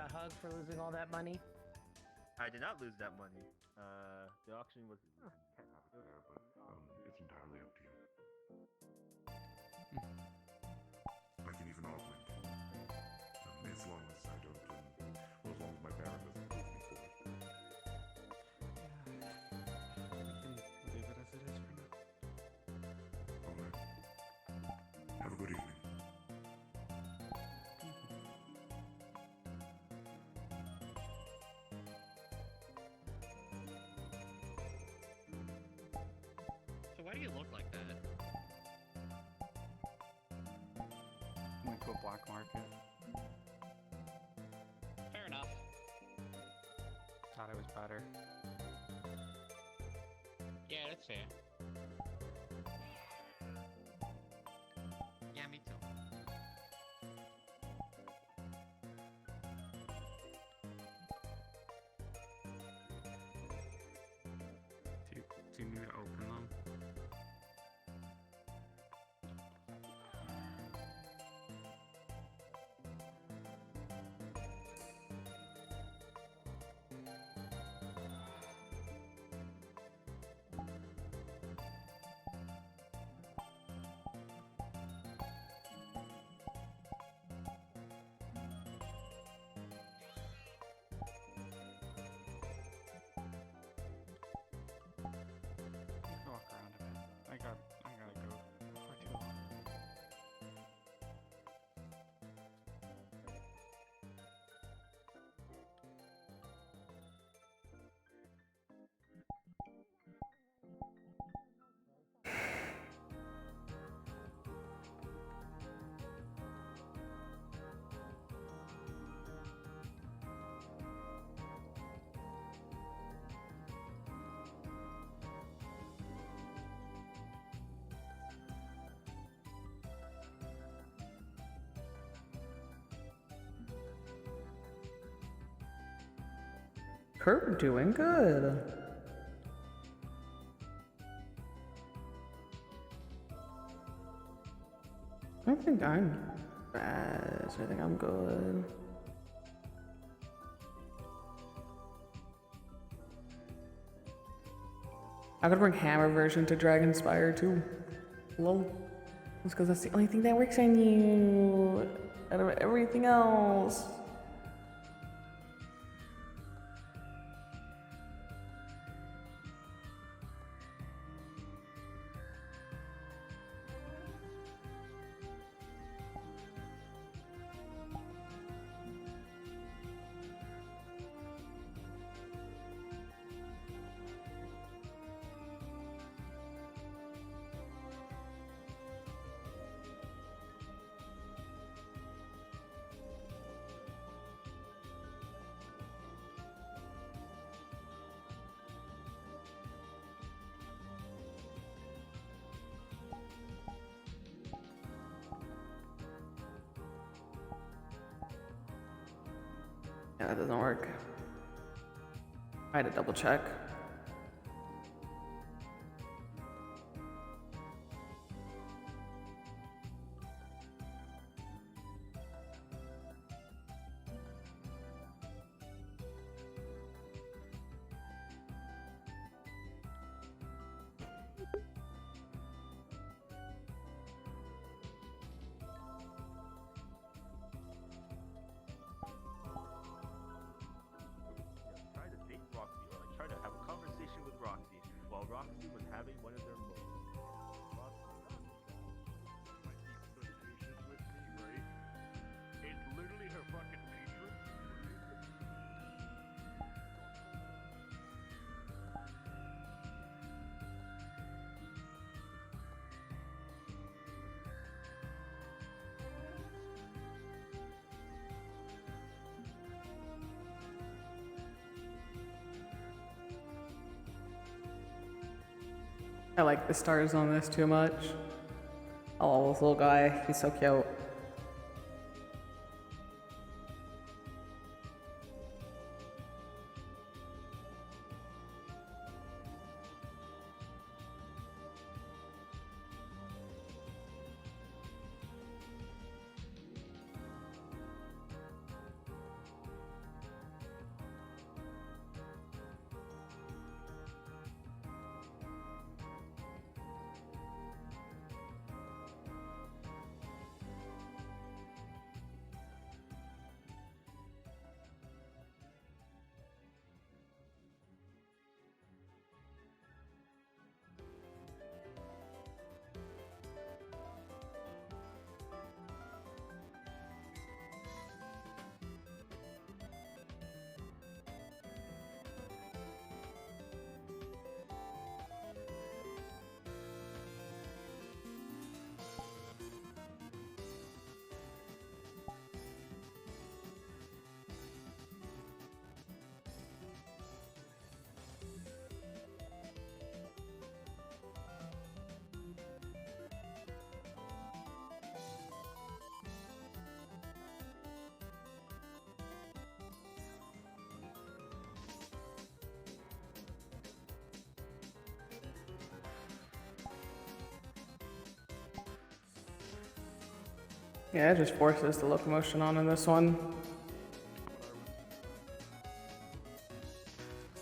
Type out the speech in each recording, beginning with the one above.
a hug for losing all that money? I did not lose that money. The auction was. You can't have it there, but it's entirely up to you. I can even augment it. As long as I don't, well, as long as my baron doesn't prove me for it. We can leave it as it is for now. Alright. Have a good evening. So why do you look like that? Went to a black market. Fair enough. Thought it was better. Yeah, that's fair. Yeah, me too. Do you need me to open them? Walk around a bit. I gotta go for too long. Kurt doing good. I think I'm bad. I think I'm good. I could bring Hammer version to Dragonspire too. Lol. Just because that's the only thing that works on you out of everything else. Yeah, that doesn't work. I had to double check. Try to date Roxy, or like try to have a conversation with Roxy while Roxy was having one of their moments. My deep frustrations with me, right? It's literally her fucking patron. I like the stars on this too much. Oh, this little guy, he's so cute. Yeah, it just forces the locomotion on in this one.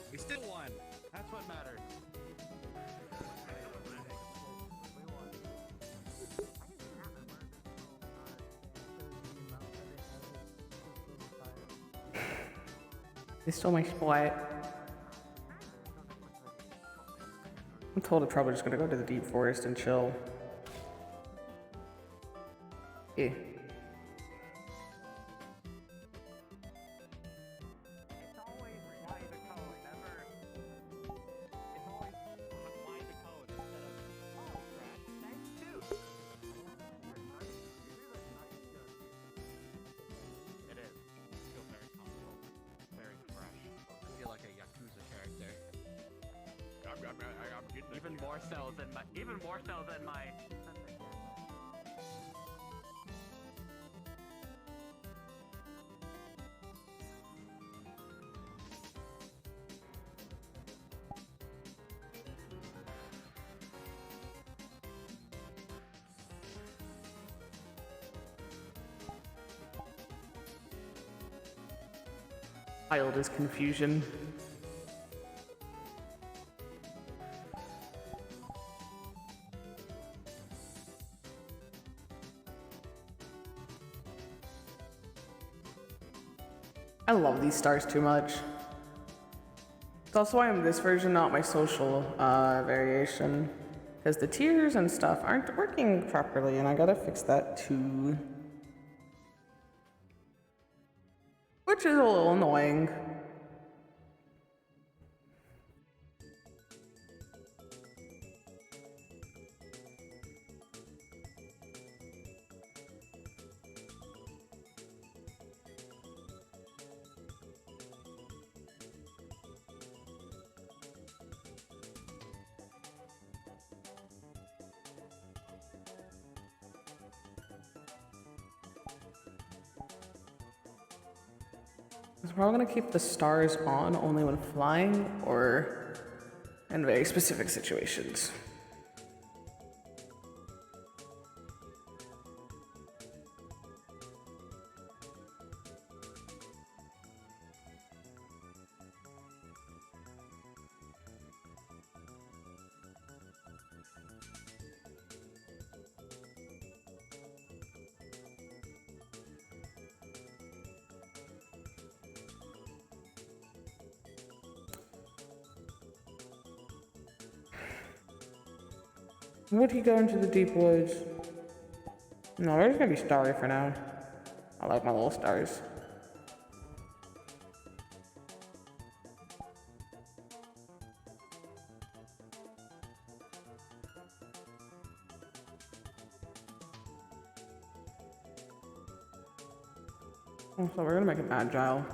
We still won. That's what matters. They stole my splat. I'm told it's probably just gonna go to the deep forest and chill. Yeah. It's always why the code, never. It's always why the code instead of crash. Thanks too. It is. I feel very comfortable. Very fresh. I feel like a Yakuza character. I'm getting Even more so than my. Wild is confusion. I love these stars too much. It's also why I'm this version, not my social variation. Because the tiers and stuff aren't working properly, and I gotta fix that too. Which is a little annoying. I'm probably gonna keep the stars on only when flying or in very specific situations. Would he go into the deep woods? No, they're just gonna be starry for now. I like my little stars. Oh, so we're gonna make him agile.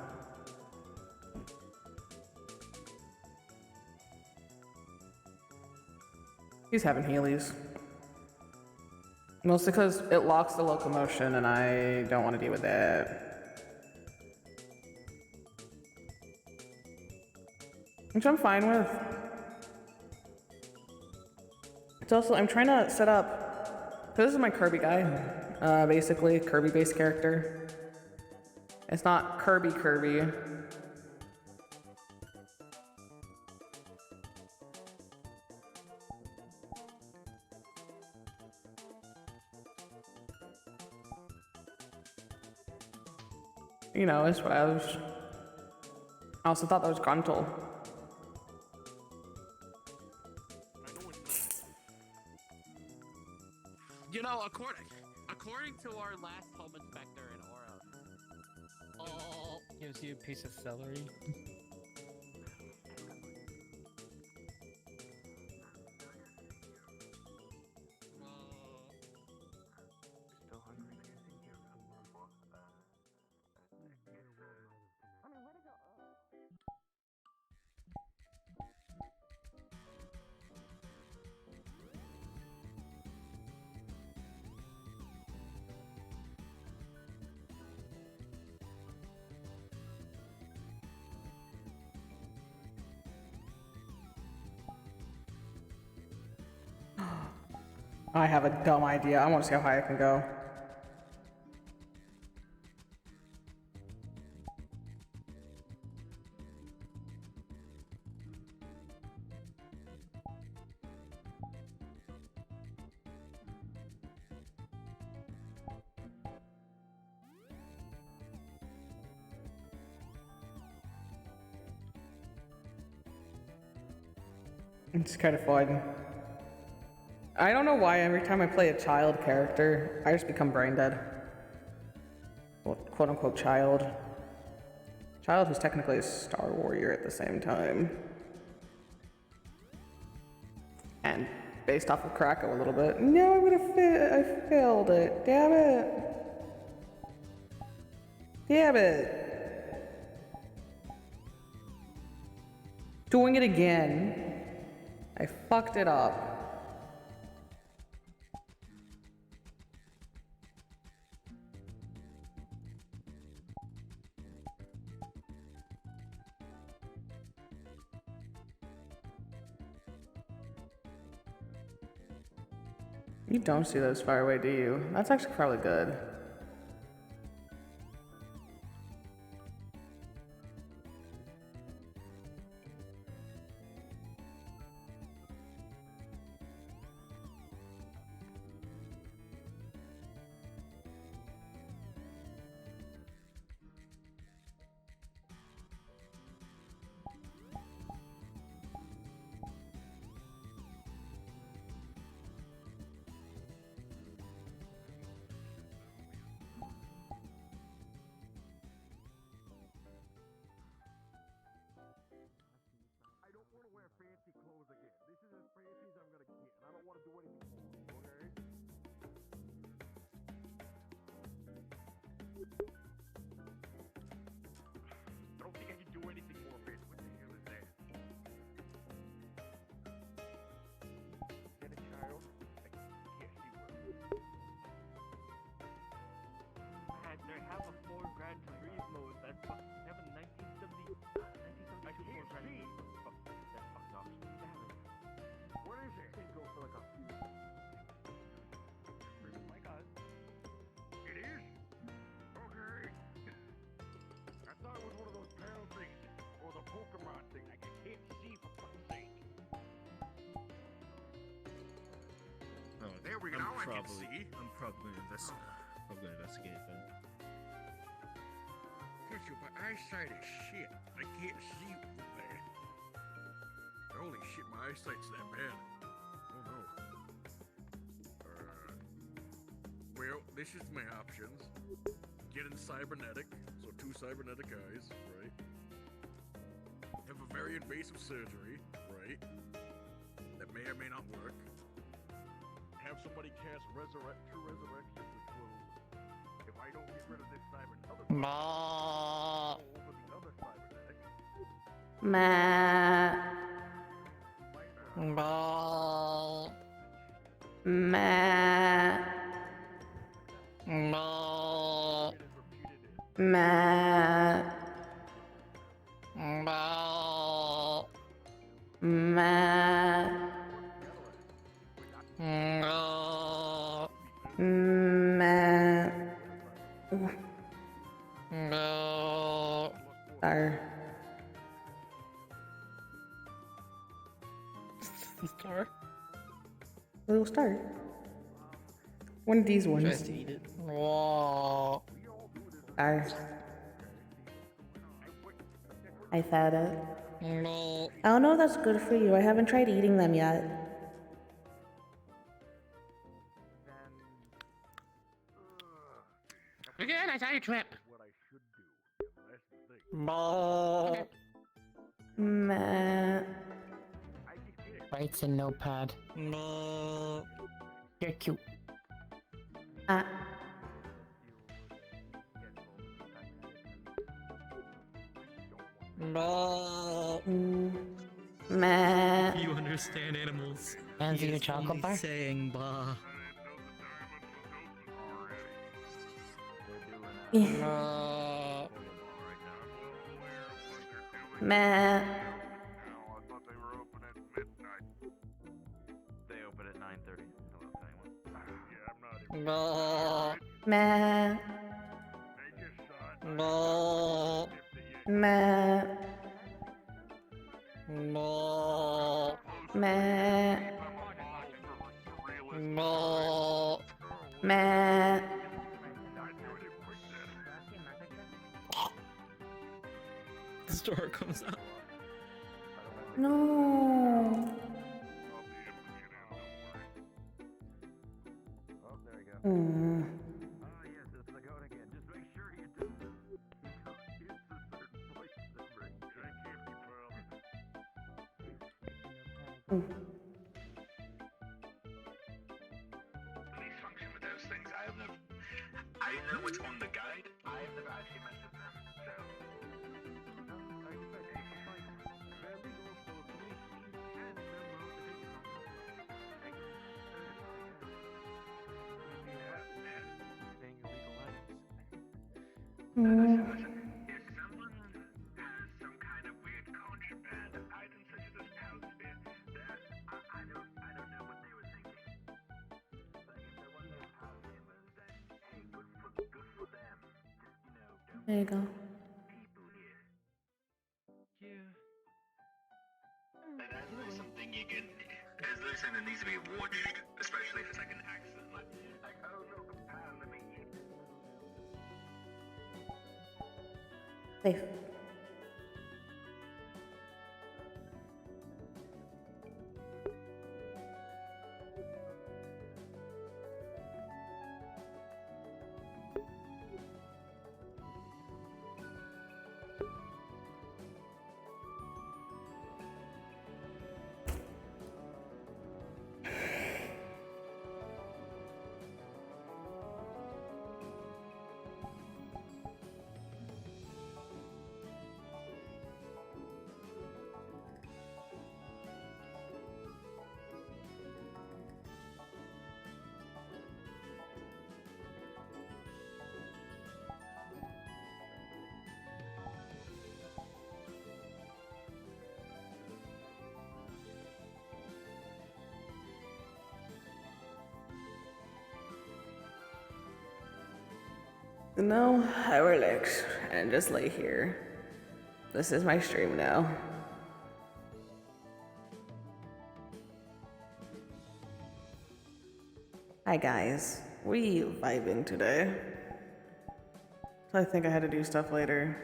He's having Heelys. Mostly because it locks the locomotion and I don't want to deal with that. Which I'm fine with. It's also, I'm trying to set up, this is my Kirby guy, basically, Kirby-based character. It's not Kirby. You know, it's what I was. I also thought that was Gruntle. You know, according to our last home inspector in Aura, Gives you a piece of celery. Still hungry? I have a dumb idea. I want to see how high I can go. It's kind of fun. I don't know why every time I play a child character, I just become brain dead. Well, quote unquote child. Child who's technically a Star Warrior at the same time. And based off of Krakow a little bit. No, I failed it. Damn it. Damn it. Doing it again. I fucked it up. You don't see those far away, do you? That's actually probably good. I don't want to wear fancy clothes again. This is as fancy as I'm gonna get, and I don't want to do anything more. Okay? I don't think I can do anything more, bitch. What the hell is that? Is that a child? I can't see what. Man, they have a 4 Gran Turismo. That's fucking. They have a 1970. I can't see. Fuck, that's fucked up. Damn it. What is it? It goes for like a few. Oh my god. It is? Okay. I thought it was one of those pound things. Or the Pokemon thing. I can't see for fuck's sake. Oh, There we go. Now I can see. I'm probably gonna investigate then. Picture, my eyesight is shit. I can't see with that. Holy shit, my eyesight's that bad. Oh no. Well, this is my options. Getting cybernetic, so 2 cybernetic eyes, right? Have a very invasive surgery, right? That may or may not work. Have somebody cast True Resurrection, which will, if I don't get rid of this cybernetic, over the other cybernetic. Meh. Meh. Meh. Meh. Meh. Star. Star? Little star. One of these Tries ones. to eat it. Whoa. Star. I fed it. No. I don't know if that's good for you. I haven't tried eating them yet. Again, I saw your trip. What I should do. And that's the thing. No. Meh. I just get it. Writes a notepad. No. You're cute. Ah. No. Meh. You understand animals. Hands He you a is chocolate only bar? saying bah. No. Meh. I thought they were open at midnight. They open at 9:30. Hello, anyone? Yeah, I'm not even. No. Meh. They just saw it. No. Meh. No. Meh. No. Meh. The store comes out. No. Hmm. Ah, yes, it's the goat again. Just make sure you do this. You don't use a certain voice number. I can't be promised. Please function with those things. I know what's on the guide. I've never actually messed with them, so. I expect it's like they're legal, so the police can send them out to take it from them. Paying illegal items. Listen, if someone has some kind of weird contraband of items such as this powder spear, then I don't know what they were thinking. But if they're one of those house members, then hey, good for them. Just don't There you go. people here. Yeah. And as there's something you can, as there's something that needs to be watched, especially if it's like an accident, like oh look, let me eat. Safe. No, I relax and just lay here. This is my stream now. Hi guys, we vibing today. So I think I had to do stuff later.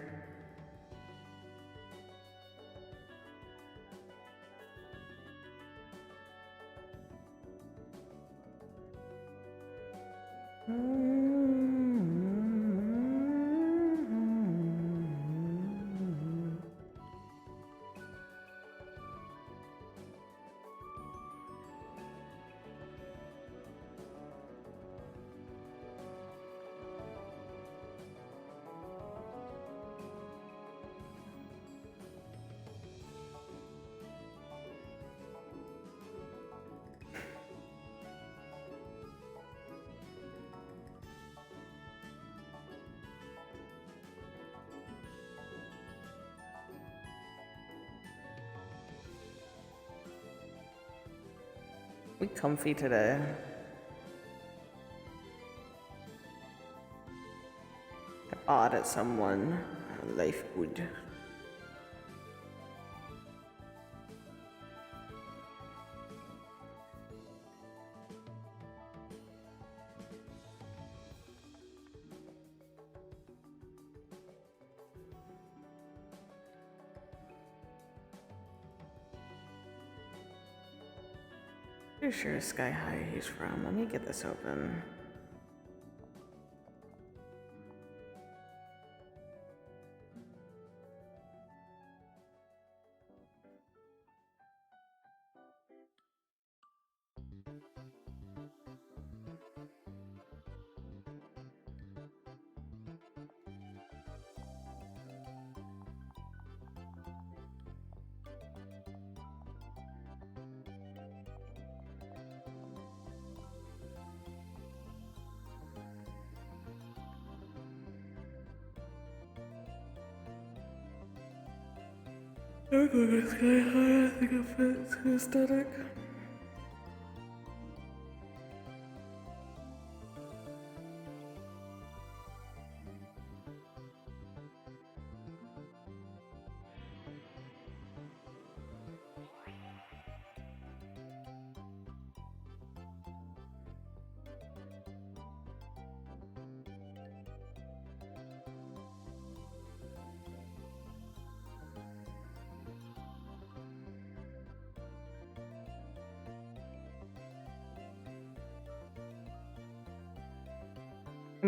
We comfy today. Odd at someone. Life good. Pretty sure Sky High he's from. Let me get this open. I'm going to Sky High. I think it fits the aesthetic.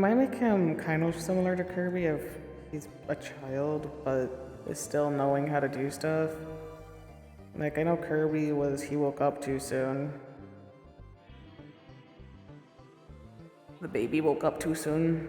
might make him kind of similar to Kirby if he's a child, but is still knowing how to do stuff. Like, I know Kirby he woke up too soon. The baby woke up too soon.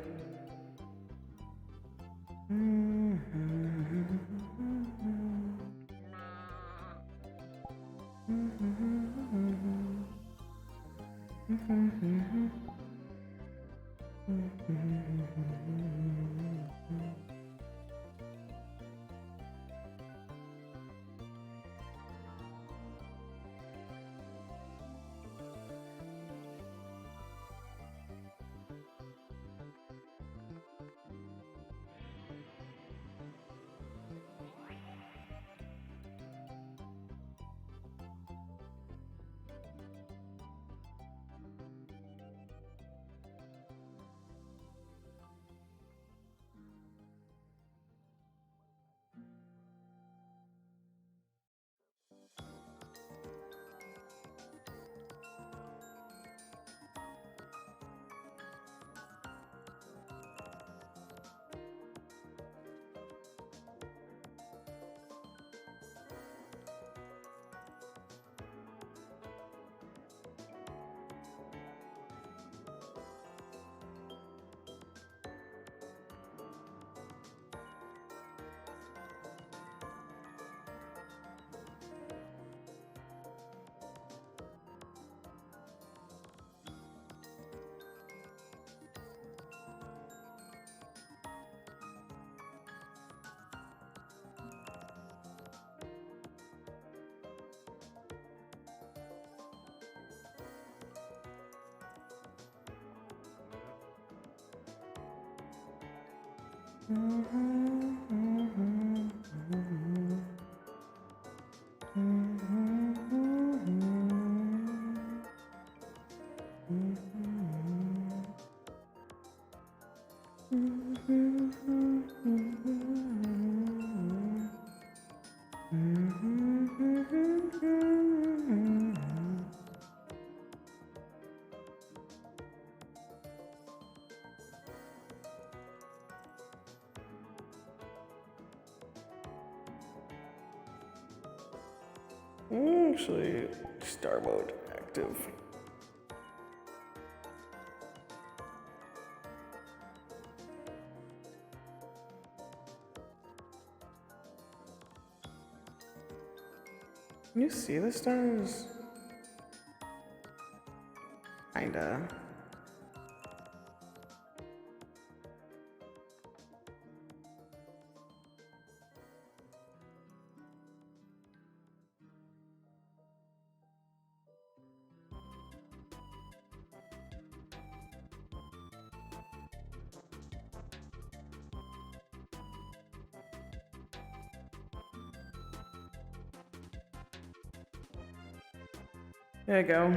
Actually, star mode active. Can you see the stars? Kinda. There you go.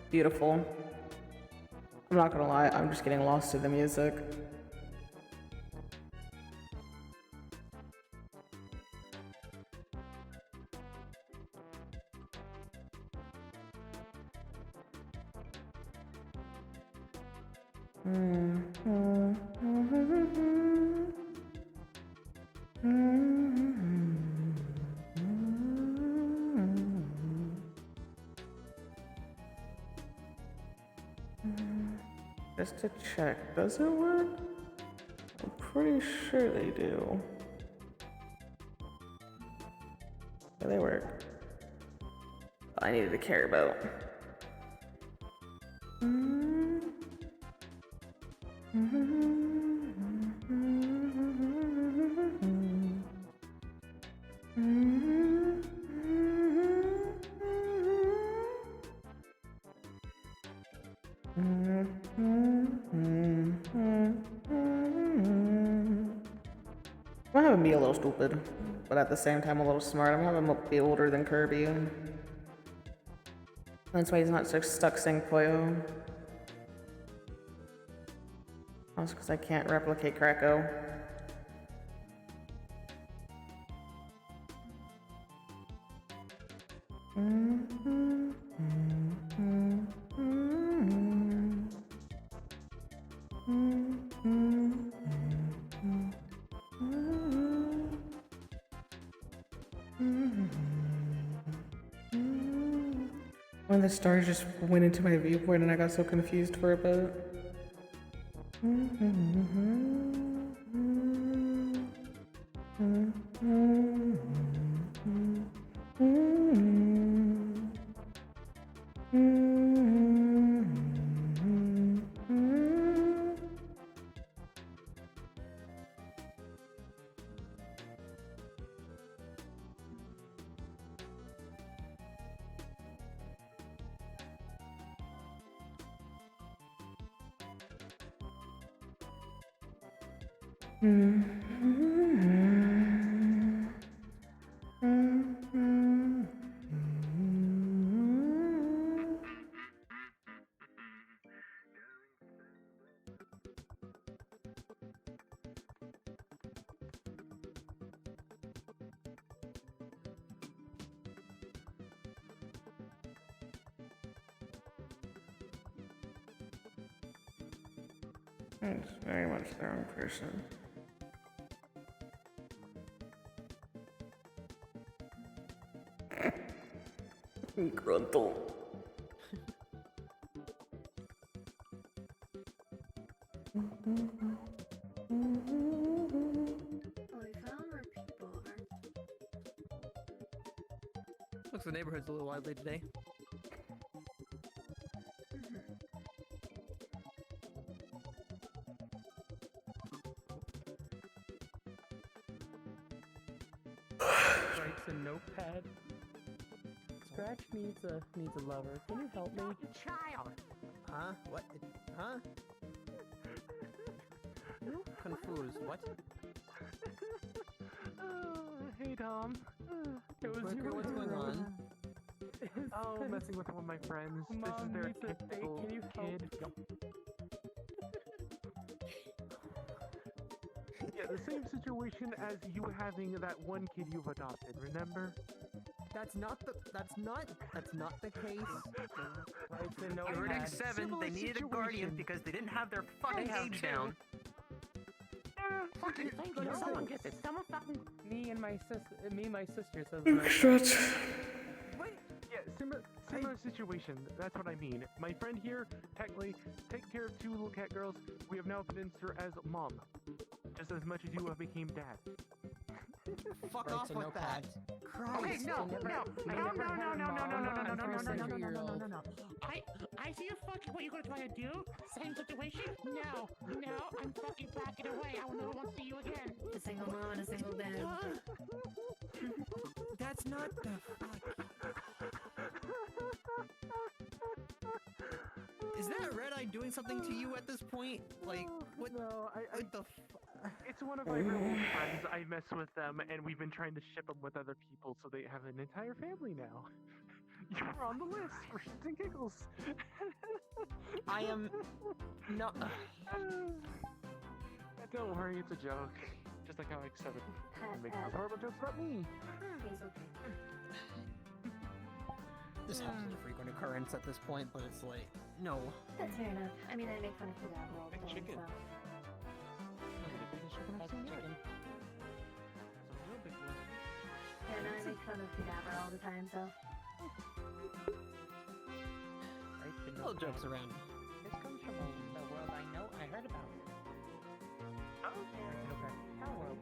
Beautiful. I'm not gonna lie, I'm just getting lost to the music. Just to check, does it work? I'm pretty sure they do. Yeah, they work. I needed to care about. I'm having me a little stupid, but at the same time a little smart. I'm having him be older than Kirby. That's why he's not so stuck saying Poyo. Also because I can't replicate Krakow. One of the stars just went into my viewport and I got so confused for a bit. It's very much the wrong person. Gruntle. Looks the neighborhood's a little lively today. Writes a notepad. Scratch needs a lover. Can you help me? Child! Huh? What? Huh? Confused. What? Hey, Tom. What's going on? Oh, messing with one of my friends. This is their typical Can you help? kid. Yeah, the same situation as you having that one kid you've adopted, remember? That's not the case. Writes a notepad. Verdict 7, they needed a guardian because they didn't have their fucking age down. Fucking thank you. Someone get this. Someone fucking. Me and my sister says. Stretch. Yeah, similar situation. That's what I mean. My friend here, technically, take care of 2 little cat girls. We have now convinced her as mom, just as much as you have became dad. Fuck off with that. Okay, no. I see you fucking what you're gonna try to do. Same situation? No, I'm fucking backing away. I will never want to see you again. A single mom and a single dad. That's not the Is that Red Eye doing something to you at this point? Like, what? No, what the It's one of my real old friends. I mess with them, and we've been trying to ship them with other people so they have an entire family now. You're on the list for shits and giggles. I am not. Don't worry, it's a joke. Just like how I accept it. Make those horrible jokes about me. He's okay. This happens as a frequent occurrence at this point, but it's like, no. That's fair enough. I mean, I make fun of Cadaver all the time, Chicken. so. Yeah, no, I make fun of Cadaver all the time, so. Little jokes around. This comes from a world I know. I heard about it. Oh, Okay. Our world.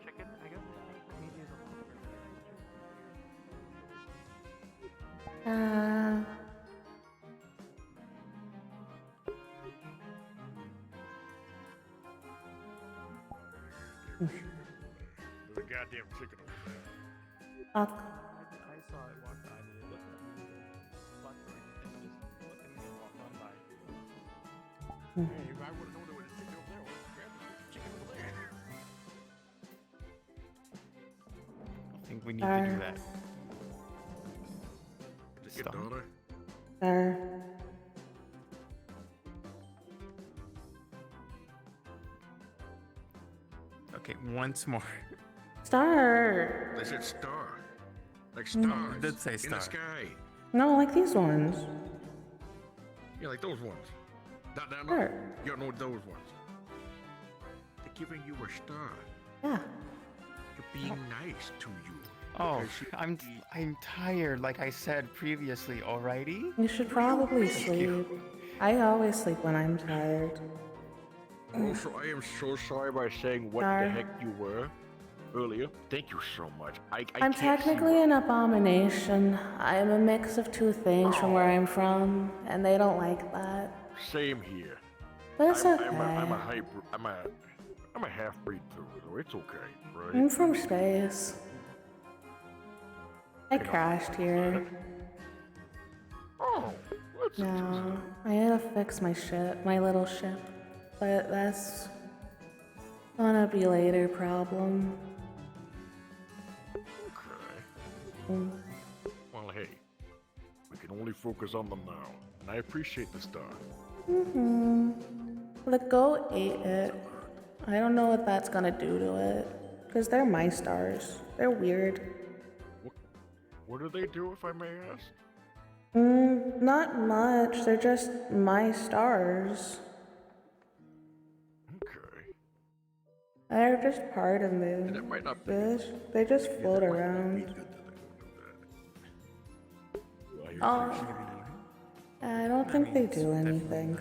chicken, I guess. Maybe it's There's a goddamn chicken over there. I saw it walk by me. It looked at me. Left or anything. Just looked at me and walked on by. Hey, if I would have known there was a chicken over there, I would have grabbed the chicken over there. I think we need to do that. Just get daughter. Okay, once more. Star. They said star. Like stars. It did say In star. the sky. No, like these ones. Yeah, like those ones. Not that Sure. You don't know those ones. giving you a star. Yeah. You're being nice to you. Oh, Because she- I'm tired, like I said previously. Alrighty. You should probably sleep. I always sleep when I'm tired. Also, I am so sorry by saying what Sorry. the heck you were earlier. Thank you so much. I I'm can't see technically what- an abomination. I am a mix of two things from where I'm from, and they don't like that. Same here. But it's okay. I'm a half-breed too, so it's okay, right? I'm from space. I crashed here. Oh, that's No, I had to fix my ship, my little ship. But that's gonna be later problem. okay. Mm. Well, hey, we can only focus on them now, and I appreciate the star. The goat ate it. I don't know what that's gonna do to it. Because they're my stars. They're weird. What do they do, if I may ask? Not much. They're just my stars. Okay. They're just part of me. And it might not be. They just float around. Good that they don't do that. Oh, Well, I don't think they do anything.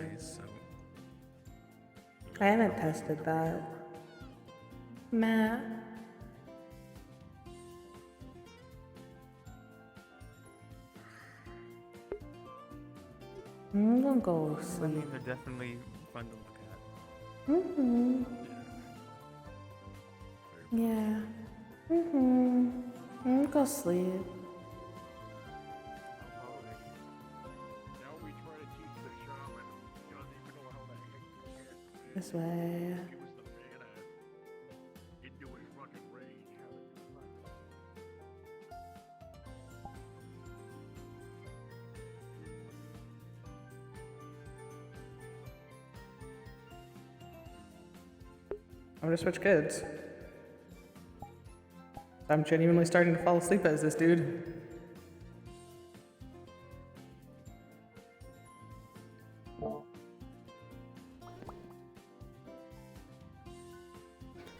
I haven't tested that. Matt. I'm gonna go I sleep. mean, they're definitely fun to look at. Yeah. I'm gonna go sleep. Now we try to teach the shaman who doesn't even know how the heck to get This way. He was the badass into his fucking rage. I'm gonna switch kids. I'm genuinely starting to fall asleep as this dude.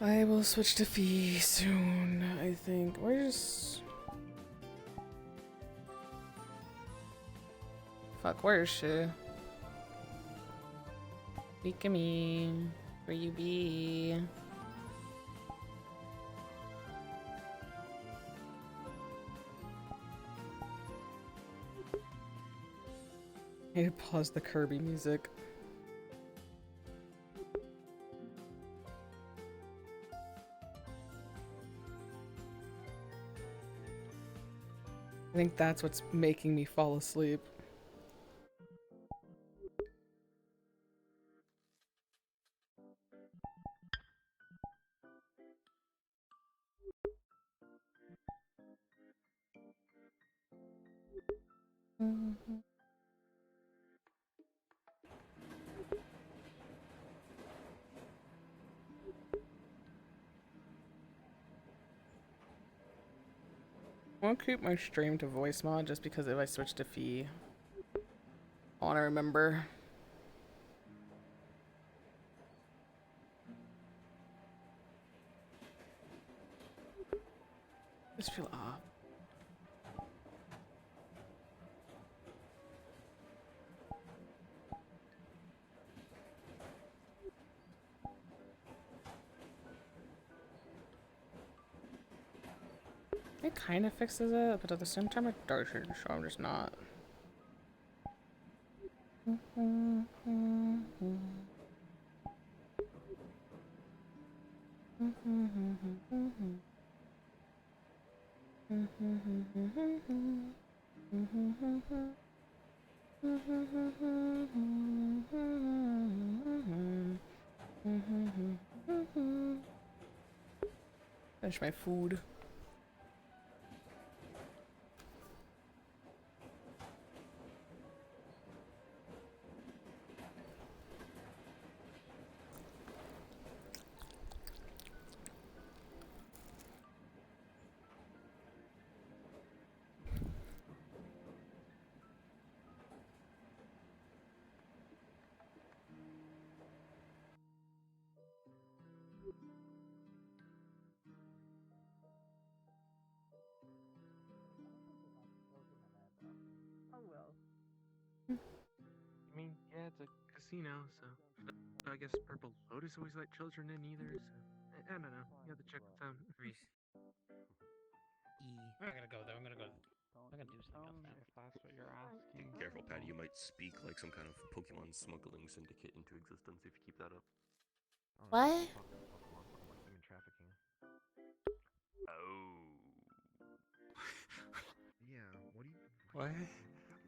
I will switch to Fee soon, I think. Where's... Fuck, where is she? Peek at me. Where you be? I need to pause the Kirby music. I think that's what's making me fall asleep. I want to keep my stream to voice mod just because if I switch to Fee, I want to remember. Just feel off. It kind of fixes it, but at the same time it doesn't, so I'm just not. Finish my food. Oh well. I mean, yeah, it's a casino, so I guess Purple Lotus always let children in either. So I don't know. You have to check with them. I'm not gonna go there. I'm gonna go. Don't I'm gonna do eat something else them now. if that's what you're asking. Careful, Patty. You might speak like some kind of Pokemon smuggling syndicate into existence if you keep that up. What? Human trafficking. Oh. Yeah. What do you? What?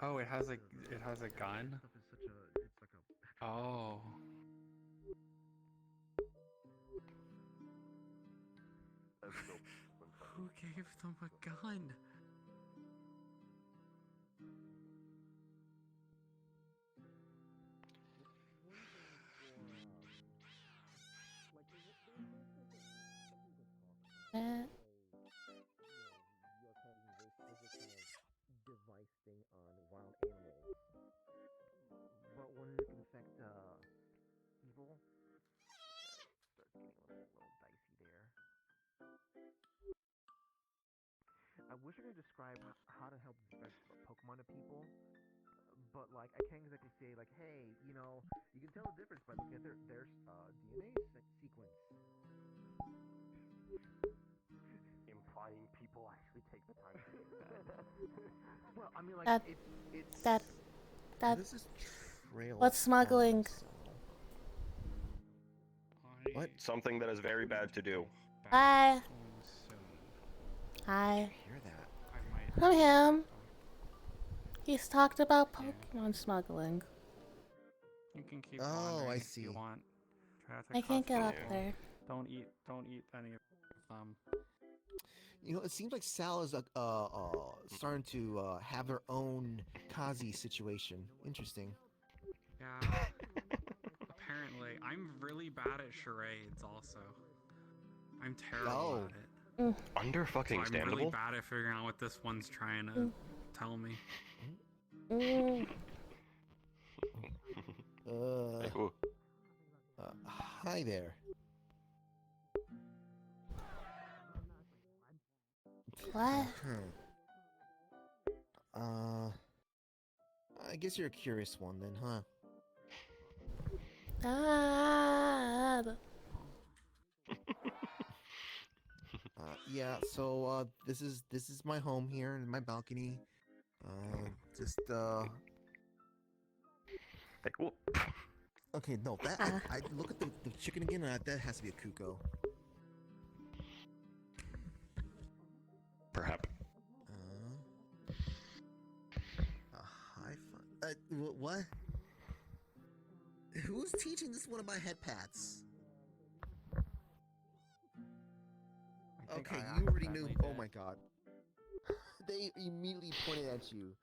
Oh, it has a gun. Stuff is such a. It's like a. Oh. Who gave them a gun? Device thing on wild animals, but when it can affect people, starts getting a little dicey there. I wish I could describe how to help Pokemon to people, but like I can't exactly say like, hey, you know, you can tell the difference by looking at their DNA sequence. Implying people actually take the time to do that. Well, I mean, like it's Dad. This is trail. What's smuggling? What? Something that is very bad to do. Hi. Hi. Hear that? From him. He's talked about Pokemon smuggling. You can keep Oh, wandering I if see. you want. Try to I can't get up cosplay. there. Don't eat any of them. You know, it seems like Sal is starting to have their own Kazi situation. Interesting. Yeah. Apparently, I'm really bad at charades. Also, I'm terrible at it. Under-fucking So I'm really standable? bad at figuring out what this one's trying to tell me. Hi there. What? I guess you're a curious one then, huh? Dad. Yeah, so this is my home here in my balcony. Okay, no, that I look at the chicken again, and that has to be a Kuko. Perhaps. High five. What? Who's teaching this one of my head pats? Okay, you already knew. Oh my god. They immediately pointed at you.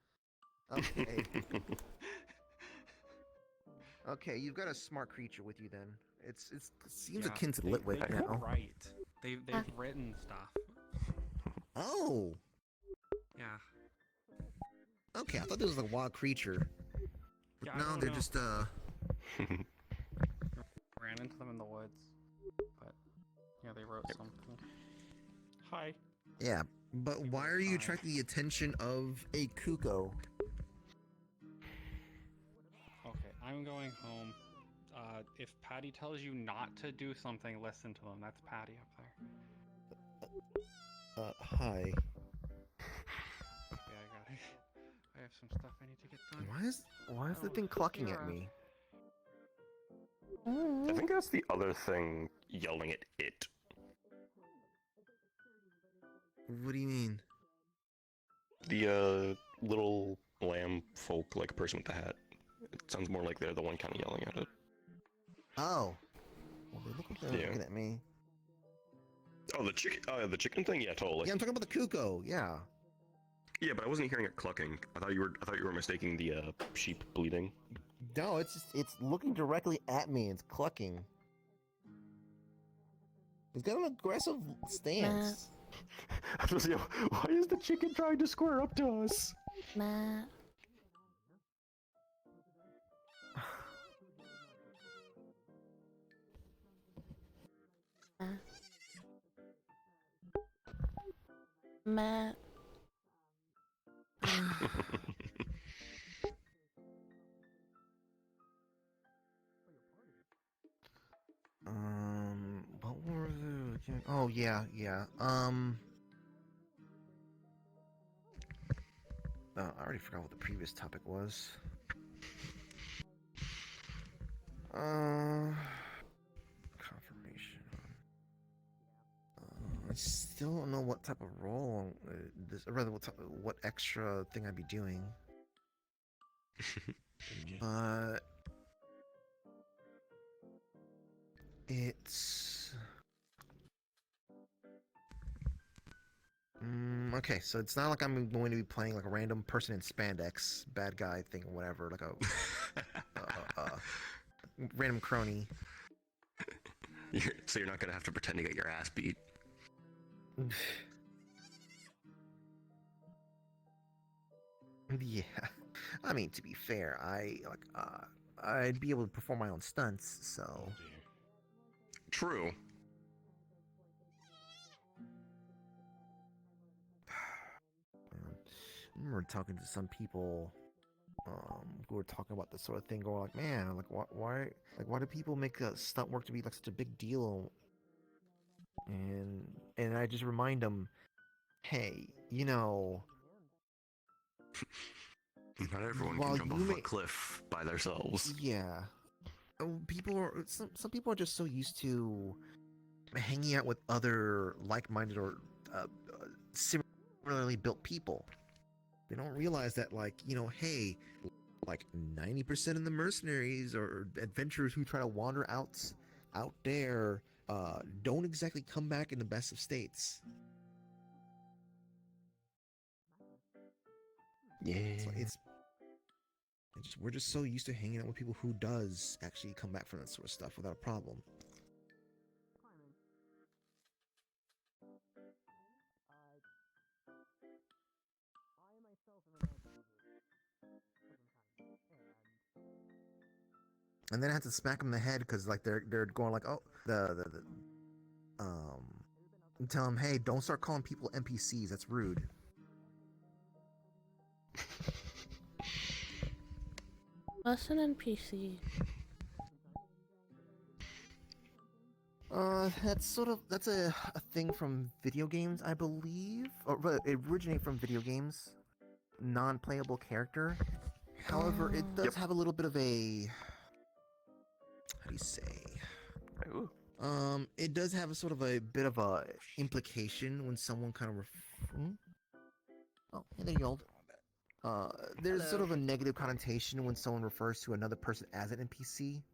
Okay. Okay, you've got a smart creature with you then. It seems akin to Litwick they now. Right. They've written stuff. Oh. Yeah. Okay, I thought this was a wild creature. But Yeah, I no, don't they're know. just Ran into them in the woods. But yeah, they wrote something. Hi. Yeah, but why are you attracting the attention of a Kuko? Okay, I'm going home. If Patty tells you not to do something, listen to them. That's Patty up there. Hi. Yeah, I got it. I have some stuff I need to get done. Why is the thing clucking at me? I think that's the other thing yelling at it. What do you mean? The little lamb folk, like a person with the hat. It sounds more like they're the one kind of yelling at it. Oh. Well, they look like they're looking at me. Oh, the chicken. Oh, the chicken thing. Yeah, totally. Yeah, I'm talking about the Kuko. Yeah. Yeah, but I wasn't hearing it clucking. I thought you were mistaking the sheep bleating. No, it's looking directly at me. It's clucking. It's got an aggressive stance. Why is the chicken trying to square up to us? Matt. Matt. What were the... Oh, yeah, yeah. I already forgot what the previous topic was. Confirmation. I still don't know what type of role or rather, what extra thing I'd be doing. But it's okay. So it's not like I'm going to be playing like a random person in spandex, bad guy thing or whatever, like a random crony. So you're not gonna have to pretend to get your ass beat. Yeah, I mean, to be fair, I'd be able to perform my own stunts, so. True. I remember talking to some people, who were talking about this sort of thing, going like, man, like why do people make stunt work to be like such a big deal? And I just remind them, hey, you know. Not everyone can jump off a cliff by themselves. Yeah. Some people are just so used to hanging out with other like-minded or similarly built people. They don't realize that, like, you know, hey, like 90% of the mercenaries or adventurers who try to wander out there don't exactly come back in the best of states. Yeah. We're just so used to hanging out with people who does actually come back from that sort of stuff without a problem. And then I had to smack them in the head because like they're going like, oh, and tell them, hey, don't start calling people NPCs. That's rude. What's an NPC? That's a thing from video games, I believe. Or it originated from video games. Non-playable character. However, it does have a little bit of a, how do you say? Ooh. It does have a sort of a bit of a implication when someone kind of oh, hey there, Yold. There's sort of a negative connotation when someone refers to another person as an NPC.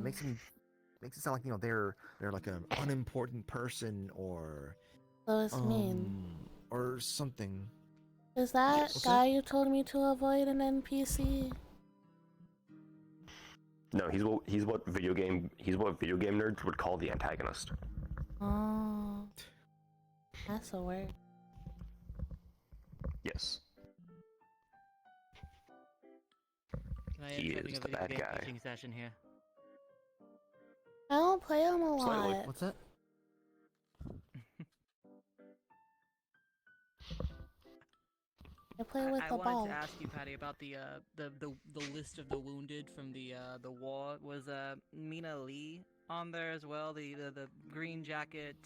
Makes it sound like, you know, they're like an unimportant person or So it's mean. or something. Is that guy you told me to avoid an NPC? No, he's what video game nerds would call the antagonist. Oh, that's a word. Yes. He is the bad guy. Session here. I don't play him a lot. Slightly. What's that? I play with the ball. I wanted to ask you, Patty, about the list of the wounded from the war. Was Mina Lee on there as well? The green jacket,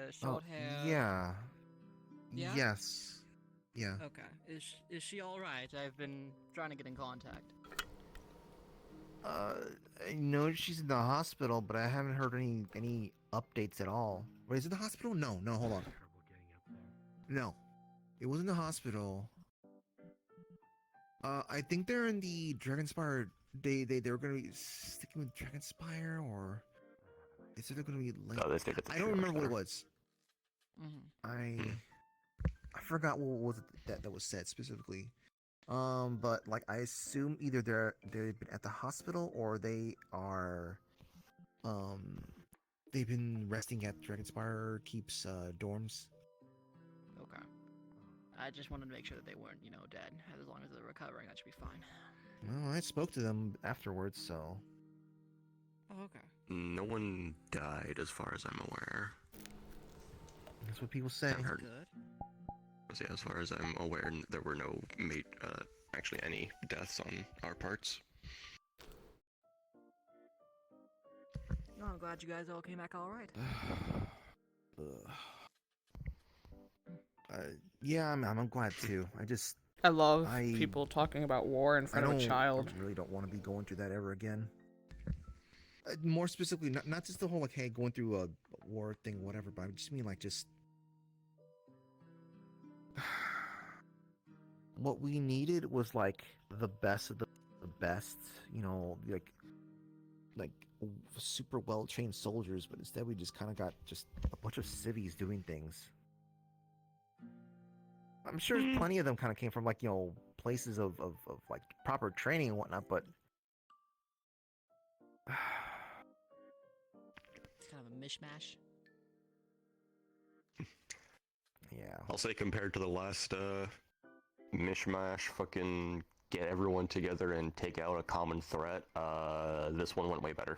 short hair. Yeah. Yeah. Yes. Yeah. Okay. Is she all right? I've been trying to get in contact. I know she's in the hospital, but I haven't heard any updates at all. Wait, is it the hospital? No, hold on. No, it wasn't the hospital. I think they're in the Dragonspire. They were gonna be sticking with Dragonspire, or they said they're gonna be like. No, they stayed at the I don't remember what it Dragonspire. was. I forgot what was it that was said specifically. But like I assume either they've been at the hospital or they are, they've been resting at Dragonspire Keep's dorms. Okay. I just wanted to make sure that they weren't, you know, dead. As long as they're recovering, that should be fine. Well, I spoke to them afterwards, so. Oh, okay. No one died, as far as I'm aware. That's what people say. I've heard. So yeah, as far as I'm aware, there were no actually any deaths on our parts. No, I'm glad you guys all came back all right. Yeah, I'm glad too. I love people talking about war in front of a child. I really don't want to be going through that ever again. More specifically, not just the whole like, hey, going through a war thing, whatever. But I just mean like just what we needed was like the best of the best. You know, like super well trained soldiers, but instead we just kind of got just a bunch of civvies doing things. I'm sure plenty of them kind of came from like, you know, places of like proper training and whatnot, but It's kind of a mishmash. Yeah. I'll say compared to the last mishmash, fucking get everyone together and take out a common threat, this one went way better.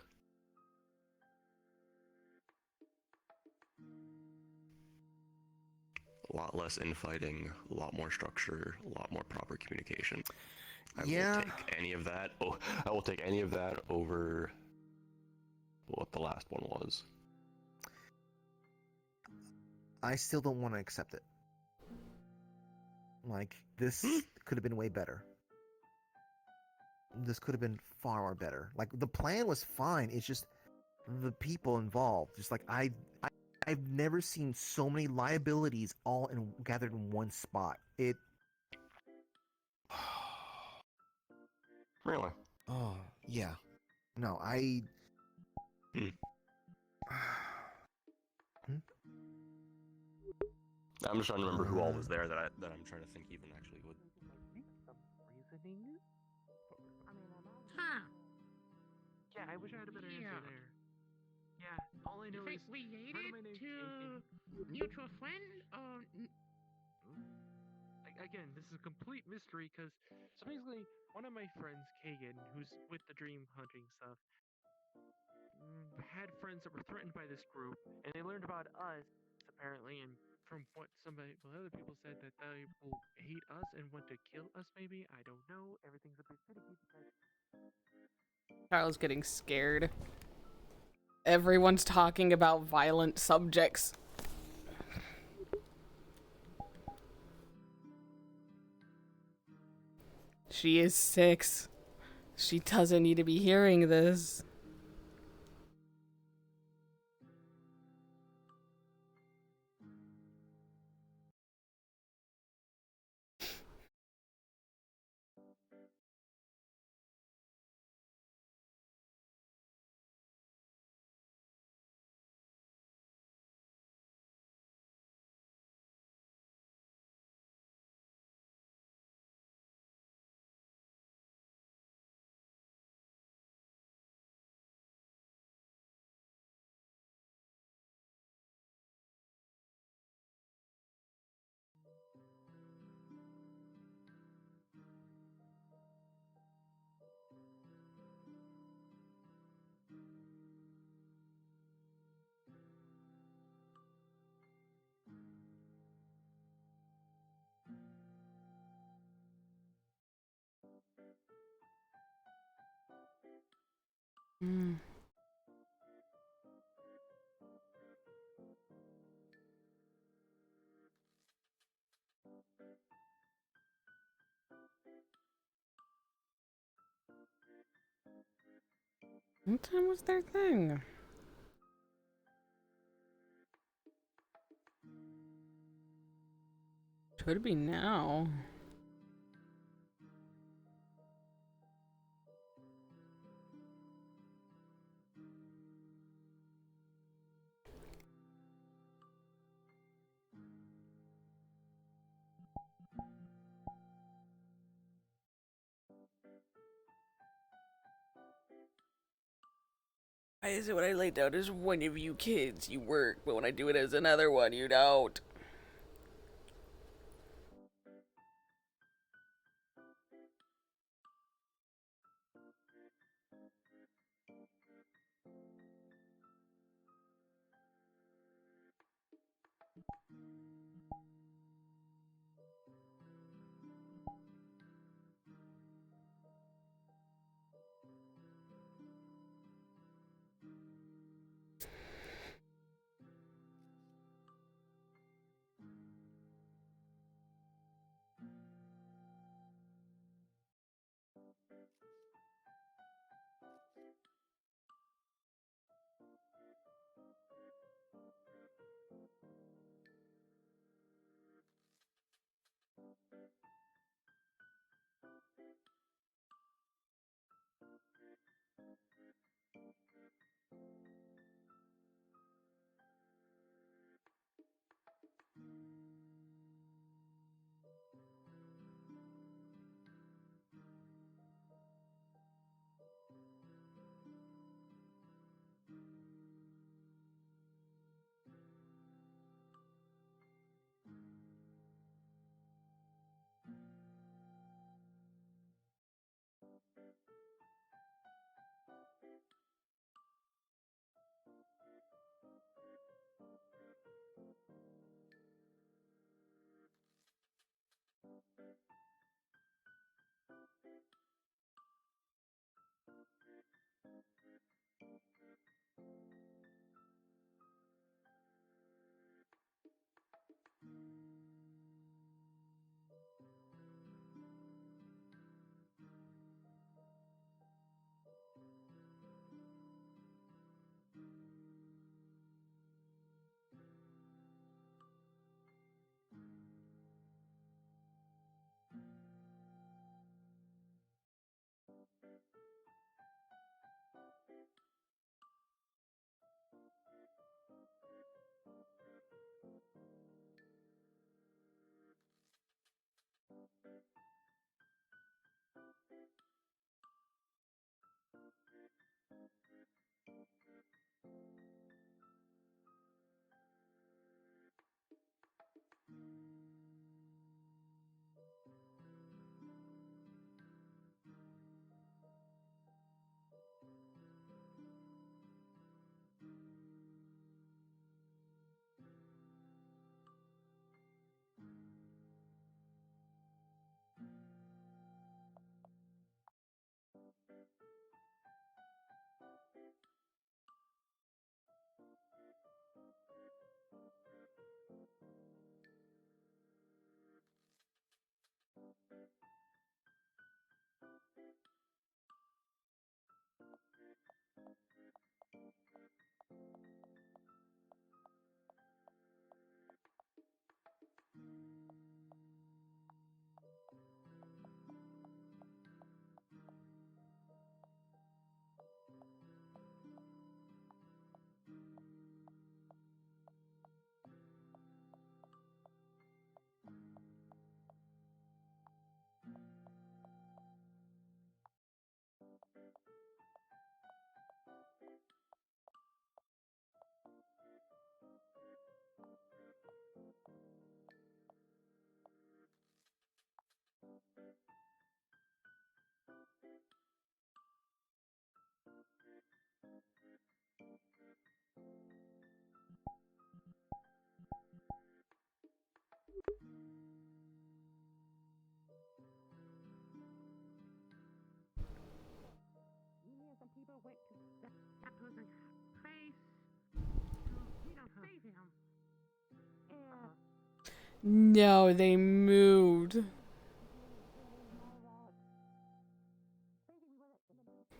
A lot less infighting, a lot more structure, a lot more proper communication. I will take any of that. Oh, I will take any of that over what the last one was. I still don't want to accept it. Like, this could have been way better. This could have been far more better. Like, the plan was fine. It's just the people involved. Just like I've never seen so many liabilities all gathered in one spot. It. Really? Oh yeah. No, I. I'm just trying to remember who all was there that I'm trying to think even actually would. Reasoning? Huh. Yeah, I wish I had a better answer there. Yeah, all I know You is think related part of my name's to mutual friend or? Again, this is a complete mystery because so basically one of my friends, Kagan, who's with the dream hunting stuff, had friends that were threatened by this group, and they learned about us apparently, and from what other people said that they will hate us and want to kill us. Maybe I don't know. Everything's a bit finicky because. Kyle's getting scared. Everyone's talking about violent subjects. She is 6. She doesn't need to be hearing this. What time was their thing? Could be now. Why is it when I lay down as one of you kids, you work, but when I do it as another one, you don't? Me and some people went to that person's face to, save him. And No, they moved. I'm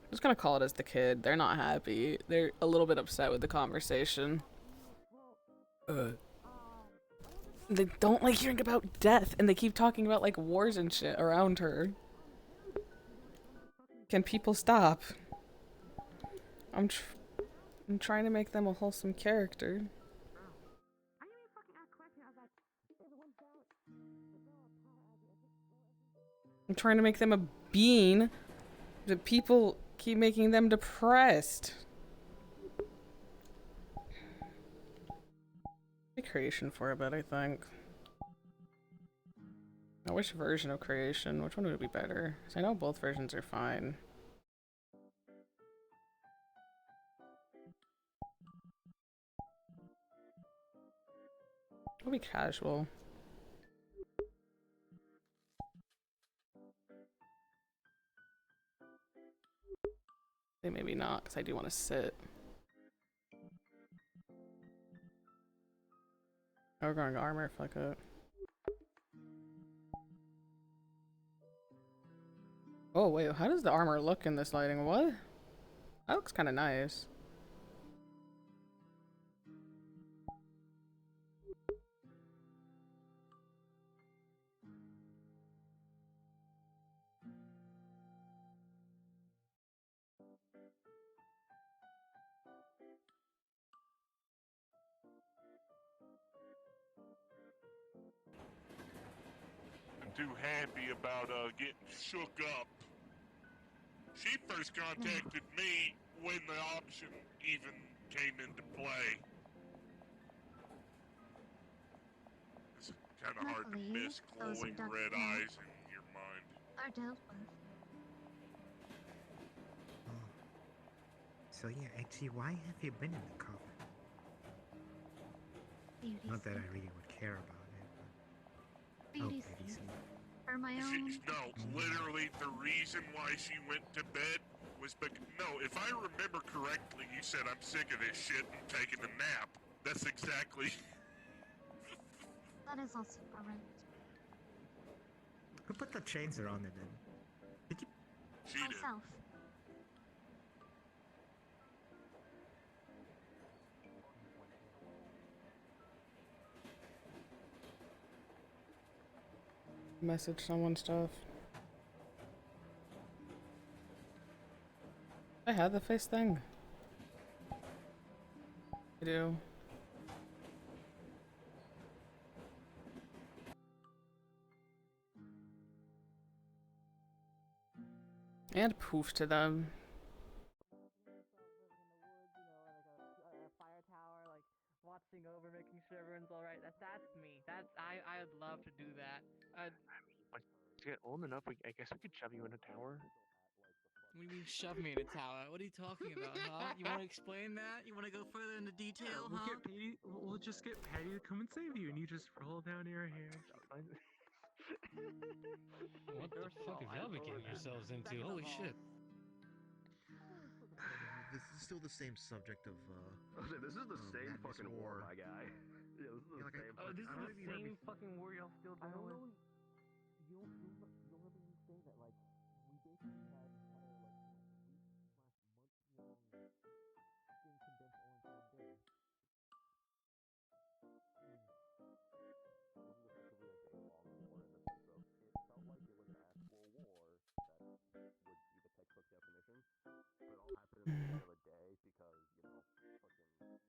just gonna call it as the kid. They're not happy. They're a little bit upset with the conversation. They don't like hearing about death, and they keep talking about like wars and shit around her. Can people stop? I'm trying to make them a wholesome character. I'm trying to make them a being, but people keep making them depressed. Creation for a bit, I think. Now, which version of creation? Which one would be better? Because I know both versions are fine. It'll be casual. Maybe not, because I do want to sit. Oh, we're going armor, fuck it. Oh wait, how does the armor look in this lighting? What? That looks kind of nice. I'm too happy about getting shook up. She first contacted me when the option even came into play. It's kind of hard to miss glowing red eyes in your mind. Are dealt with. So yeah, actually, why have you been in the coven? Not that I really would care about it, but... Beauty Beauty sleep. For my own. No, literally the reason why she went to bed was because, no, if I remember correctly, you said I'm sick of this shit and taking a nap. That's exactly. That is also correct. Who put the chainsaw on it then? Did you? She did. Myself. Message someone stuff. I had the face thing. I do. And poof to them. Fire tower, like watching over, making sure everyone's all right. That's me. I would love to do that. Like, to get old enough, I guess we could shove you in a tower. What do you mean shove me in a tower? What are you talking about, huh? You want to explain that? You want to go further into detail, We'll huh? get Patty. We'll just get Patty to come and save you, and you just roll down your hair. What the fuck have y'all been getting yourselves into? Holy shit. This is still the same subject of, This is the same madness fucking war, my guy. Yeah, this is the same. Oh, this is the same fucking war y'all still dealing with. You'll remember me saying that, like, we basically had entire, like, week/month-long thing condensed all into one day. This is effectively a day-long war in the sense of it felt like it was an actual war that would be the textbook definition, but it all happened in the span of a day because, you know, fucking.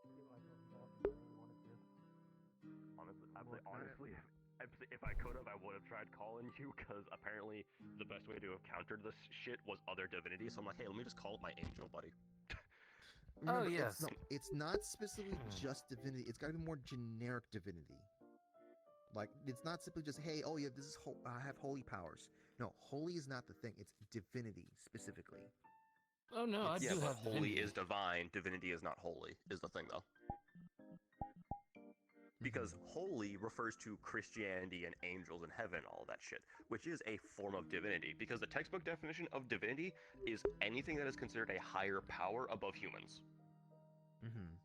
24-hour war, huh? Honestly, if I could have, I would have tried calling you, because apparently the best way to have countered this shit was other divinities. So I'm like, hey, let me just call up my angel buddy. Remember, yes. it's not specifically just divinity. It's got to be more generic divinity. Like, it's not simply just, hey, oh yeah, this is I have holy powers. No, holy is not the thing. It's divinity specifically. Oh no, I Yeah, do but have holy divinity. is divine. Divinity is not holy. Is the thing though. Because holy refers to Christianity and angels and heaven, all that shit, which is a form of divinity. Because the textbook definition of divinity is anything that is considered a higher power above humans. Mm-hmm.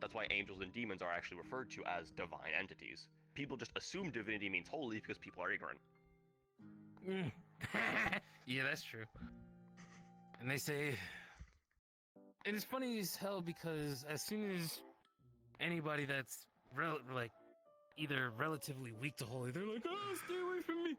That's why angels and demons are actually referred to as divine entities. People just assume divinity means holy because people are ignorant. Yeah, that's true. And they say, and it's funny as hell because as soon as anybody that's like either relatively weak to holy, they're like, "Oh, stay away from me,"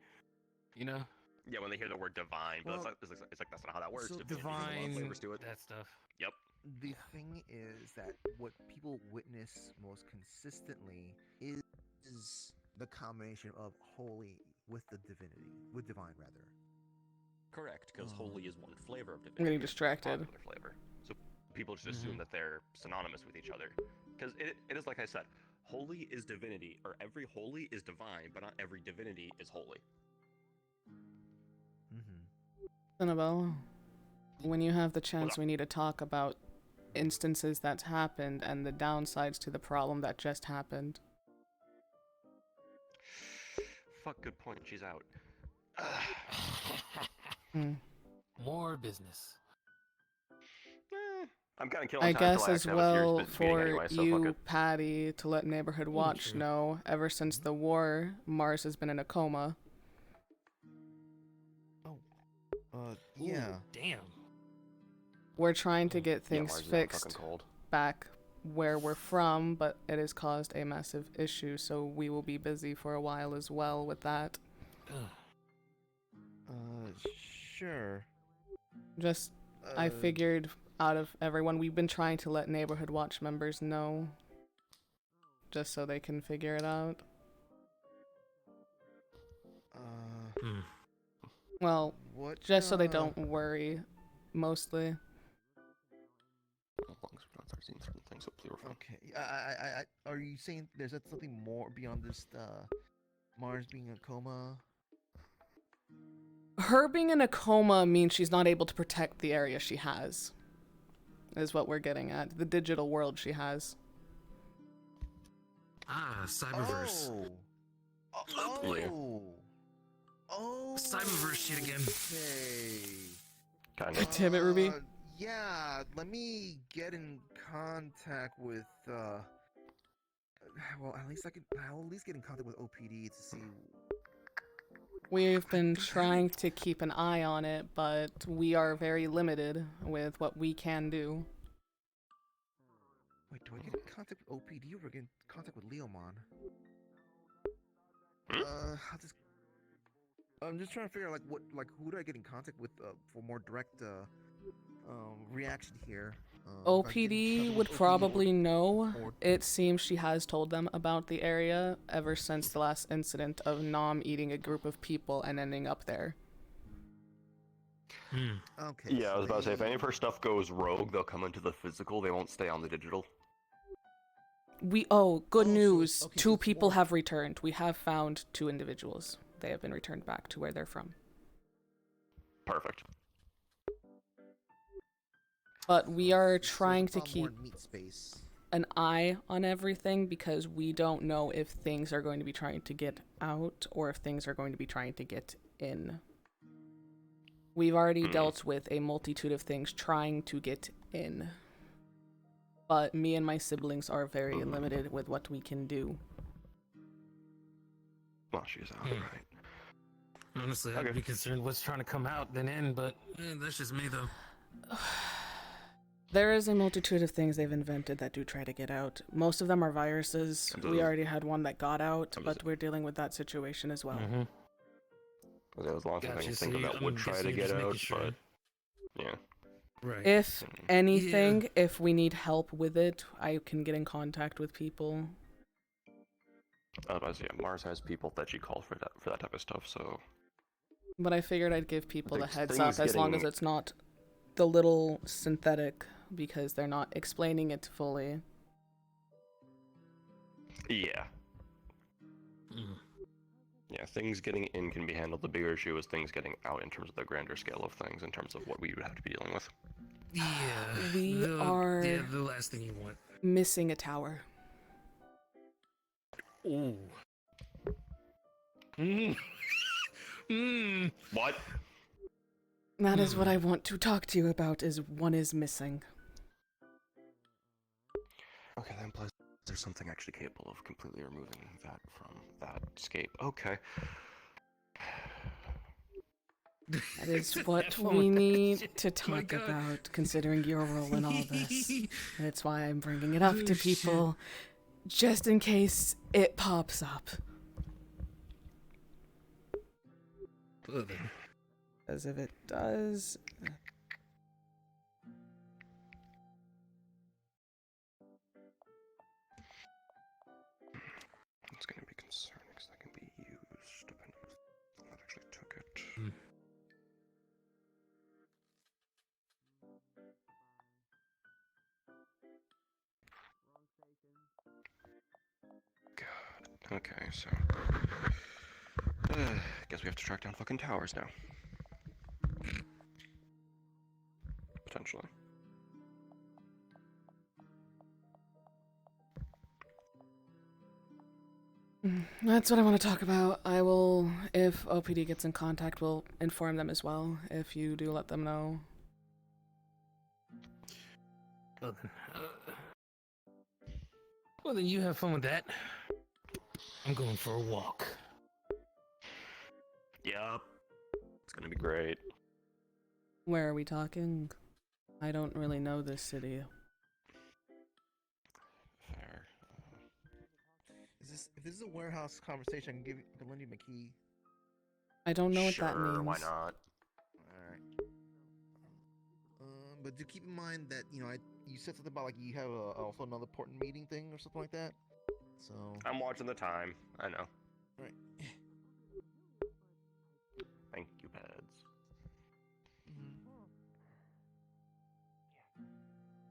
you know. Yeah, when they hear the word divine, but Well, it's like that's not how that works. so There's a lot of divine, flavors to it. that stuff. Yep. The thing is that what people witness most consistently is the combination of holy with the divinity, with divine rather. Correct, because holy is one flavor of divinity. I'm getting distracted. Popular flavor. So people just assume that they're synonymous with each other. Because it is like I said, holy is divinity, or every holy is divine, but not every divinity is holy. Annabelle, when you have the chance, we need to talk about instances that's happened and the downsides to the problem that just happened. Fuck, good point. She's out. More business. I'm kind of killing I time guess till as actually have a serious well business meeting for anyway, so fuck you, it. Patty, to let Neighborhood Watch true. know, ever since the war, Mars has been in a coma. Yeah. Ooh, damn. We're trying to get Yeah, things Mars is not fixed fucking cold. back where we're from, but it has caused a massive issue, so we will be busy for a while as well with that. Sure. Just, I figured out of everyone, we've been trying to let Neighborhood Watch members know, just so they can figure it out. Well, just so they don't worry, mostly. As long as we're not start seeing certain things, hopefully we're fine. Okay. Are you saying there's something more beyond this Mars being in a coma? Her being in a coma means she's not able to protect the area she has. Is what we're getting at. The digital world she has. Ah, Cyberverse. Cyberverse shit again. Okay. God damn it, Ruby. Yeah, let me get in contact with, well, I'll at least get in contact with OPD to see. We've been trying to keep an eye on it, but we are very limited with what we can do. Wait, do I get in contact with OPD or get in contact with Leomon? I'm just trying to figure out who do I get in contact with for more direct reaction here. OPD would probably know. It seems she has told them about the area ever since the last incident of Nom eating a group of people and ending up there. Okay. Yeah, I was about to say, if any of her stuff goes rogue, they'll come into the physical, they won't stay on the digital. Good news. 2 people have returned. We have found 2 individuals. They have been returned back to where they're from. Perfect. But we are trying to keep an eye on everything because we don't know if things are going to be trying to get out or if things are going to be trying to get in. We've already dealt with a multitude of things trying to get in. But me and my siblings are very limited with what we can do. Well, she's out, right? Honestly, I'd be concerned what's trying to come out than in, but that's just me, though. There is a multitude of things they've invented that do try to get out. Most of them are viruses. We already had one that got out, but we're dealing with that situation as well. As long as I can think of that would try to get out, but yeah. Right. If anything, if we need help with it, I can get in contact with people. Otherwise, yeah, Mars has people that she calls for that type of stuff, so... But I figured I'd give people the heads things up as long as it's not the little synthetic, because they're not explaining it fully. Yeah. Yeah, things getting in can be handled. The bigger issue is things getting out in terms of the grander scale of things, in terms of what we would have to be dealing with. Yeah. We are the last thing you want. missing a tower. Ooh. What? That is what I want to talk to you about, is one is missing. Okay, then plus there's something actually capable of completely removing that from that scape. Okay. That is what we need to talk about, considering your role in all this. That's why I'm bringing it up to people, just in case it pops up. As if it does... It's going to be concerning because that can be used depending on that actually took it. God. Okay, so... guess we have to track down fucking towers now. Potentially. That's what I want to talk about. I will, if OPD gets in contact, we'll inform them as well, if you do let them know. Well then you have fun with that. I'm going for a walk. Yup. It's gonna be great. Where are we talking? I don't really know this city. Fair. If this is a warehouse conversation, I can lend you my key. I don't know what that Sure, means. why not? Alright. But do keep in mind that, you said something about, you have also another important meeting thing or something like that? So... I'm watching the time. I know. Right. Thank you, Pads.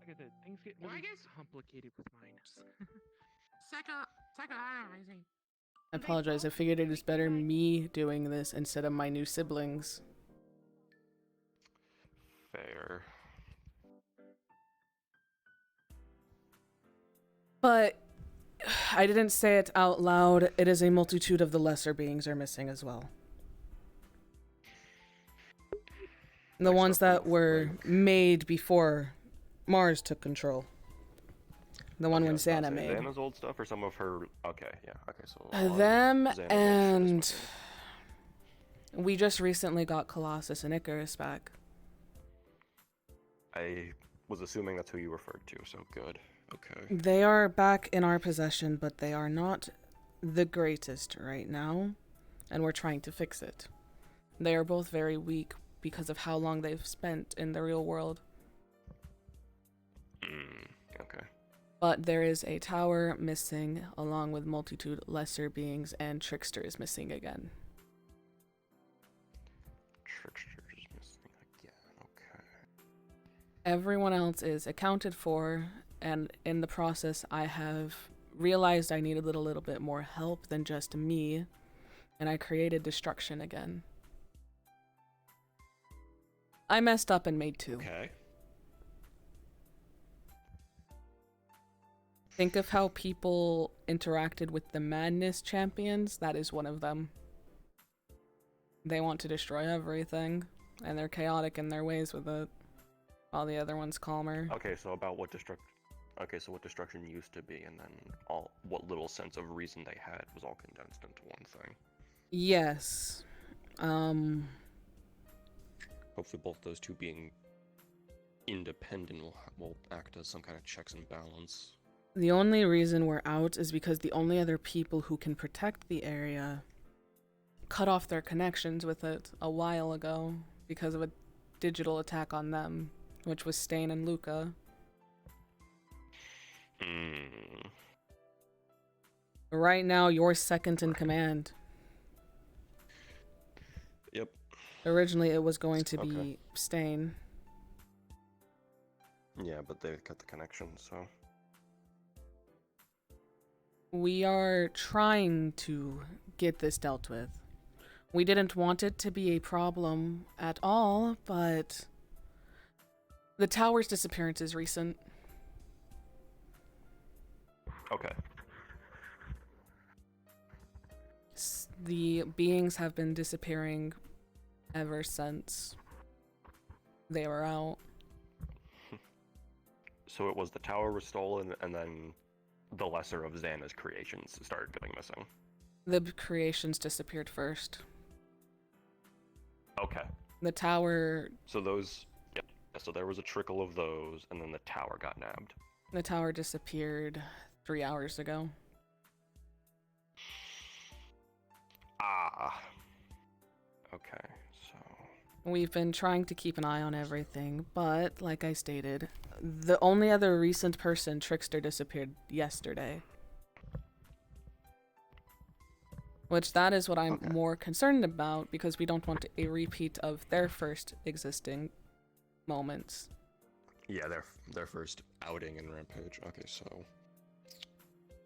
Like I said, things get really complicated with mine. I apologize. I figured it is better me doing this instead of my new siblings, fair. But I didn't say it out loud. It is a multitude of the lesser beings are missing as well. The Like ones stuff that from, were like- made before Mars took control. The one Okay, I when was about to Xana say, made. Xana's old stuff or some of her. Okay, yeah. Okay, so Them Xana's old shit is and missing. we just recently got Colossus and Icarus back. I was assuming that's who you referred to, so good. Okay. They are back in our possession, but they are not the greatest right now, and we're trying to fix it. They are both very weak because of how long they've spent in the real world. Okay. But there is a tower missing, along with multitude lesser beings, and Trickster is missing again. Trickster is missing again. Okay. Everyone else is accounted for, and in the process, I have realized I needed a little bit more help than just me, and I created destruction again. I messed up and made 2. Okay. Think of how people interacted with the Madness Champions. That is one of them. They want to destroy everything, and they're chaotic in their ways with it, while the other one's calmer. Okay, so about what what destruction used to be, and then what little sense of reason they had was all condensed into one thing. Yes. Hopefully both those two being independent will act as some kind of checks and balance. The only reason we're out is because the only other people who can protect the area cut off their connections with it a while ago because of a digital attack on them, which was Stain and Luca. Right now, you're second in command. Yep. Originally, it was going to be Stain. Yeah, but they cut the connection, so... We are trying to get this dealt with. We didn't want it to be a problem at all, but the tower's disappearance is recent. Okay. The beings have been disappearing ever since they were out. So it was the tower was stolen, and then the lesser of Xana's creations started going missing. The creations disappeared first. Okay. The tower... So those... Yeah, so there was a trickle of those, and then the tower got nabbed. The tower disappeared 3 hours ago. Ah. Okay, so... We've been trying to keep an eye on everything, but, like I stated, the only other recent person, Trickster, disappeared yesterday. Which that is what I'm more concerned about, because we don't want a repeat of their first existing moments. Yeah, their first outing in Rampage. Okay, so...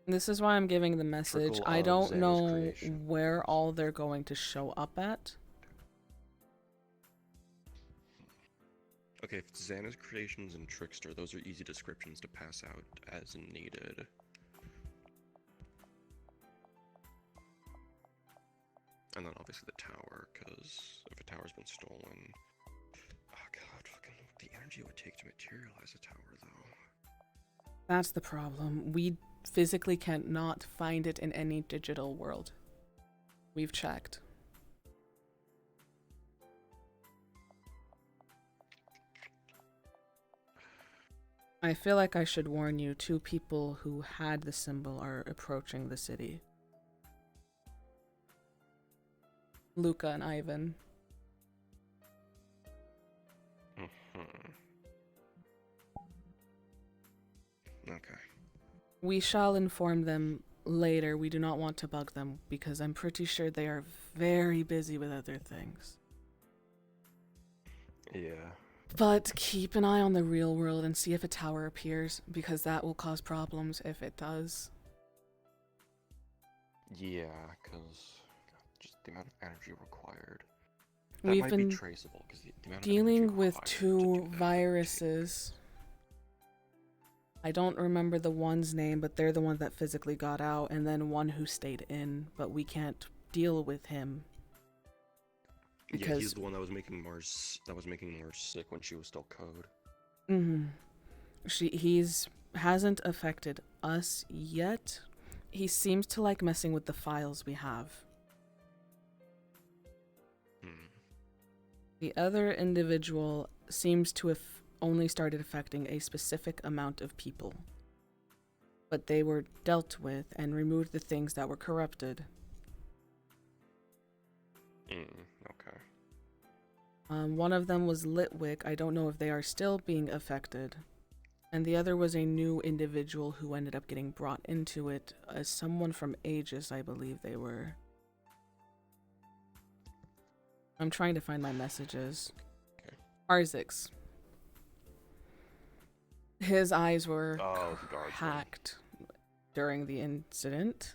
This is why I'm giving the message. Trickle I of don't Xana's know creation. where all they're going to show up at. Okay, if it's Xana's creations and Trickster, those are easy descriptions to pass out as needed. And then obviously the tower, because if a tower's been stolen... Oh god, fucking the energy it would take to materialize a tower, though. That's the problem. We physically can't not find it in any digital world. We've checked. I feel like I should warn you, 2 people who had the symbol are approaching the city. Luca and Ivan. Okay. We shall inform them later. We do not want to bug them because I'm pretty sure they are very busy with other things. Yeah. But keep an eye on the real world and see if a tower appears, because that will cause problems if it does. Yeah, because just the amount of energy required. That We've might been be traceable because the amount of dealing energy with required to two do that might be- viruses. I don't remember the one's name, but they're the ones that physically got out, and then one who stayed in, but we can't deal with him. Yeah, Because he's the one that was making Mars sick when she was still code. he's hasn't affected us yet. He seems to like messing with the files we have. The other individual seems to have only started affecting a specific amount of people. But they were dealt with and removed the things that were corrupted. Okay. One of them was Litwick. I don't know if they are still being affected. And the other was a new individual who ended up getting brought into it as someone from Aegis, I believe they were. I'm trying to find my messages. Okay. Arzix. His eyes were Guardsman. hacked during the incident.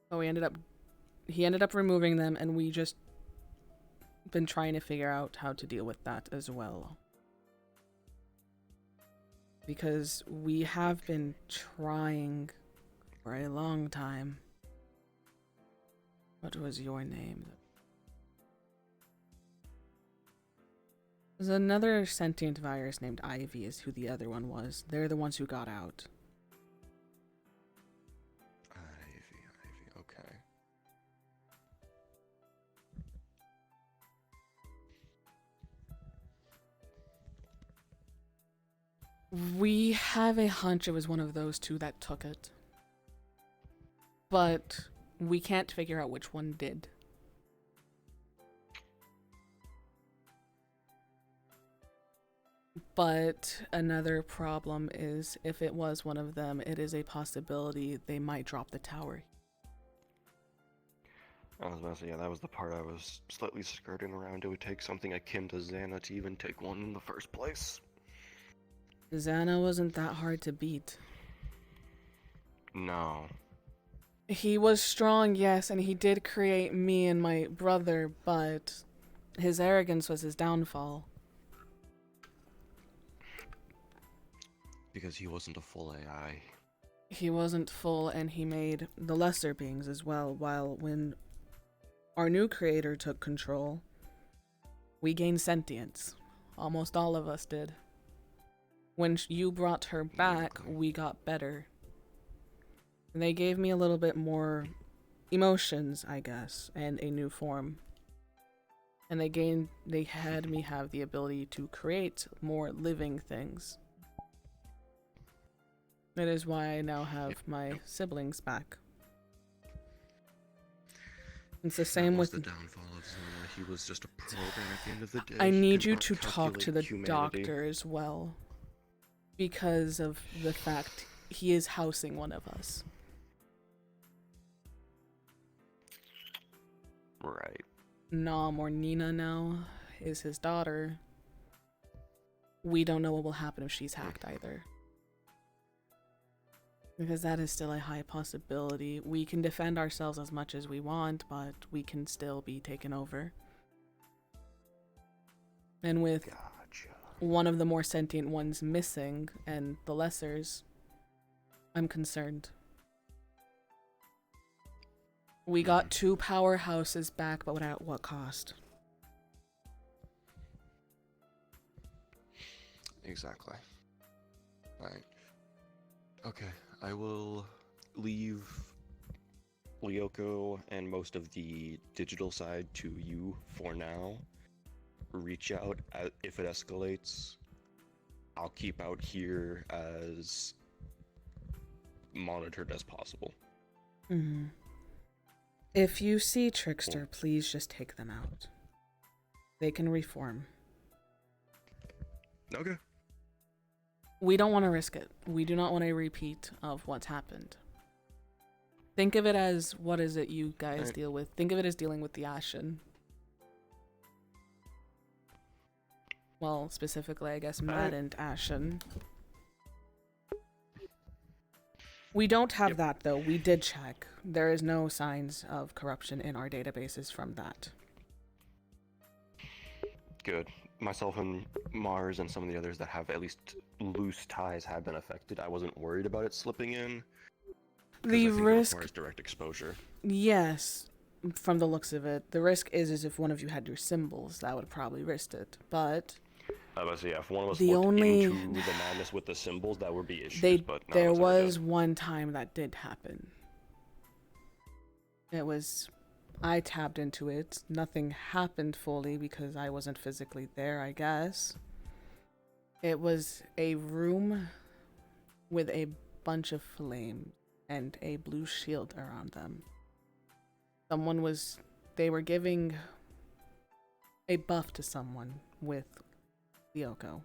So he ended up removing them, and we just been trying to figure out how to deal with that as well. Because we have been trying for a long time. What was your name? There's another sentient virus named Ivy is who the other one was. They're the ones who got out. Ivy, okay. We have a hunch it was one of those two that took it. But we can't figure out which one did. But another problem is if it was one of them, it is a possibility they might drop the tower. I was about to say, yeah, that was the part I was slightly skirting around. It would take something akin to Xana to even take one in the first place. Xana wasn't that hard to beat. No. He was strong, yes, and he did create me and my brother, but his arrogance was his downfall. Because he wasn't a full AI. He wasn't full, and he made the lesser beings as well, while when our new creator took control, we gained sentience. Almost all of us did. When you brought her back, we got better. They gave me a little bit more emotions, I guess, and a new form. And they had me have the ability to create more living things. That is why I now have my siblings back. It's the same with the downfall of Xana. He was just a program at the end of the day. I He need could you not to talk to the calculate humanity. doctor as well. Because of the fact he is housing one of us. Right. Nom, or Nina now, is his daughter. We don't know what will happen if she's hacked either. Because that is still a high possibility. We can defend ourselves as much as we want, but we can still be taken over. And with one of the more sentient ones missing, and the lessers, I'm concerned. We got 2 powerhouses back, but at what cost? Exactly. Alright. Okay, I will leave Lyoko and most of the digital side to you for now. Reach out if it escalates. I'll keep out here as monitored as possible. Mm-hmm. If you see Trickster, please just take them out. They can reform. Okay. We don't want to risk it. We do not want a repeat of what's happened. Think of it as, what is it you guys deal with? Think of it as dealing with the Ashen. Well, specifically, I guess, Maddened Ashen. We don't have that, though. We did check. There is no signs of corruption in our databases from that. Good. Myself and Mars and some of the others that have at least loose ties have been affected. I wasn't worried about it slipping in. The I think risk, it requires direct exposure. yes, from the looks of it, the risk is if one of you had your symbols, that would probably risk it. But Yeah, if one of us the looked only into the madness with the symbols, that would be issues. But none there of us ever was did. one time that did happen. It was, I tapped into it. Nothing happened fully because I wasn't physically there, I guess. It was a room with a bunch of flames and a blue shield around them. They were giving a buff to someone with Lyoko.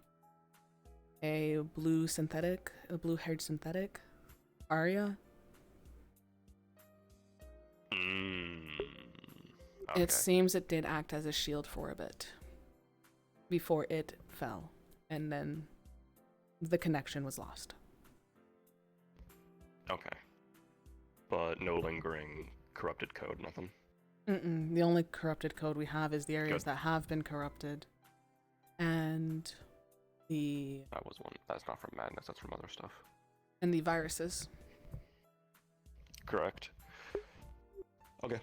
A blue-haired synthetic, Arya. Okay. It seems it did act as a shield for a bit before it fell, and then the connection was lost. Okay. But no lingering corrupted code, nothing. The only corrupted code we have is the areas Good. that have been corrupted, and the That was one. That's not from madness. That's from other stuff. and the viruses. Correct. Okay.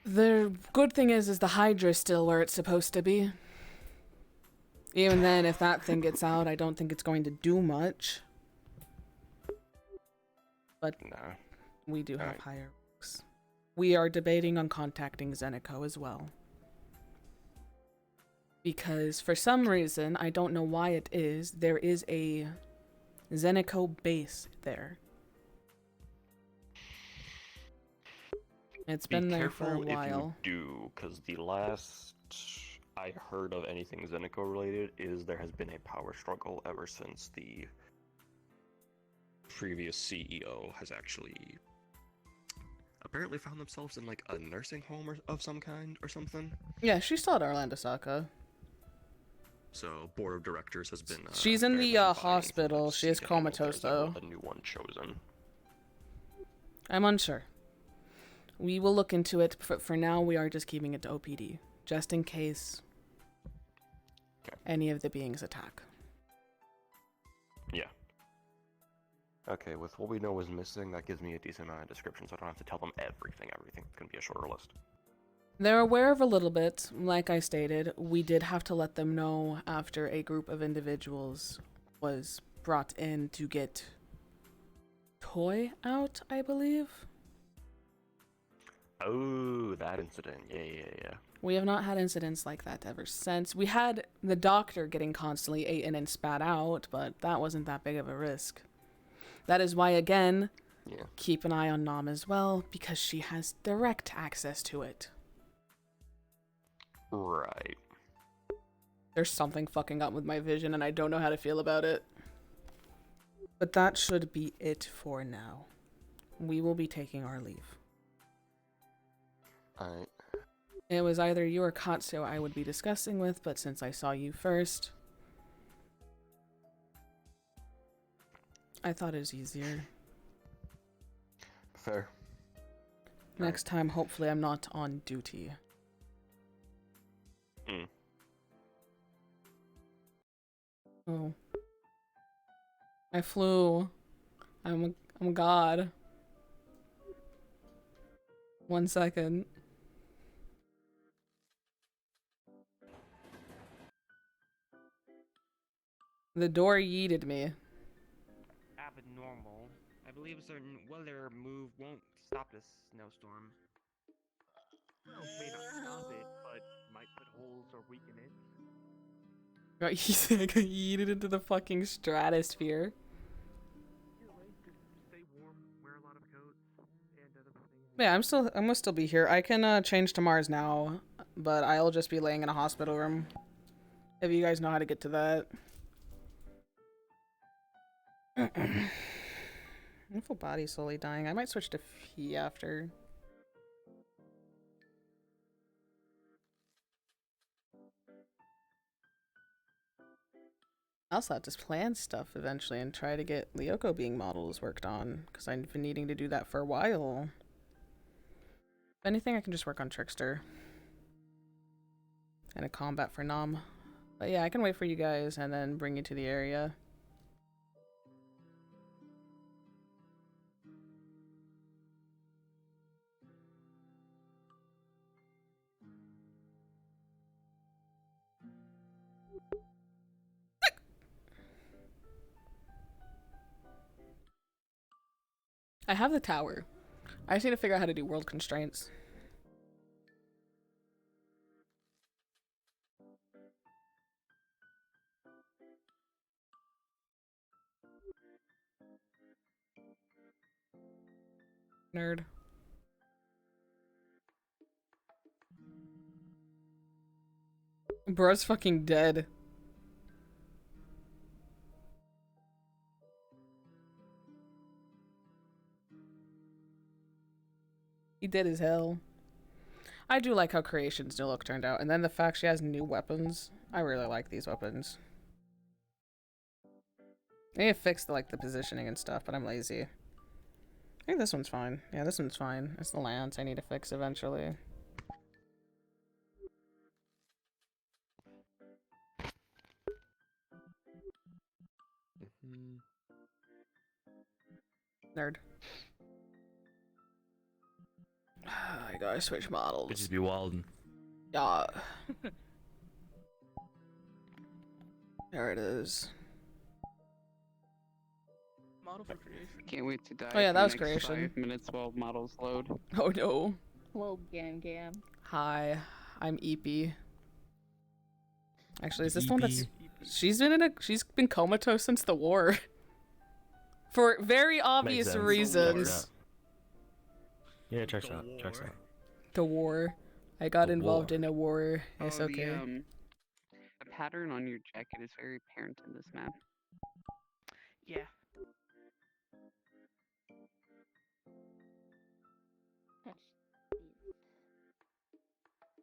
The good thing is the Hydra's still where it's supposed to be. Even then, if that thing gets out, I don't think it's going to do much. But Nah. we do have Alright. higher risks. We are debating on contacting Zenico as well. Because for some reason, I don't know why it is, there is a Zenico base there. It's been there for a while. Be careful if you do, because the last I heard of anything Zenico related is there has been a power struggle ever since the previous CEO has actually apparently found themselves in like a nursing home of some kind or something. Yeah, she's still at Orlandosaka. So board of directors has been. She's in the hospital. She is comatose though. A new one chosen. I'm unsure. We will look into it. For now, we are just keeping it to OPD, just in case any of the beings attack. Yeah. Okay, with what we know is missing, that gives me a decent amount of description, so I don't have to tell them everything. It's gonna be a shorter list. They're aware of a little bit. Like I stated, we did have to let them know after a group of individuals was brought in to get Toy out, I believe. Oh, that incident. Yeah. We have not had incidents like that ever since. We had the doctor getting constantly eaten and spat out, but that wasn't that big of a risk. That is why, again, keep an eye on Nam as well, because she has direct access to it. Right. There's something fucking up with my vision, and I don't know how to feel about it. But that should be it for now. We will be taking our leave. Alright. It was either you or Katsu I would be discussing with, but since I saw you first, I thought it was easier. Fair. Next time, hopefully I'm not on duty. Oh. I flew. I'm a god. 1 second. The door yeeted me. Abnormal. I believe a certain weather move won't stop this snowstorm. Well, may not stop it, but might put holes or weaken it. I got yeeted into the fucking stratosphere. Stay warm, wear a lot of coats, and other things. Yeah, I'm gonna still be here. I can change to Mars now, but I'll just be laying in a hospital room. If you guys know how to get to that. My full body's slowly dying. I might switch to Phi after. I also have to plan stuff eventually and try to get Lyoko being models worked on, because I've been needing to do that for a while. If anything, I can just work on Trickster. And a combat for Nam. But yeah, I can wait for you guys and then bring you to the area. I have the tower. I just need to figure out how to do world constraints. Nerd. Bro's fucking dead. He dead as hell. I do like how Creation's new look turned out, and then the fact she has new weapons. I really like these weapons. I need to fix the, like, the positioning and stuff, but I'm lazy. I think this one's fine. Yeah, this one's fine. It's the lance I need to fix eventually. Nerd. I gotta switch models. Could just be Walden. Yeah. There it is. Model for creation. Can't wait to die. Oh yeah, for that the was next creation. 5 minutes while models load. Oh no. Whoa, Gam Gam. Hi, I'm Eepy. Actually, is this the one that's... She's been comatose since the war. For very obvious reasons. Yeah, checks out. Checks out. The war. I got involved in a war. It's okay. The pattern on your jacket is very apparent in this map. Yeah.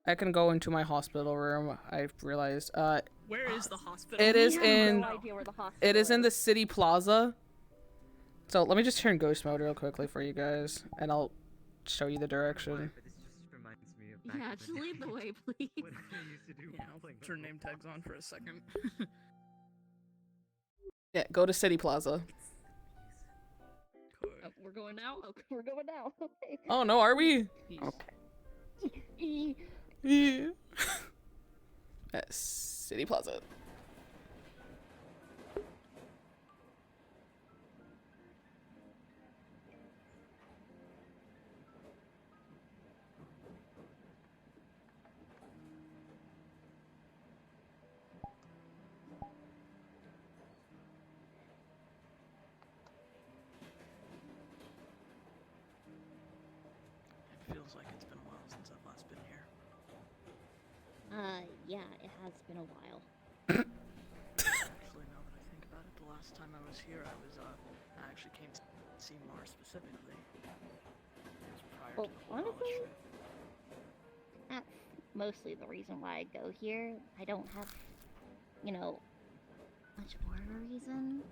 I can go into my hospital room. I've realized. Where is the hospital? It is We have in. no idea where the hospital It is in the city plaza. So let me just turn ghost mode real quickly for you guys, and I'll show you the direction. This just reminds me of Yeah, just lead the way, please. What I used to do. Yeah, I'll turn name tags on for a second. Yeah, go to city plaza. Oh, we're going now? Okay, we're going now. Okay. Oh no, are we? E. Yeah. At city plaza. It feels like it's been a while since I've last been here. Yeah, it has been a while. Actually, now that I think about it, the last time I was here, I actually came to see Mars specifically. It was prior Well, to the whole college honestly, trip. that's mostly the reason why I go here. I don't have, you know, much more of a reason.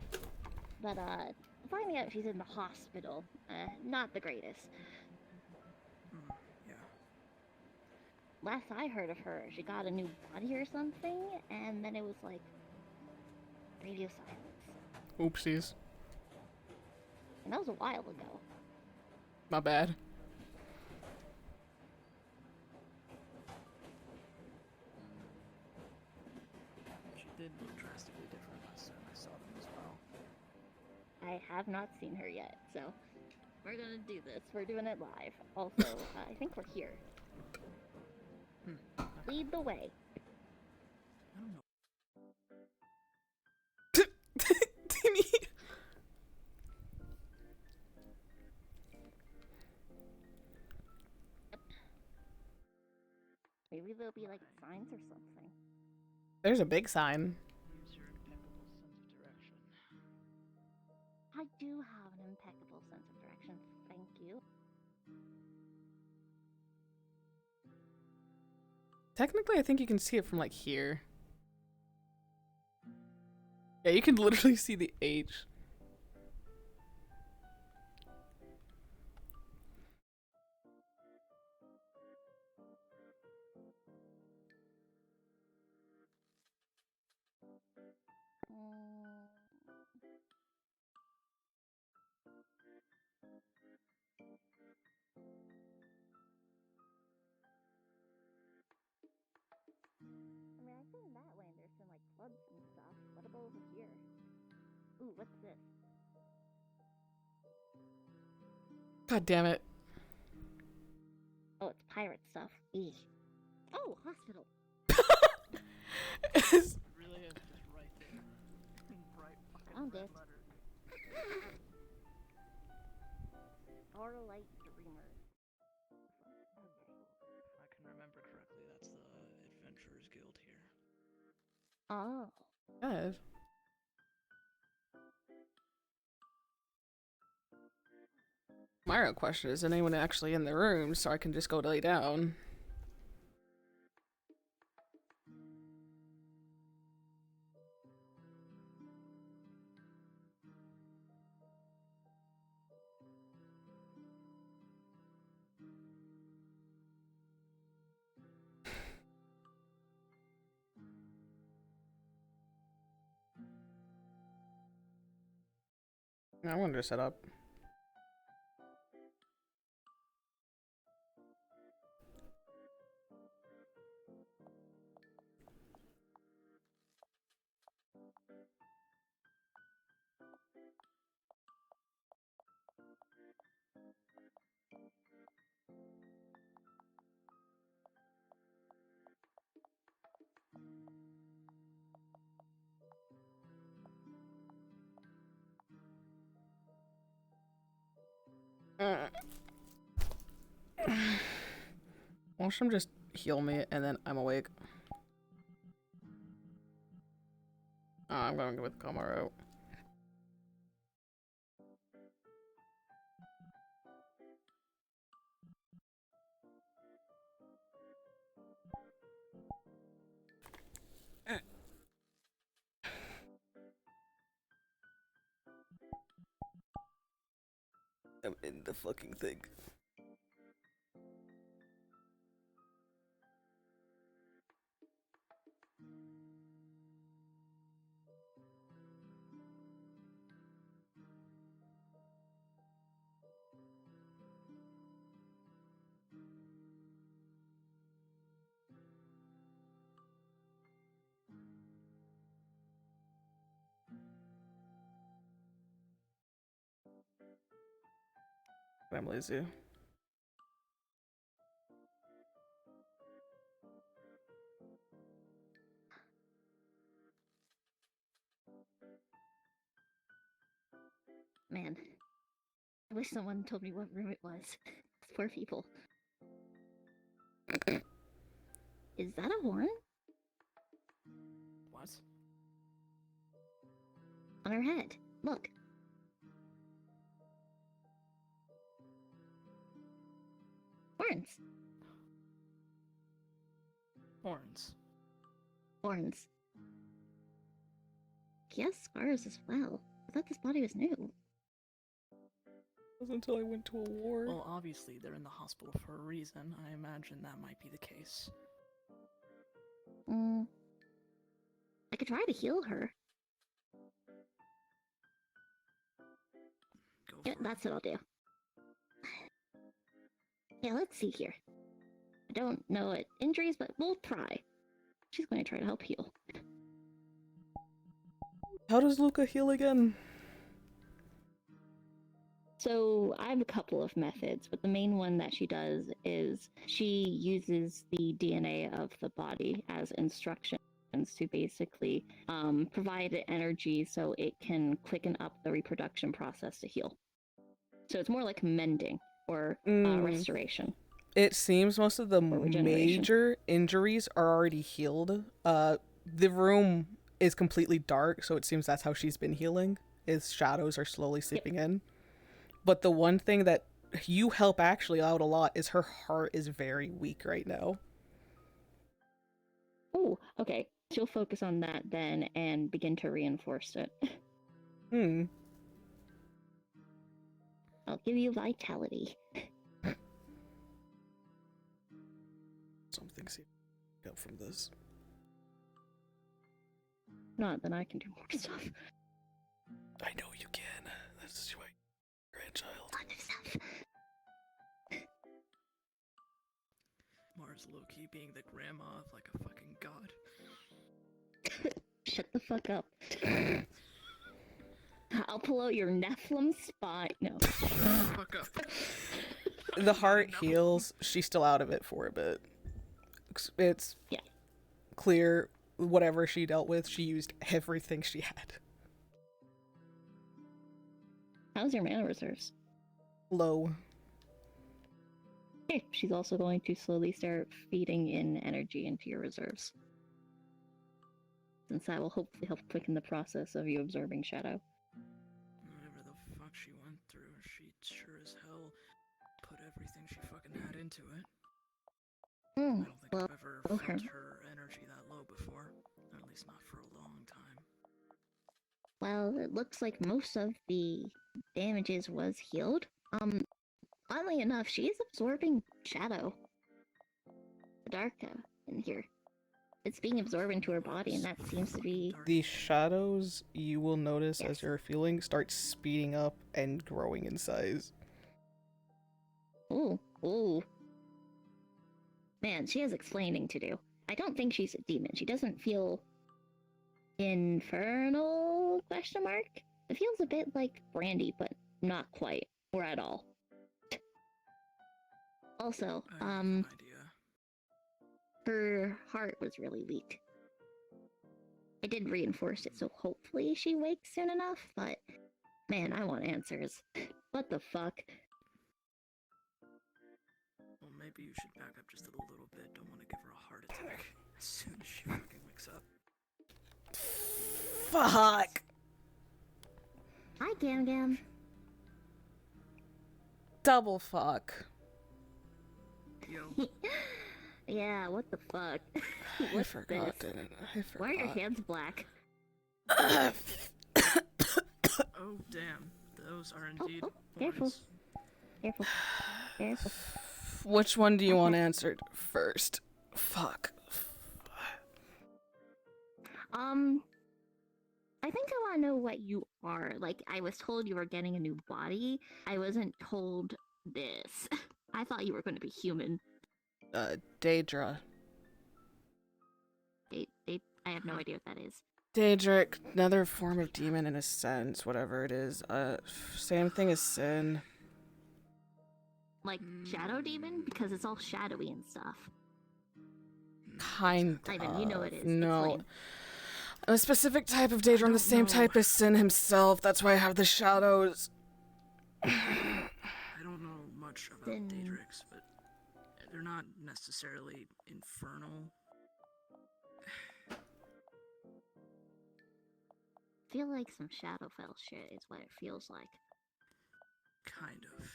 But, finding out she's in the hospital, not the greatest. Yeah. Last I heard of her, she got a new body or something, and then it was like radio silence. Oopsies. And that was a while ago. My bad. She did look drastically different last time I saw them as well. I have not seen her yet, so we're gonna do this. We're doing it live. Also, I think we're here. Lead the way. I don't know. Maybe there'll be like signs or something. There's a big sign. Use your impeccable sense of direction. I do have an impeccable sense of direction, thank you. Technically, I think you can see it from like here. Yeah, you can literally see the H. I mean, I've been that way and there's been like clubs and stuff. What about over here? Ooh, what's this? God damn it. Oh, it's pirate stuff. Eesh. Oh, hospital. Really is just right there. Bright fucking Found red it. letters. Starlight Dreamer. If I can remember correctly, that's the Adventurers Guild here. Oh. Good. My real question is anyone actually in the room so I can just go lay down? I wanted to set up. Watch them just heal me and then I'm awake. I'm going to go with coma route. I'm in the fucking thing. I'm lazy. Man. I wish someone told me what room it was. Poor people. Is that a horn? What? On her head. Look. Horns. Horns. Horns. He has scars as well. I thought this body was new. It was until I went to a war. Well, obviously they're in the hospital for a reason. I imagine that might be the case. I could try to heal her. Yeah, that's what I'll do. Yeah, let's see here. I don't know what injuries, but we'll try. She's going to try to help heal. How does Luca heal again? So I have a couple of methods, but the main one that she does is she uses the DNA of the body as instructions to basically provide energy so it can quicken up the reproduction process to heal. So it's more like mending or restoration. It seems most of the major injuries are already healed. The room is completely dark, so it seems that's how she's been healing, is shadows are slowly seeping in. But the one thing that you help actually out a lot is her heart is very weak right now. Oh, okay. She'll focus on that then and begin to reinforce it. I'll give you vitality. Something seems to come from this. not, then I can do more stuff. I know you can. That's my grandchild. Mars low-key being the grandma of like a fucking god. Shut the fuck up. I'll pull out your Nephilim spine. No. Fuck up. The heart heals. She's still out of it for a bit. It's clear whatever she dealt with, she used everything she had. How's your mana reserves? Low. Okay, she's also going to slowly start feeding in energy into your reserves. Since that will hopefully help quicken the process of you absorbing shadow. Whatever the fuck she went through, she sure as hell put everything she fucking had into it. I don't think I've ever felt her energy that low before. At least not for a long time. Well, it looks like most of the damages was healed. Oddly enough, she is absorbing shadow. The dark in here. It's being absorbed into her body, and that seems to be... The shadows, you will notice as you're feeling, start speeding up and growing in size. Ooh, ooh. Man, she has explaining to do. I don't think she's a demon. She doesn't feel... infernal? Question mark? It feels a bit like Brandy, but not quite. Or at all. Also, her heart was really weak. I did reinforce it, so hopefully she wakes soon enough, but man, I want answers. What the fuck? Well, maybe you should back up just a little bit. Don't want to give her a heart attack as soon as she fucking wakes up. Fuck! Hi, Gam Gam. Double fuck. Yo. Yeah, what the fuck? I forgot, didn't I? Why are your hands black? Oh, damn. Those are indeed Careful. Careful. Careful. Which one do you want answered first? Fuck. I think I want to know what you are. Like, I was told you were getting a new body. I wasn't told this. I thought you were going to be human. Daedra. I have no idea what that is. Daedric, another form of demon in a sense, whatever it is. Same thing as Sin. Like, shadow demon? Because it's all shadowy and stuff. Kind Ivan, you know it is. No. Explain. A specific type of Daedra, the same type as Sin himself. That's why I have the shadows. I don't know much about Daedrics, but they're not necessarily infernal. I feel like some Shadowfell shit is what it feels like. Kind of.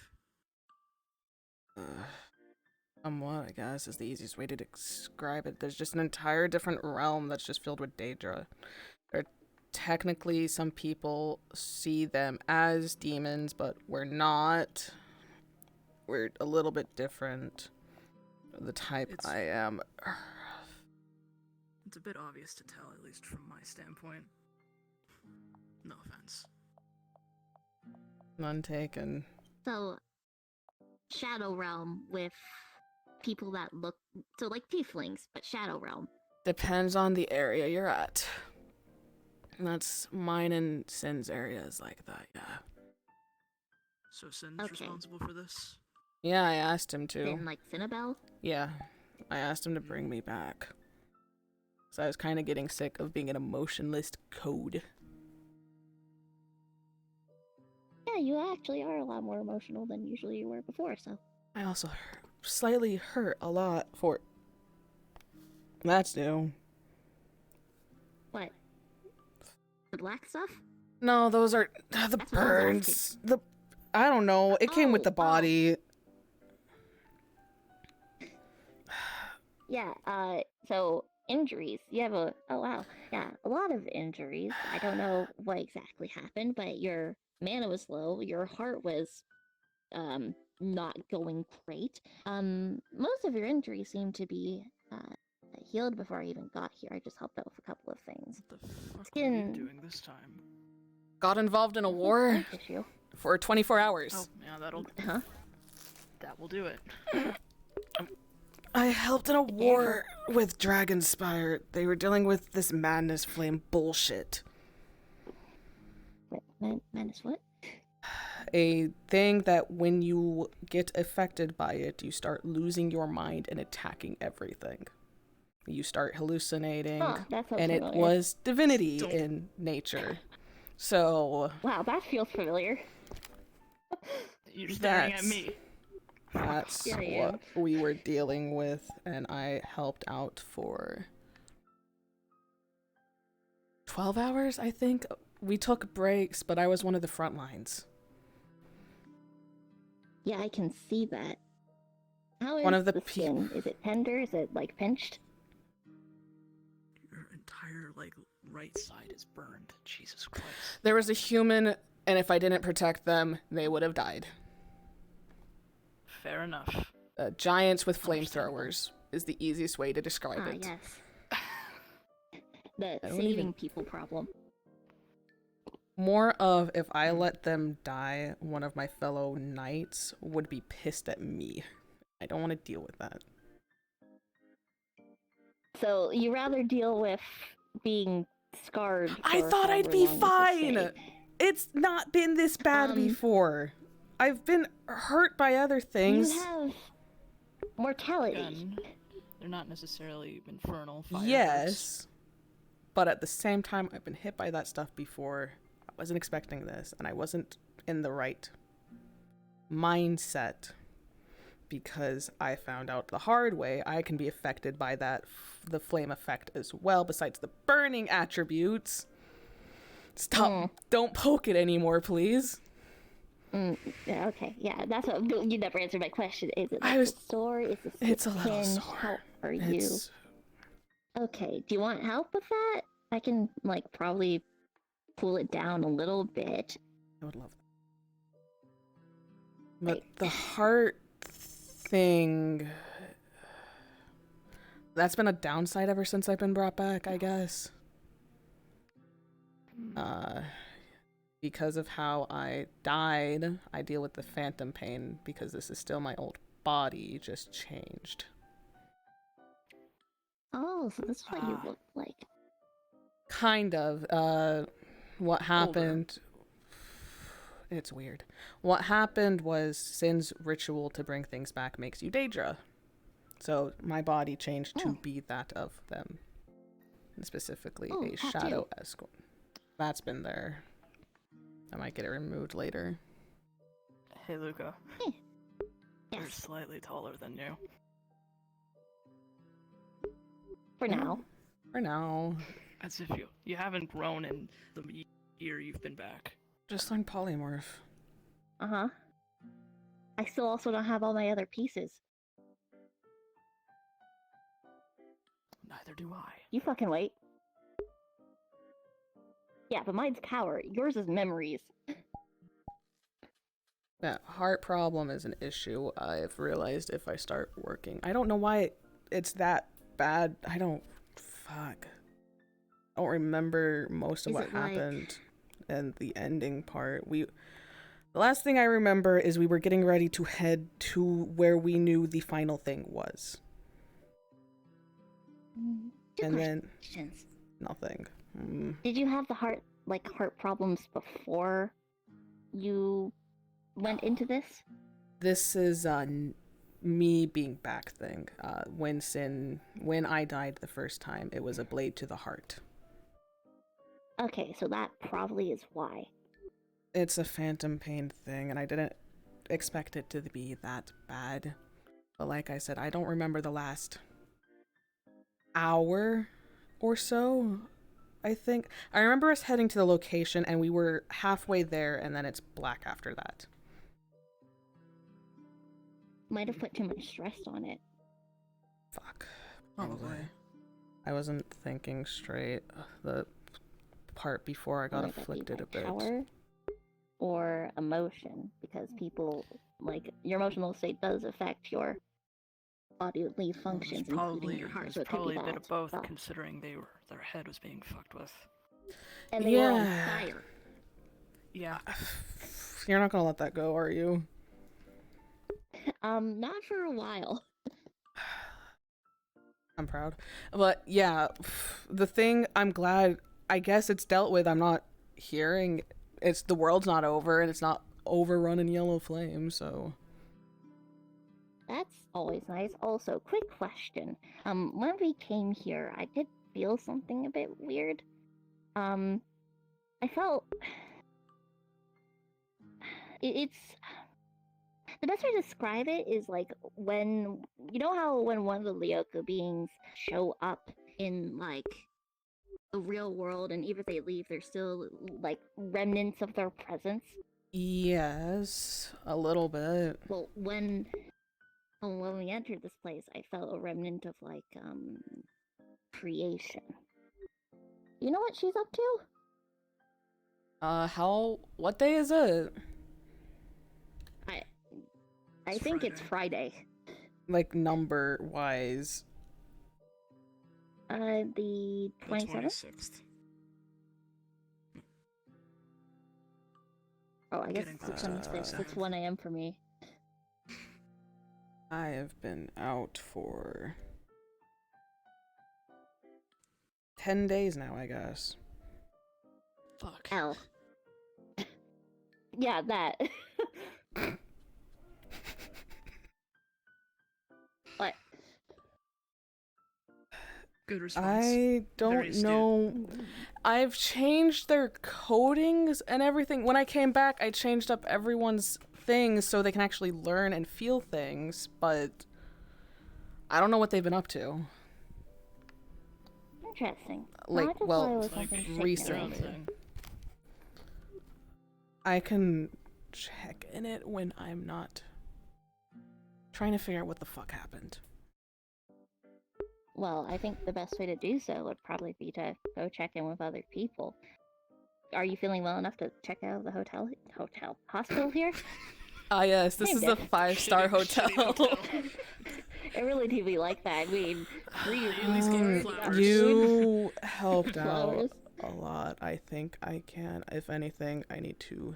Somewhat, I guess, is the easiest way to describe it. There's just an entire different realm that's just filled with Daedra. Technically, some people see them as demons, but we're not. We're a little bit different. The type I am. It's a bit obvious to tell, at least from my standpoint. No offense. None taken. So, Shadow Realm with people that look... So, like tieflings, but Shadow Realm. Depends on the area you're at. That's mine and Sin's areas like that, yeah. So Sin's responsible for this? Yeah, I asked him to. Sin, like Cinnabelle? Yeah, I asked him to bring me back. So I was kind of getting sick of being an emotionless code. Yeah, you actually are a lot more emotional than usually you were before, so... I also slightly hurt a lot for... That's new. What? The black stuff? No, those are the burns. I don't know. It came with the body. Yeah, so injuries. You have a... Oh, wow. Yeah, a lot of injuries. I don't know what exactly happened, but your mana was low. Your heart was, not going great. Most of your injuries seem to be, healed before I even got here. I just helped out with a couple of things. What the fuck were Skin. you doing this time? Got involved in a war Issue. for 24 hours. Oh, yeah, that'll... Huh? That will do it. I helped in a war with Dragonspire. They were dealing with this madness flame bullshit. Madness what? A thing that when you get affected by it, you start losing your mind and attacking everything. You start hallucinating, That sounds and it familiar. was divinity in nature. So... Wow, that feels familiar. You're staring at me. That's Yeah, I what we were dealing with, and I helped out for 12 hours, I think. We took breaks, but I was one of the front lines. Yeah, I can see that. How is One of the skin? Is it tender? Is it, like, pinched? Your entire, like, right side is burned. Jesus Christ. There was a human, and if I didn't protect them, they would have died. Fair enough. Giants with flamethrowers is the easiest way to describe it. Yes. The I don't saving even- people problem. More of if I let them die, one of my fellow knights would be pissed at me. I don't want to deal with that. So, you rather deal with being scarred I for thought I'd however be long you fine! stay. It's not been this bad before. I've been hurt by other things. You have mortality. Again, they're not necessarily infernal fire. Yes. But at the same time, I've been hit by that stuff before. I wasn't expecting this, and I wasn't in the right mindset because I found out the hard way I can be affected by that, the flame effect as well, besides the burning attributes. Stop. Don't poke it anymore, please. Yeah, okay, yeah, that's what you never answered my question. Is it I like was- sore? Is it It's a little pinch? sore. How are It's- you? Okay, do you want help with that? I can, like, probably cool it down a little bit. I would love that. But the heart thing... That's been a downside ever since I've been brought back, I guess. Because of how I died, I deal with the phantom pain because this is still my old body, just changed. Oh, so this is what you look like. Kind of. What happened... It's weird. What happened was Sin's ritual to bring things back makes you Daedra. So my body changed to be that of them. And specifically a shadow escort. That's been there. I might get it removed later. Hey, Luca. You're slightly taller than you. For now. For now. As if you haven't grown in the year you've been back. Just learn polymorph. Uh-huh. I still also don't have all my other pieces. Neither do I. You fucking wait. Yeah, but mine's power. Yours is memories. That heart problem is an issue. I've realized if I start working. I don't know why it's that bad. I don't remember most of Is what it like- happened and the ending part. The last thing I remember is we were getting ready to head to where we knew the final thing was. And then nothing. Did you have the heart problems before you went into this? This is me being back thing. When I died the first time, it was a blade to the heart. Okay, so that probably is why. It's a phantom pain thing, and I didn't expect it to be that bad. But like I said, I don't remember the last hour or so, I think. I remember us heading to the location, and we were halfway there, and then it's black after that. Might have put too much stress on it. Fuck. Probably. I wasn't thinking straight. The part before I got Would that be, afflicted a like, bit. power or emotion, because people, like, your emotional state does affect your bodily functions, including your heart. There's So it could probably be a bit that. of both, Well, considering their head was being fucked with. and they were on fire. Yeah. You're not gonna let that go, are you? Not for a while. I'm proud. But yeah, the thing, I'm glad, I guess it's dealt with. I'm not hearing, the world's not over and it's not overrun in yellow flames, so. That's always nice. Also, quick question. When we came here, I did feel something a bit weird. I felt it's the best way to describe it is like when you know how when one of the Lyoko beings show up in like the real world, and even if they leave, there's still like remnants of their presence. Yes, a little bit. Well, when we entered this place, I felt a remnant of like creation. You know what she's up to? What day is it? I think it's Friday. Like number wise. The 27th? Oh, I guess it's the 26th. It's 1 a.m. for me. I have been out for 10 days now, I guess. Fuck. L. Yeah, that. What? Good response. I don't know. I've changed their codings and everything. When I came back, I changed up everyone's things so they can actually learn and feel things, but I don't know what they've been up to. Interesting. Like, well, recently. I can check in it when I'm not trying to figure out what the fuck happened. Well, I think the best way to do so would probably be to go check in with other people. Are you feeling well enough to check out the hospital here? Ah, yes, this is a 5-star hotel. It really do be like that. I mean, you helped Flowers. out a lot. I think I can. If anything, I need to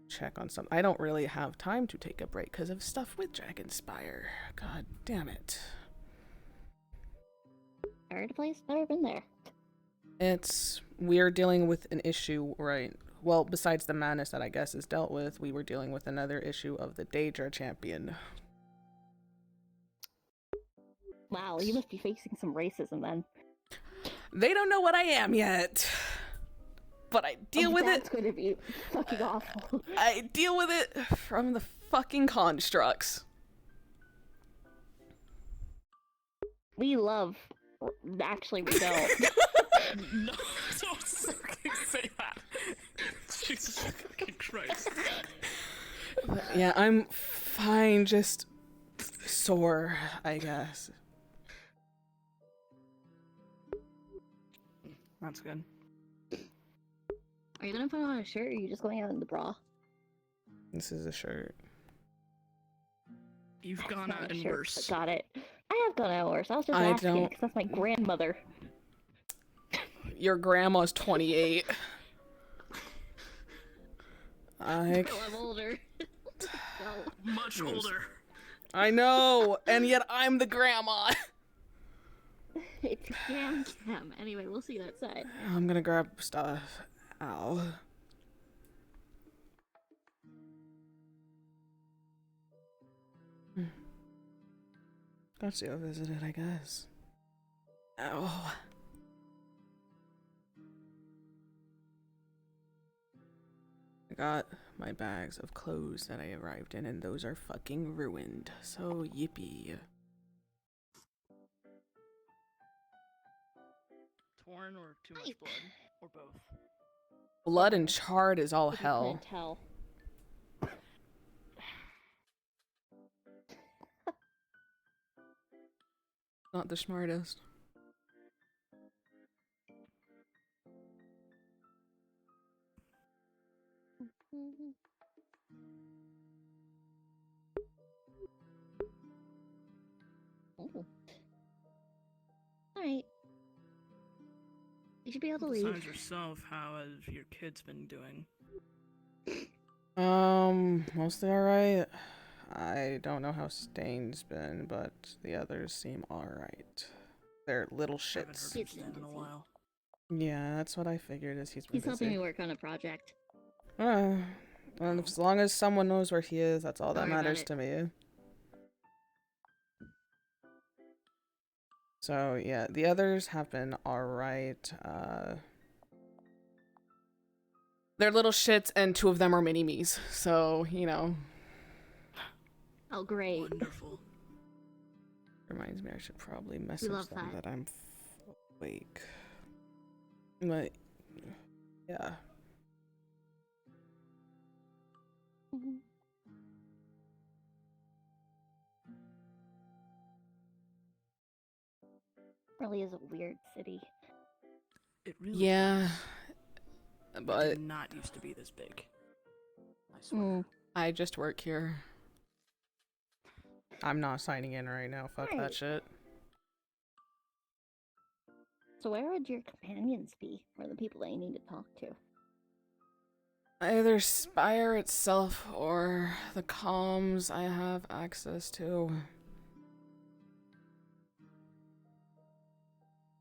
check on something. I don't really have time to take a break because of stuff with Dragonspire. God damn it. Third place? Never been there. We're dealing with an issue, right? Well, besides the madness that I guess is dealt with, we were dealing with another issue of the Daedra champion. Wow, you must be facing some racism then. They don't know what I am yet. But I deal with it. That's going to be fucking awful. I deal with it from the fucking constructs. We love. Actually, we don't. No, don't fucking say that. Jesus fucking Christ. But yeah, I'm fine, just sore, I guess. That's good. Are you gonna put on a shirt, or are you just going out in the bra? This is a shirt. You've gone Not out a and shirt, worse. but got it. I have gone out worse. I was just asking because that's my grandmother. Your grandma's 28. I'm older. Much older. I know, and yet I'm the grandma. It's Cam. Anyway, we'll see you outside. I'm gonna grab stuff. Ow. Got you visited, I guess. Ow. I got my bags of clothes that I arrived in, and those are fucking ruined. So, yippee. Torn or too much blood? Or both? Blood and charred is all You hell. couldn't tell. Not the smartest. should be able to leave. Besides yourself, how has your kids been doing? Mostly alright. I don't know how Stain's been, but the others seem alright. They're little Haven't shits. heard from Stan in a while. Yeah, that's what I figured is he's been He's helping busy. me work on a project. And as long as someone knows where he is, that's all that Don't worry about matters it. to me. So yeah, the others have been alright. They're little shits and 2 of them are mini-me's, so, you know. Oh, great. Wonderful. Reminds me I should probably We message love them that. that I'm awake. But, yeah. Mhm. Really is a weird city. It really Yeah. It But did not used to be this big. I swear. I just work here. I'm not signing in right now. Fuck Right. that shit. So where would your companions be? Or the people that you need to talk to? Either Spire itself or the comms I have access to.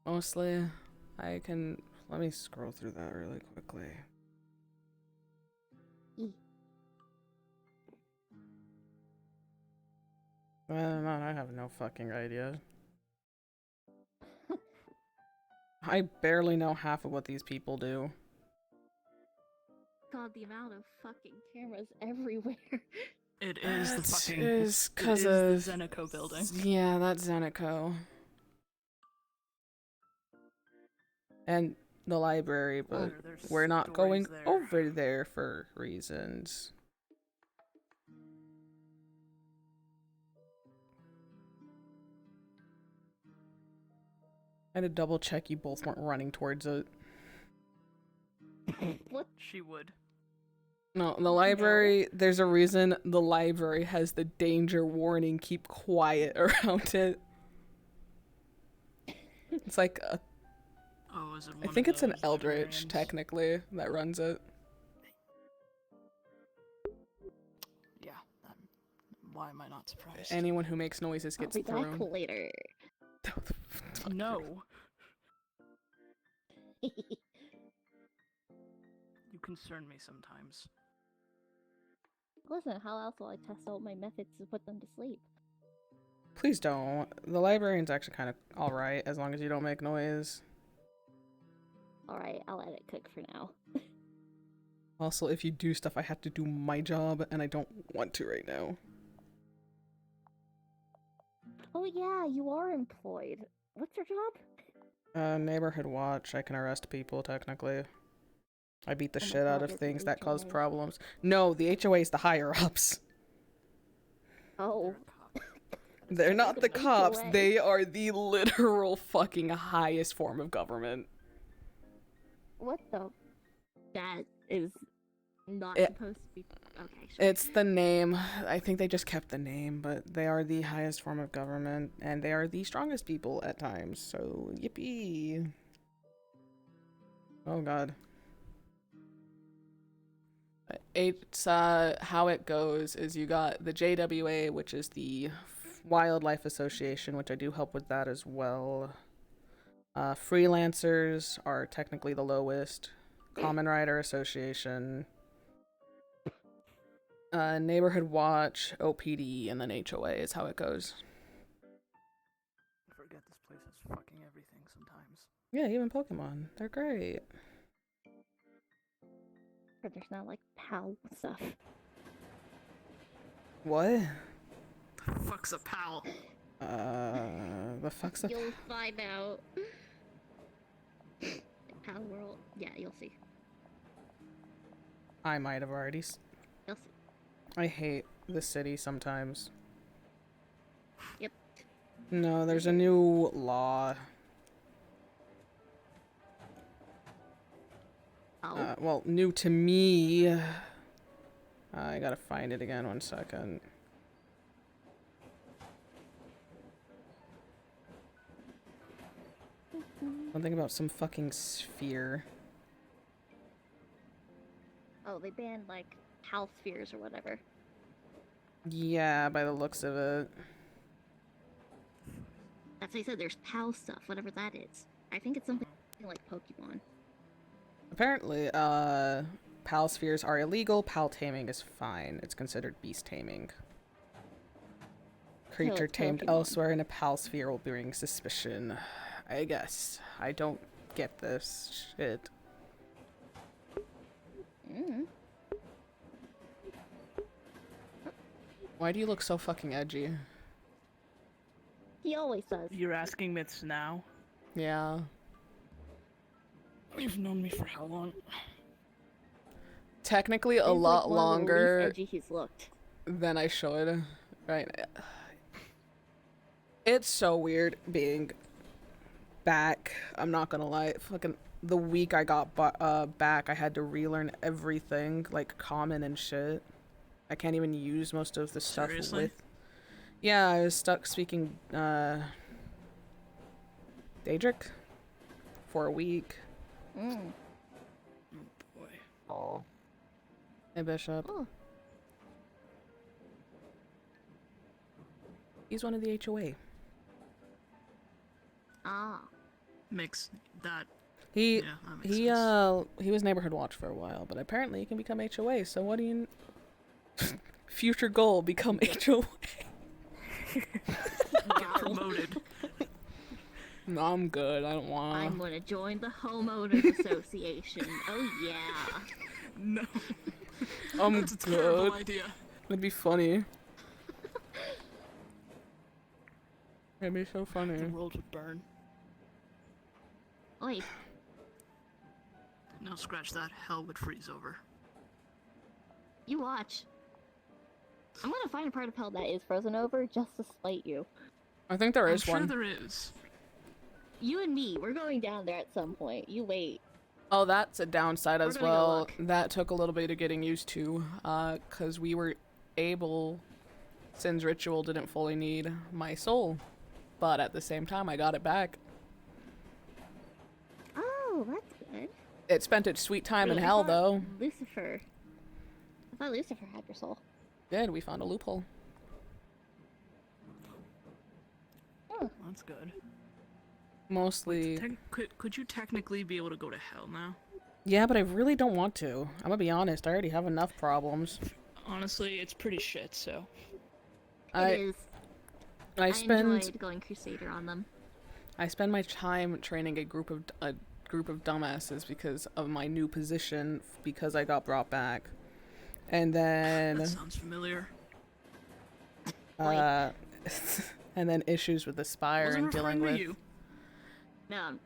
Mostly, I can... Let me scroll through that really quickly. Well, I have no fucking idea. I barely know half of what these people do. God, the amount of fucking cameras everywhere. It is the It fucking. is it 'cause is of the Zenico building. Yeah, that's Zenico. And the library, but There's we're not stories going there. over there for reasons. I had to double check you both weren't running towards it. What? She would. No, the library, there's a reason the library has the danger warning, keep quiet around it. It's like a... Oh, is it I one think of it's an those Eldritch, librarians? technically, that runs it. Yeah. Why am I not surprised? Anyone who makes noises I'll gets be back thrown. later. No. You concern me sometimes. Listen, how else will I test out my methods to put them to sleep? Please don't. The librarian's actually kind of alright, as long as you don't make noise. Alright, I'll let it cook for now. Also, if you do stuff, I have to do my job, and I don't want to right now. Oh yeah, you are employed. What's your job? Neighborhood watch. I can arrest people, technically. I beat the Oh my shit out God, of there's things an that cause HOA. problems. No, the HOA is the higher-ups. Oh. They're not the An cops, HOA. they are the literal fucking highest form of government. What the? That is not It- supposed to be. Okay, sure. It's the name. I think they just kept the name, but they are the highest form of government, and they are the strongest people at times, so yippee. Oh god. It's, how it goes is you got the JWA, which is the Wildlife Association, which I do help with that as well. Freelancers are technically the lowest. Common Rider Association. Neighborhood Watch, OPD, and then HOA is how it goes. I forget this place is fucking everything sometimes. Yeah, even Pokemon. They're great. But there's not like PAL stuff. What? The fuck's a pal? The fuck's up? You'll find out. PAL World. Yeah, you'll see. I might have already. You'll see. I hate the city sometimes. Yep. No, there's a new law. Oh. Well, new to me. I gotta find it again, 1 second. Something about some fucking sphere. Oh, they banned like PAL spheres or whatever. Yeah, by the looks of it. That's what I said. There's PAL stuff, whatever that is. I think it's something like Pokemon. Apparently, PAL spheres are illegal. PAL taming is fine. It's considered beast taming. Creature tamed Pokemon. elsewhere in a PAL sphere will bring suspicion. I guess. I don't get this shit. Why do you look so fucking edgy? He always does. You're asking myths now? Yeah. You've known me for how long? Technically a This is, lot like, one of the longer least edgy he's looked. than I should. Right. It's so weird being back. I'm not gonna lie. Fucking the week I got back, I had to relearn everything, like common and shit. I can't even use most of the stuff Seriously? with. Yeah, I was stuck speaking Daedric for a week. Mm. Oh boy. Oh. Hey, Bishop. Oh. He's one of the HOA. Ah. Makes that. He Yeah, that makes sense. he was neighborhood watch for a while, but apparently he can become HOA. So what do you? Future goal: become HOA. Get promoted. No, I'm good. I don't want. I'm gonna join the Homeowners Association. Oh yeah. No. I'm That's a terrible good. idea. It'd be funny. It'd be so funny. The world would burn. Oi. No, scratch that. Hell would freeze over. You watch. I'm gonna find a part of hell that is frozen over just to spite you. I think there I'm is sure one. there is. You and me, we're going down there at some point. You wait. Oh, that's a downside We're as gonna go well. look. That took a little bit of getting used to, cause we were able, Sin's ritual didn't fully need my soul, but at the same time I got it back. Oh, that's good. It spent its sweet time in Wait, I hell thought though. Lucifer. I thought Lucifer had your soul. Good, we found a loophole. That's good. Mostly. Could you technically be able to go to hell now? Yeah, but I really don't want to. I'm gonna be honest. I already have enough problems. Honestly, it's pretty shit. So. It is. I spend enjoyed going Crusader on them. I spend my time training a group of dumbasses because of my new position because I got brought back, and then That sounds familiar. and then issues with the Spire Wasn't and dealing referring with to you. No.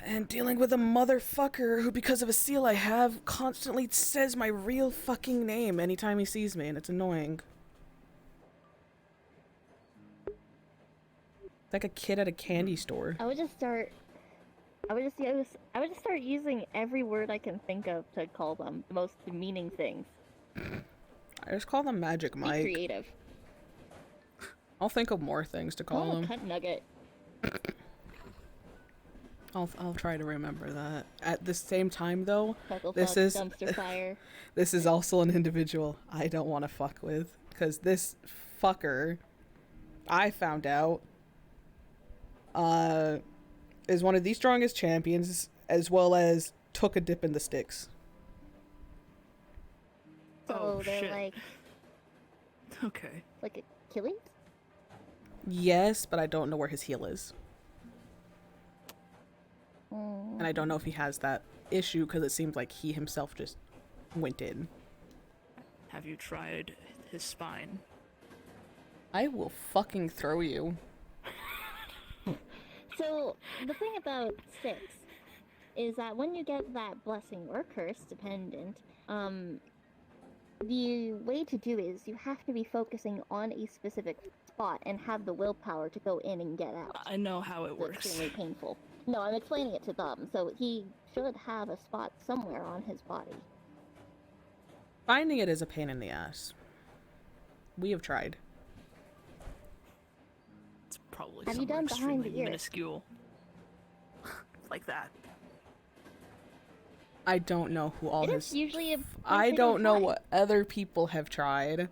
and dealing with a motherfucker who, because of a seal I have, constantly says my real fucking name anytime he sees me, and it's annoying. Like a kid at a candy store. I would just start using every word I can think of to call them the most demeaning things. I just call them Magic Be Mike. creative. I'll think of more things to call them. Cut nugget. I'll try to remember that. At the same time, though, Chuckle this fuck, is dumpster fire. this is also an individual I don't want to fuck with, because this fucker, I found out, is one of the strongest champions, as well as took a dip in the sticks. So they're shit. like Okay. like Achilles? Yes, but I don't know where his heel is, Mm. and I don't know if he has that issue because it seems like he himself just went in. Have you tried his spine? I will fucking throw you. So the thing about six is that when you get that blessing or curse, dependent, the way to do is you have to be focusing on a specific spot and have the willpower to go in and get out. I know how it So it's works. extremely painful. No, I'm explaining it to them. So he should have a spot somewhere on his body. Finding it is a pain in the ass. We have tried. It's probably Have you somewhere done behind the extremely ears? minuscule. like that. I don't know who all It his. is usually a I place don't know try. what other people have tried.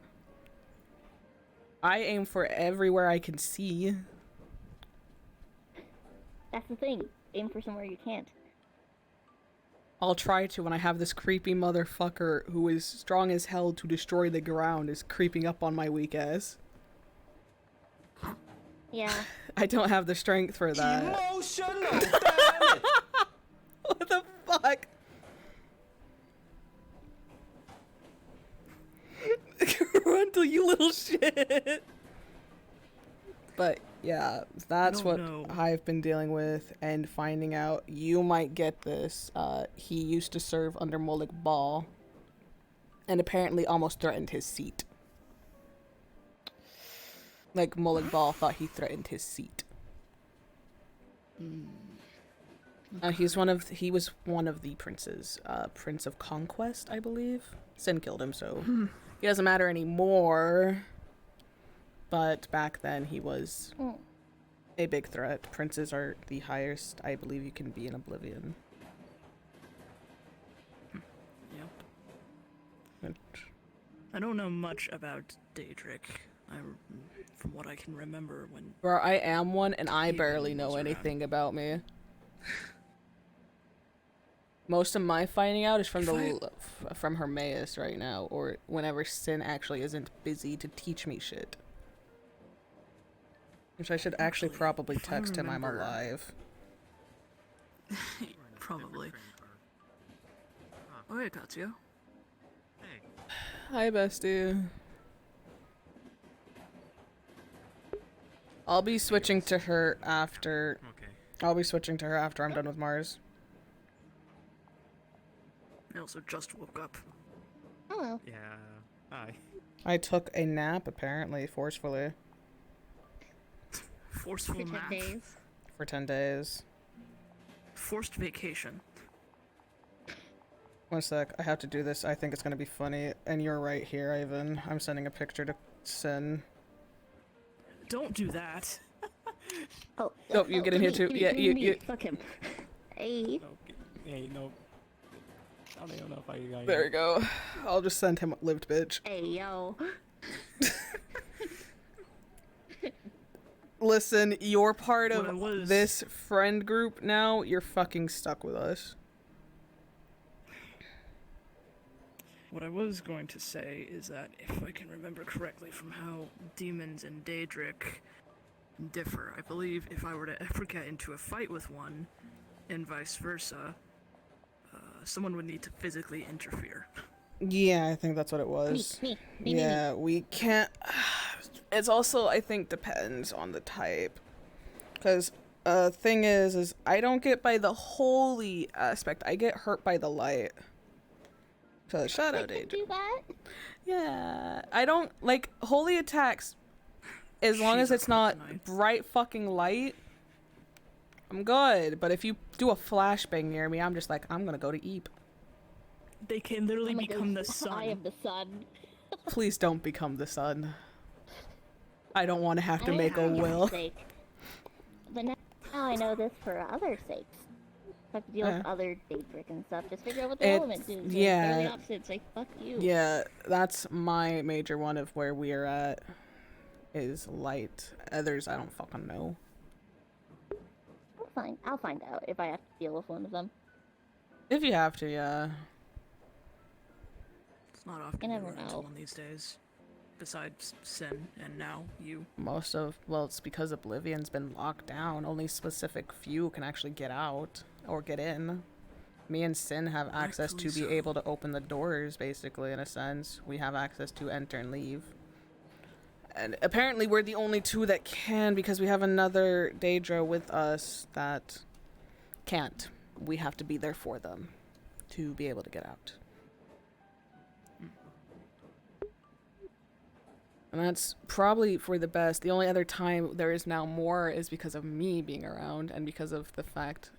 I aim for everywhere I can see. That's the thing. Aim for somewhere you can't. I'll try to when I have this creepy motherfucker who is strong as hell to destroy the ground is creeping up on my weak ass. Yeah. I don't have the strength for that. Emotional, damn it! What the fuck? Grundle, you little shit. But yeah, that's what I've been dealing with and finding out. You might get this. He used to serve under Molik Ball and apparently almost threatened his seat. Like Molik Ball thought he threatened his seat. He was one of the princes. Prince of Conquest, I believe. Sin killed him, so he doesn't matter anymore. But back then he was a big threat. Princes are the highest, I believe, you can be in Oblivion. Yep. I don't know much about Daedric. From what I can remember when... Bro, I am one and I barely know anything about me. Most of my finding out is from from Hermaeus right now, or whenever Sin actually isn't busy to teach me shit. Which I should actually probably text him I'm alive. Probably. Oh, hey, Tatsuya. Hi, bestie. I'll be switching to her after... I'll be switching to her after I'm done with Mars. I also just woke up. Hello. Yeah. Hi. I took a nap, apparently, forcefully. Forceful For 10 nap. days. For 10 days. Forced vacation. One sec, I have to do this. I think it's gonna be funny. And you're right here, Ivan. I'm sending a picture to Sin. Don't do that. Oh, you get in here too. Yeah, you. Fuck him. Hey. Hey, no. I don't even know if I got There we go. I'll just send him lived bitch. Hey, yo. Listen, you're part of this friend group now. You're fucking stuck with us. What I was going to say is that if I can remember correctly from how demons and Daedric differ, I believe if I were to ever get into a fight with one, and vice versa, someone would need to physically interfere. Yeah, I think that's what it was. Me. We can't... It's also, I think, depends on the type. Because, thing is I don't get by the holy aspect. I get hurt by the light. So, Shadow Daedric. Do that? Yeah. I don't, like, holy attacks, as long as it's not bright fucking light, I'm good. But if you do a flashbang near me, I'm just like, I'm gonna go to Eep. They can literally become the sun. I am the sun. Please don't become the sun. I don't want to have to I make a have your will. sake. But now I know this for other sakes. I have to deal with other Daedric and stuff. Just figure out what the element is. Yeah. They're the opposite. It's like, fuck you. Yeah, that's my major one of where we are at. Is light. Others, I don't fucking know. I'll find out if I have to deal with one of them. If you have to, yeah. It's not often You you never run into know. one these days. Besides Sin, and now you. Well, it's because Oblivion's been locked down. Only specific few can actually get out or get in. Me and Sin have access to be able to open the doors, basically, in a sense. We have access to enter and leave. And apparently we're the only two that can, because we have another Daedra with us that can't. We have to be there for them to be able to get out. And that's probably for the best. The only other time there is now more is because of me being around and because of the fact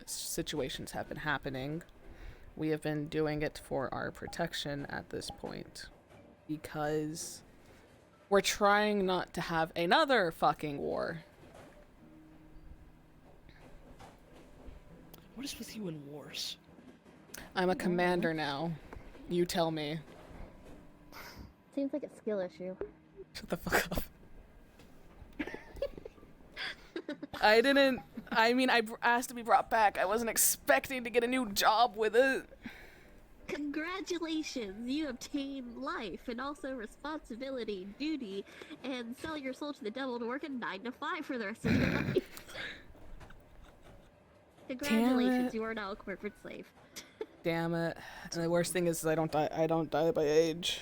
situations have been happening. We have been doing it for our protection at this point because we're trying not to have another fucking war. What is with you in wars? I'm a commander now. You tell me. Seems like a skill issue. Shut the fuck up. I didn't. I mean, I asked to be brought back. I wasn't expecting to get a new job with it. Congratulations! You obtain life and also responsibility, duty, and sell your soul to the devil to work a 9 to 5 for the rest of your life. Congratulations, you are now a corporate slave. Damn it! And the worst thing is, I don't die. I don't die by age.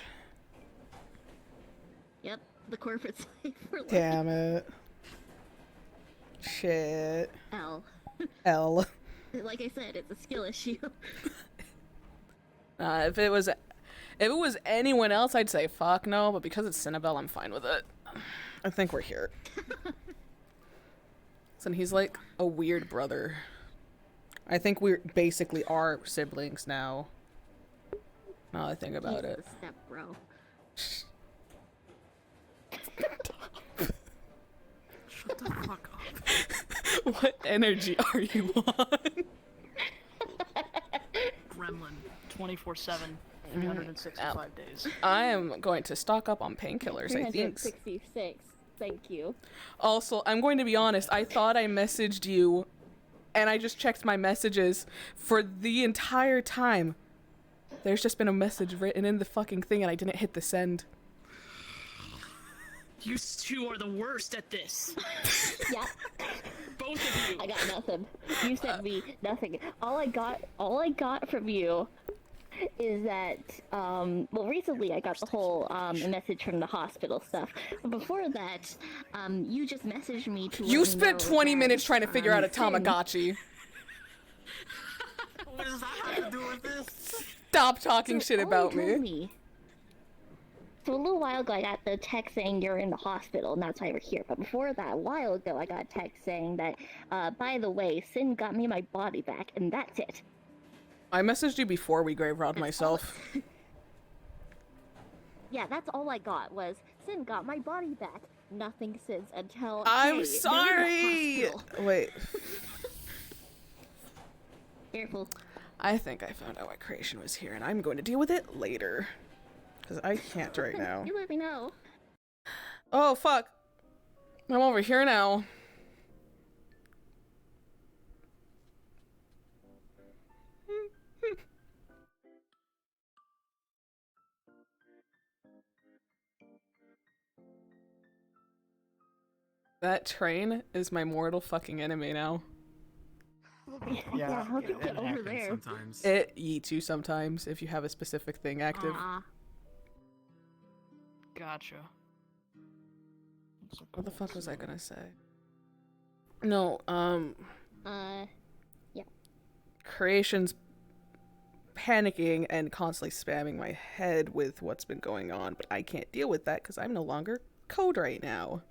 Yep, the corporate slave for life. Damn it! Shit. L. L. Like I said, it's a skill issue. If it was anyone else, I'd say fuck no. But because it's Cinnabelle, I'm fine with it. I think we're here. And he's like a weird brother. I think we basically are siblings now. Now that I think about He's it. the step bro. Shut the fuck up. What energy are you on? Gremlin, 24/7, 365 days. I am going to stock up on painkillers, I think. 366. Thank you. Also, I'm going to be honest, I thought I messaged you, and I just checked my messages for the entire time. There's just been a message written in the fucking thing, and I didn't hit the send. You two are the worst at this. Yeah. Both of you. I got nothing. You sent me nothing. All I got from you is that, well, recently I got the whole, message from the hospital stuff. But before that, you just messaged me to You let me spent know 20 that, minutes trying to figure out a Finn- Tamagotchi. What does that have to do with this? Stop talking shit Oh, about you told me. me. So a little while ago, I got the text saying you're in the hospital, and that's why we're here. But before that, a while ago, I got a text saying that, by the way, Sin got me my body back, and that's it. I messaged you before we grave robbed myself. Yeah, that's all I got was Sin got my body back. Nothing since until I'm hey, sorry! they're in the hospital. Wait. Careful. I think I found out why creation was here, and I'm going to deal with it later. Because I can't right now. You let me know. Oh, fuck. I'm over here now. That train is my mortal fucking enemy now. Yeah, how'd you get over there? Sometimes. It eats you sometimes if you have a specific thing active. Gotcha. What the fuck was I gonna say? No, Yeah. Creation's panicking and constantly spamming my head with what's been going on, but I can't deal with that because I'm no longer code right now.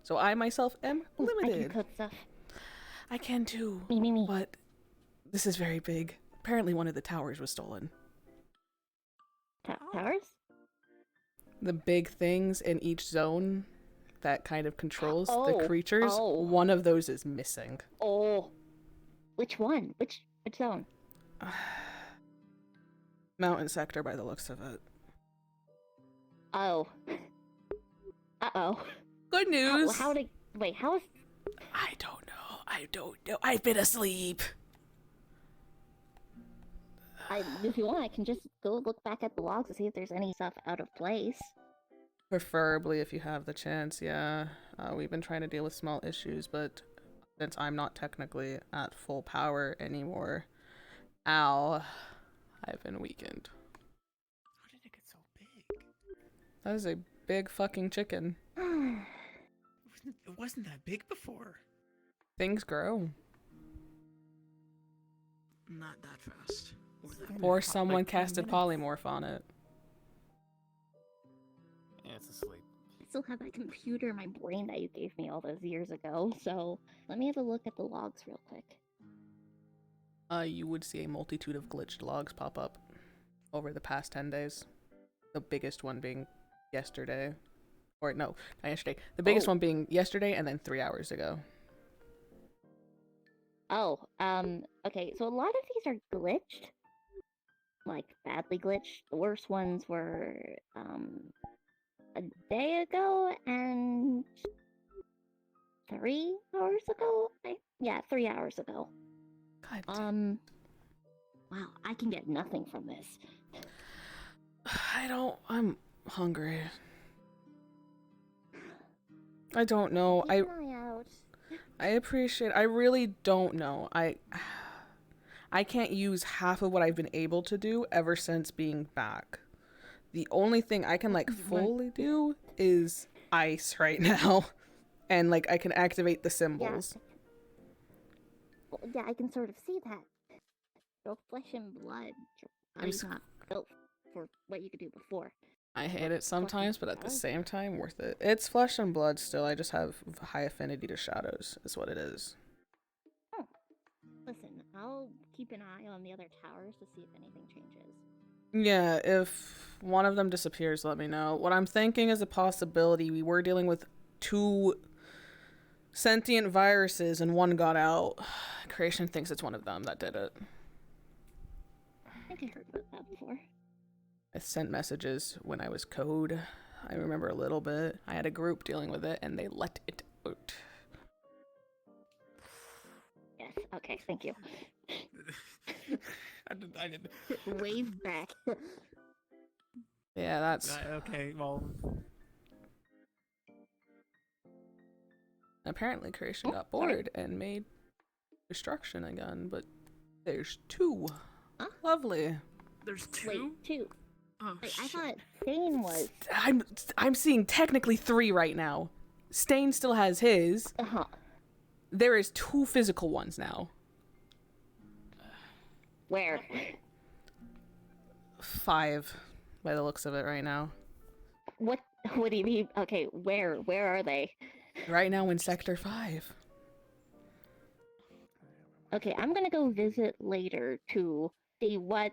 So I myself am limited. I can code stuff. I can too. Me. But this is very big. Apparently one of the towers was stolen. Towers? The big things in each zone that kind of controls the Oh, creatures, oh. one of those is missing. Oh. Which one? Which zone? Mountain sector by the looks of it. Oh. Uh-oh. Good news. Wait, how is... I don't know. I've been asleep. If you want, I can just go look back at the logs to see if there's any stuff out of place. Preferably if you have the chance, yeah. We've been trying to deal with small issues, but since I'm not technically at full power anymore, I've been weakened. How did it get so big? That is a big fucking chicken. It wasn't that big before. Things grow. Not that fast. Or someone casted polymorph on it. Yeah, it's asleep. I still have that computer in my brain that you gave me all those years ago, so let me have a look at the logs real quick. You would see a multitude of glitched logs pop up over the past 10 days. The biggest one being yesterday. Or no, not yesterday. The biggest one being yesterday and then 3 hours ago. Oh, okay, so a lot of these are glitched. Like, badly glitched. The worst ones were, a day ago and 3 hours ago? Yeah, 3 hours ago. God. Wow, I can get nothing from this. I'm hungry. I don't know. Keep an eye out. I appreciate. I really don't know. I can't use half of what I've been able to do ever since being back. The only thing I can like fully do is ice right now, and like I can activate the symbols. Well, yeah, I can sort of see that. Your flesh and blood. Your body's not built for what you could do before. I hate it sometimes, but at the same time, worth it. It's flesh and blood still. I just have high affinity to shadows, is what it is. Oh. Listen, I'll keep an eye on the other towers to see if anything changes. Yeah, if one of them disappears, let me know. What I'm thinking is a possibility. We were dealing with 2 sentient viruses and one got out. Creation thinks it's one of them that did it. I think I heard about that before. I sent messages when I was code. I remember a little bit. I had a group dealing with it and they let it out. Yes, okay, thank you. I didn't. Wave back. Yeah, that's... Okay, well... Apparently Creation got bored and made destruction again, but there's 2. Huh? Lovely. There's 2? Wait, 2. Oh, wait, I thought Stain was... I'm seeing technically 3 right now. Stain still has his. Uh-huh. There is 2 physical ones now. Where? 5, by the looks of it right now. What do you mean? Okay, where are they? Right now in Sector 5. Okay, I'm gonna go visit later to see what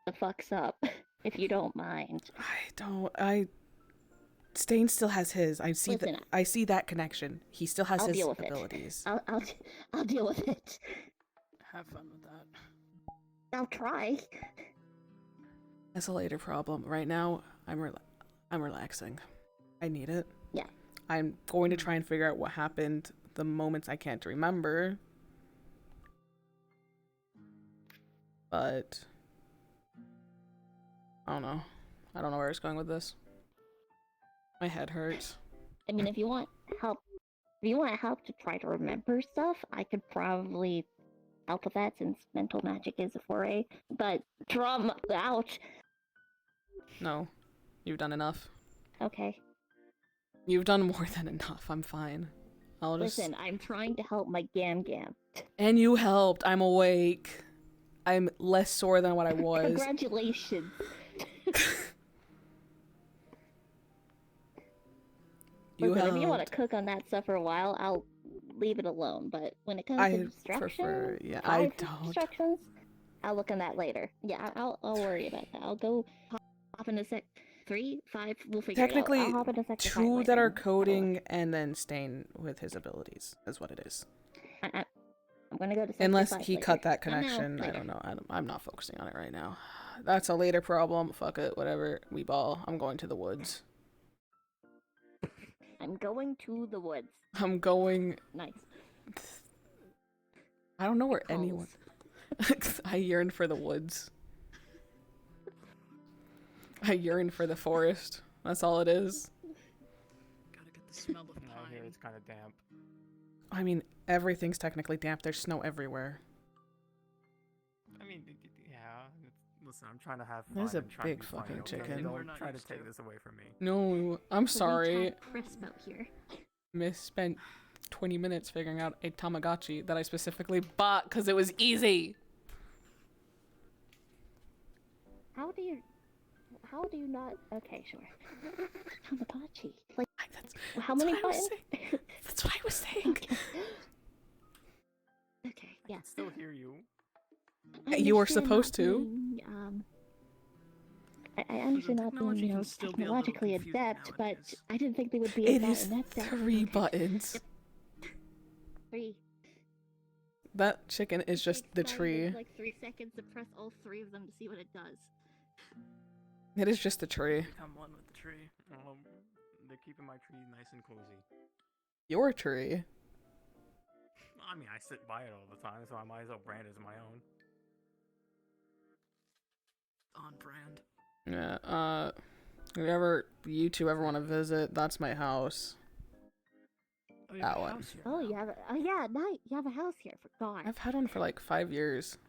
the fuck's up, if you don't mind. Stain still has his. I see Listen, I see that connection. He still has I'll his deal with abilities. it. I'll deal with it. Have fun with that. I'll try. That's a later problem. Right now, I'm relaxing. I need it. Yeah. I'm going to try and figure out what happened the moments I can't remember. But I don't know. I don't know where it's going with this. My head hurts. I mean, if you want help to try to remember stuff, I could probably help with that since mental magic is a foray. But draw 'em out. No, you've done enough. Okay. You've done more than enough. I'm fine. I'll just... Listen, I'm trying to help my Gam. And you helped. I'm awake. I'm less sore than what I was. Congratulations. Listen, if you want to cook on that stuff for a while, I'll leave it alone. But when it comes to destruction, destructions, I'll look on that later. Yeah, I'll worry about that. I'll go hop into sec 3, 5. We'll figure Technically, it out. I'll hop into sector 5 2 later. that are coding and then Stain with his abilities is what it is. I'm gonna go to sector Unless 5 he later. cut that No, no, connection. I later. don't know. I'm not focusing on it right now. That's a later problem. Fuck it. Whatever. We ball. I'm going to the woods. I'm going to the woods. I'm going... Nice. I don't know where anyone... I yearn for the woods. I yearn for the forest. That's all it is. Gotta get the smell of pine. I hear it's kind of damp. I mean, everything's technically damp. There's snow everywhere. I mean, yeah. Listen, I'm trying to have fun. There's a and trying to big be funny, fucking okay? chicken. Don't try to take this away from me. No, I'm sorry. Crisp out here. Miss spent 20 minutes figuring out a Tamagotchi that I specifically bought because it was easy. How do you not? Okay, sure. Tamagotchi. Like, how many buttons? That's what I was saying. Okay, yeah. I can still hear you. You were supposed to. I understand not being, technologically adept, but I didn't think they would be It that is inept. 3 buttons. 3. That chicken is just the tree. Like 3 seconds to press all 3 of them to see what it does. It is just a tree. Become one with the tree. They're keeping my tree nice and cozy. Your tree. I mean, I sit by it all the time, so I might as well brand it as my own. On brand. Yeah, you two ever want to visit, that's my house. Oh, you That have a one. house here. Oh, you have a yeah, nice. You have a house here, for God. I've had one for like 5 years.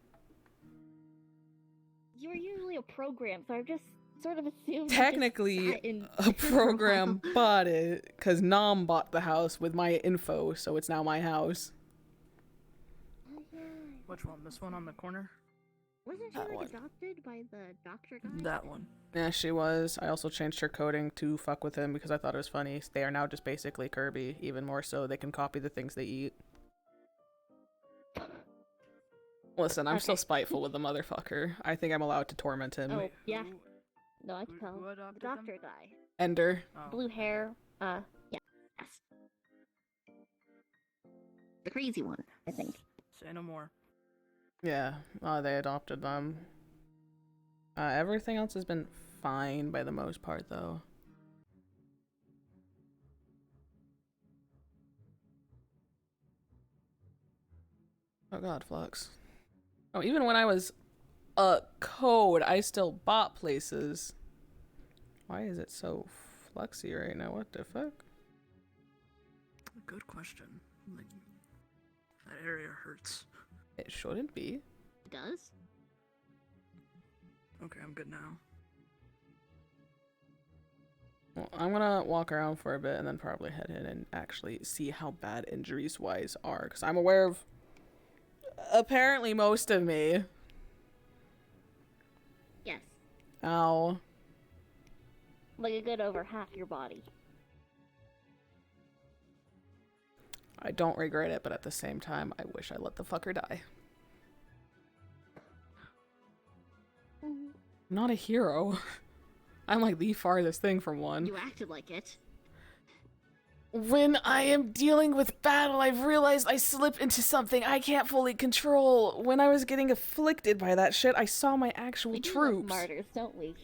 You're usually a program, so I've just sort of assumed. you just Technically, sat in a program bought it, because Nom bought the house with my info, so it's now my house. Which one? This one on the corner? Wasn't she That like one. adopted by the doctor guy? That one. Yeah, she was. I also changed her coding to fuck with him because I thought it was funny. They are now just basically Kirby, even more so. They can copy the things they eat. Listen, I'm still spiteful with the motherfucker. I think I'm allowed to torment him. Oh, yeah. No, I can tell. who The adopted doctor guy. Ender. Oh. Blue hair. Yeah. Yes. The crazy one, I think. Say no more. Yeah, they adopted them. Everything else has been fine by the most part, though. Oh god, Flux. Oh, even when I was a code, I still bought places. Why is it so fluxy right now? What the fuck? Good question. Like, that area hurts. It shouldn't be. It does? Okay, I'm good now. Well, I'm gonna walk around for a bit and then probably head in and actually see how bad injuries-wise are, because I'm aware of apparently most of me. Yes. Ow. Like a good over half your body. I don't regret it, but at the same time, I wish I let the fucker die. I'm not a hero. I'm like the farthest thing from one. You acted like it. When I am dealing with battle, I've realized I slip into something I can't fully control. When I was getting afflicted by that shit, I saw my actual We do troops. love martyrs, don't we?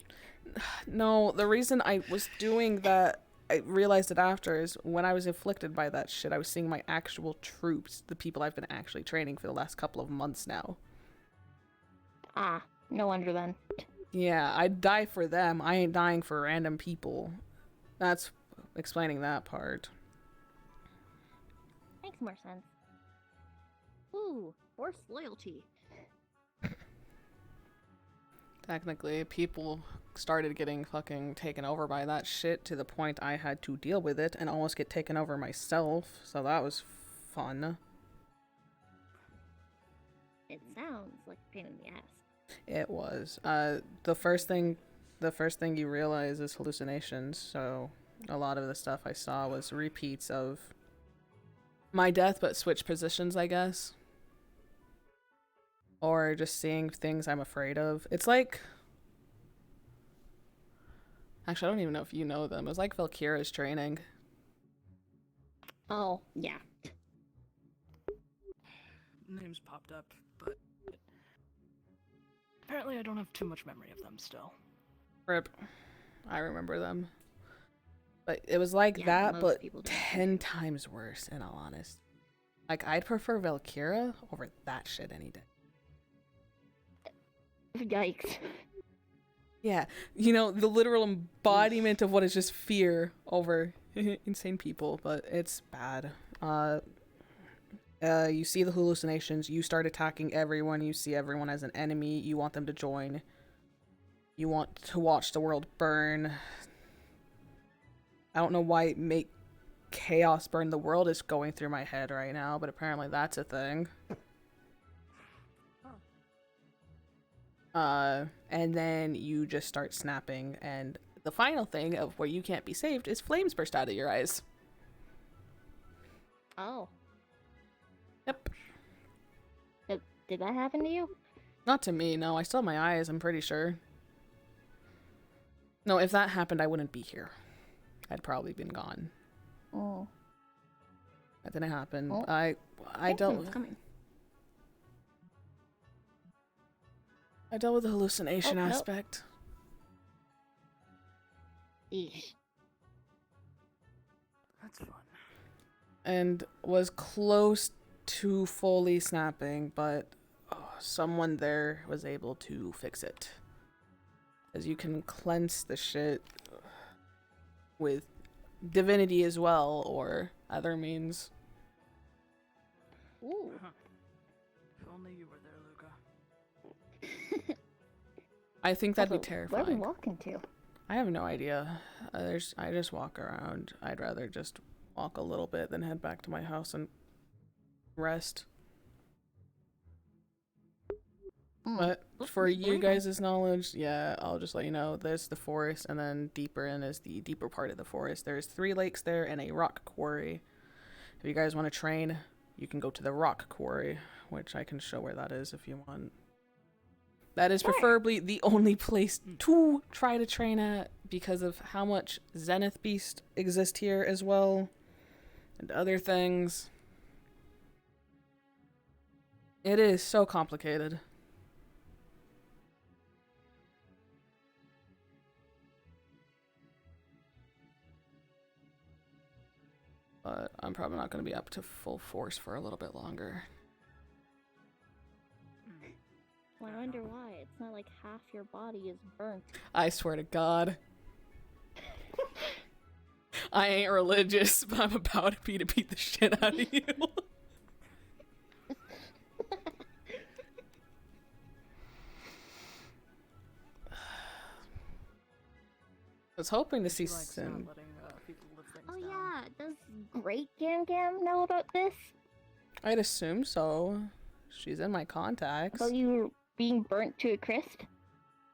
No, the reason I was doing that, I realized it after, is when I was afflicted by that shit, I was seeing my actual troops, the people I've been actually training for the last couple of months now. Ah, no wonder then. Yeah, I'd die for them. I ain't dying for random people. That's explaining that part. Makes more sense. Ooh, forced loyalty. Technically, people started getting fucking taken over by that shit to the point I had to deal with it and almost get taken over myself, so that was fun. It sounds like a pain in the ass. It was. The first thing you realize is hallucinations, so a lot of the stuff I saw was repeats of my death, but switch positions, I guess. Or just seeing things I'm afraid of. It's like... Actually, I don't even know if you know them. It was like Valkyra's training. Oh, yeah. Names popped up, but apparently I don't have too much memory of them still. Rip. I remember them. But it was like Yeah, that, most but people do. 10 times worse, in all honesty. Like, I'd prefer Valkyra over that shit any day. Yikes. Yeah, you know, the literal embodiment of what is just fear over insane people, but it's bad. You see the hallucinations, you start attacking everyone, you see everyone as an enemy, you want them to join. You want to watch the world burn. I don't know why make chaos burn the world is going through my head right now, but apparently that's a thing. And then you just start snapping, and the final thing of where you can't be saved is flames burst out of your eyes. Oh. Yep. Did that happen to you? Not to me, no. I still have my eyes, I'm pretty sure. No, if that happened, I wouldn't be here. I'd probably been gone. Oh. That didn't happen. Oh. I don't... It's coming. I dealt with the hallucination Oh, nope. aspect. Eesh. That's fun. And was close to fully snapping, but someone there was able to fix it. As you can cleanse the shit with divinity as well, or other means. Ooh. If only you were there, Luca. I think that'd be Also, where are we terrifying. walking to? I have no idea. I just walk around. I'd rather just walk a little bit than head back to my house and rest. But for you guys' knowledge, yeah, I'll just let you know, there's the forest, and then deeper in is the deeper part of the forest. There's 3 lakes there and a rock quarry. If you guys want to train, you can go to the rock quarry, which I can show where that is if you want. That is preferably the only place to try to train at because of how much Zenith Beast exist here as well, and other things. It is so complicated. But I'm probably not going to be up to full force for a little bit longer. Well, I wonder why. It's not like half your body is burnt. I swear to God. I ain't religious, but I'm about to beat the shit out of you. I was hoping to see Sin. Oh yeah, does Great Gam Gam know about this? I'd assume so. She's in my contacts. About you being burnt to a crisp?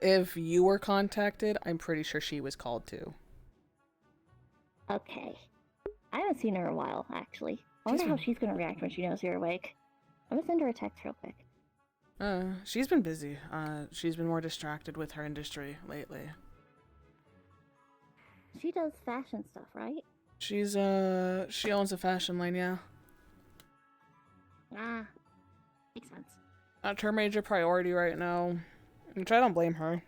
If you were contacted, I'm pretty sure she was called to. Okay. I haven't seen her in a while, actually. I wonder how she's gonna react when she knows you're awake. I'm gonna send her a text real quick. She's been busy. She's been more distracted with her industry lately. She does fashion stuff, right? She owns a fashion line, yeah. Ah, makes sense. That's her major priority right now, which I don't blame her.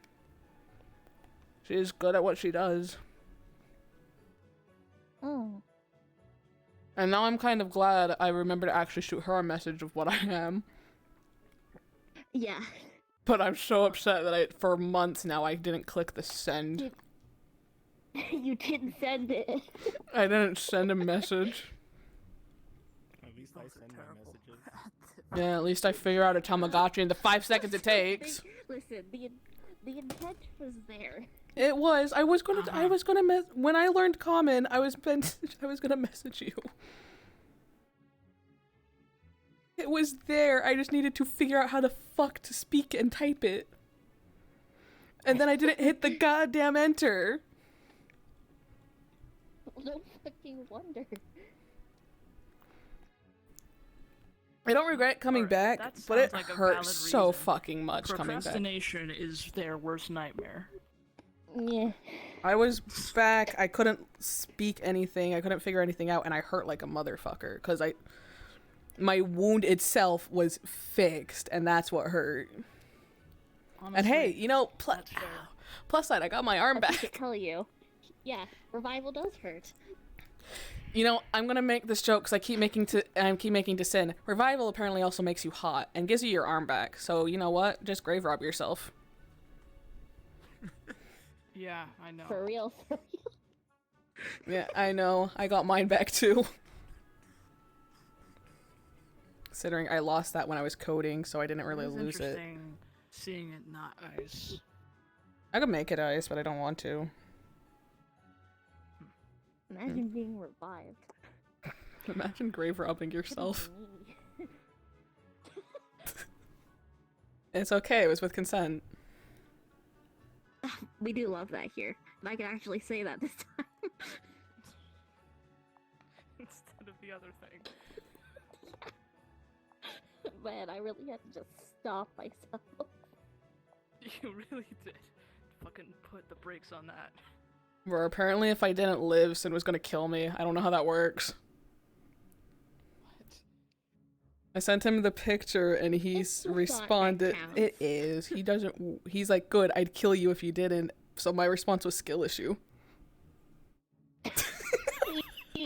She's good at what she does. Oh. And now I'm kind of glad I remember to actually shoot her a message of what I am. Yeah. But I'm so upset that for months now I didn't click the send. You didn't send it. I didn't send a message. At least I send my messages. Yeah, at least I figure out a Tamagotchi in the 5 seconds it takes. Listen, the intent was there. It was. I was gonna when I learned common, I was gonna message you. It was there. I just needed to figure out how the fuck to speak and type it. And then I didn't hit the goddamn enter. No fucking wonder. I don't regret coming back, that but it sounds like a hurt valid so reason. fucking much coming back. Procrastination is their worst nightmare. Yeah. I was back, I couldn't speak anything, I couldn't figure anything out, and I hurt like a motherfucker, because my wound itself was fixed, and that's what hurt. Honestly, and hey, you know, plus side, I got my arm I back. should tell you. Yeah, revival does hurt. You know, I'm gonna make this joke because I keep making to Sin. Revival apparently also makes you hot and gives you your arm back. So you know what? Just grave rob yourself. Yeah, I know. For real. Yeah, I know. I got mine back too. Considering I lost that when I was coding, so I didn't really lose it. Interesting seeing it not ice. I could make it ice, but I don't want to. Imagine being revived. Imagine grave robbing yourself. It's okay, it was with consent. We do love that here. And I can actually say that this time. Instead of the other thing. Man, I really had to just stop myself. You really did. Fucking put the brakes on that. Where apparently if I didn't live, Sin was gonna kill me. I don't know how that works. What? I sent him the picture and he's responded. It is. He doesn't. He's like, good. I'd kill you if you didn't. So my response was skill issue.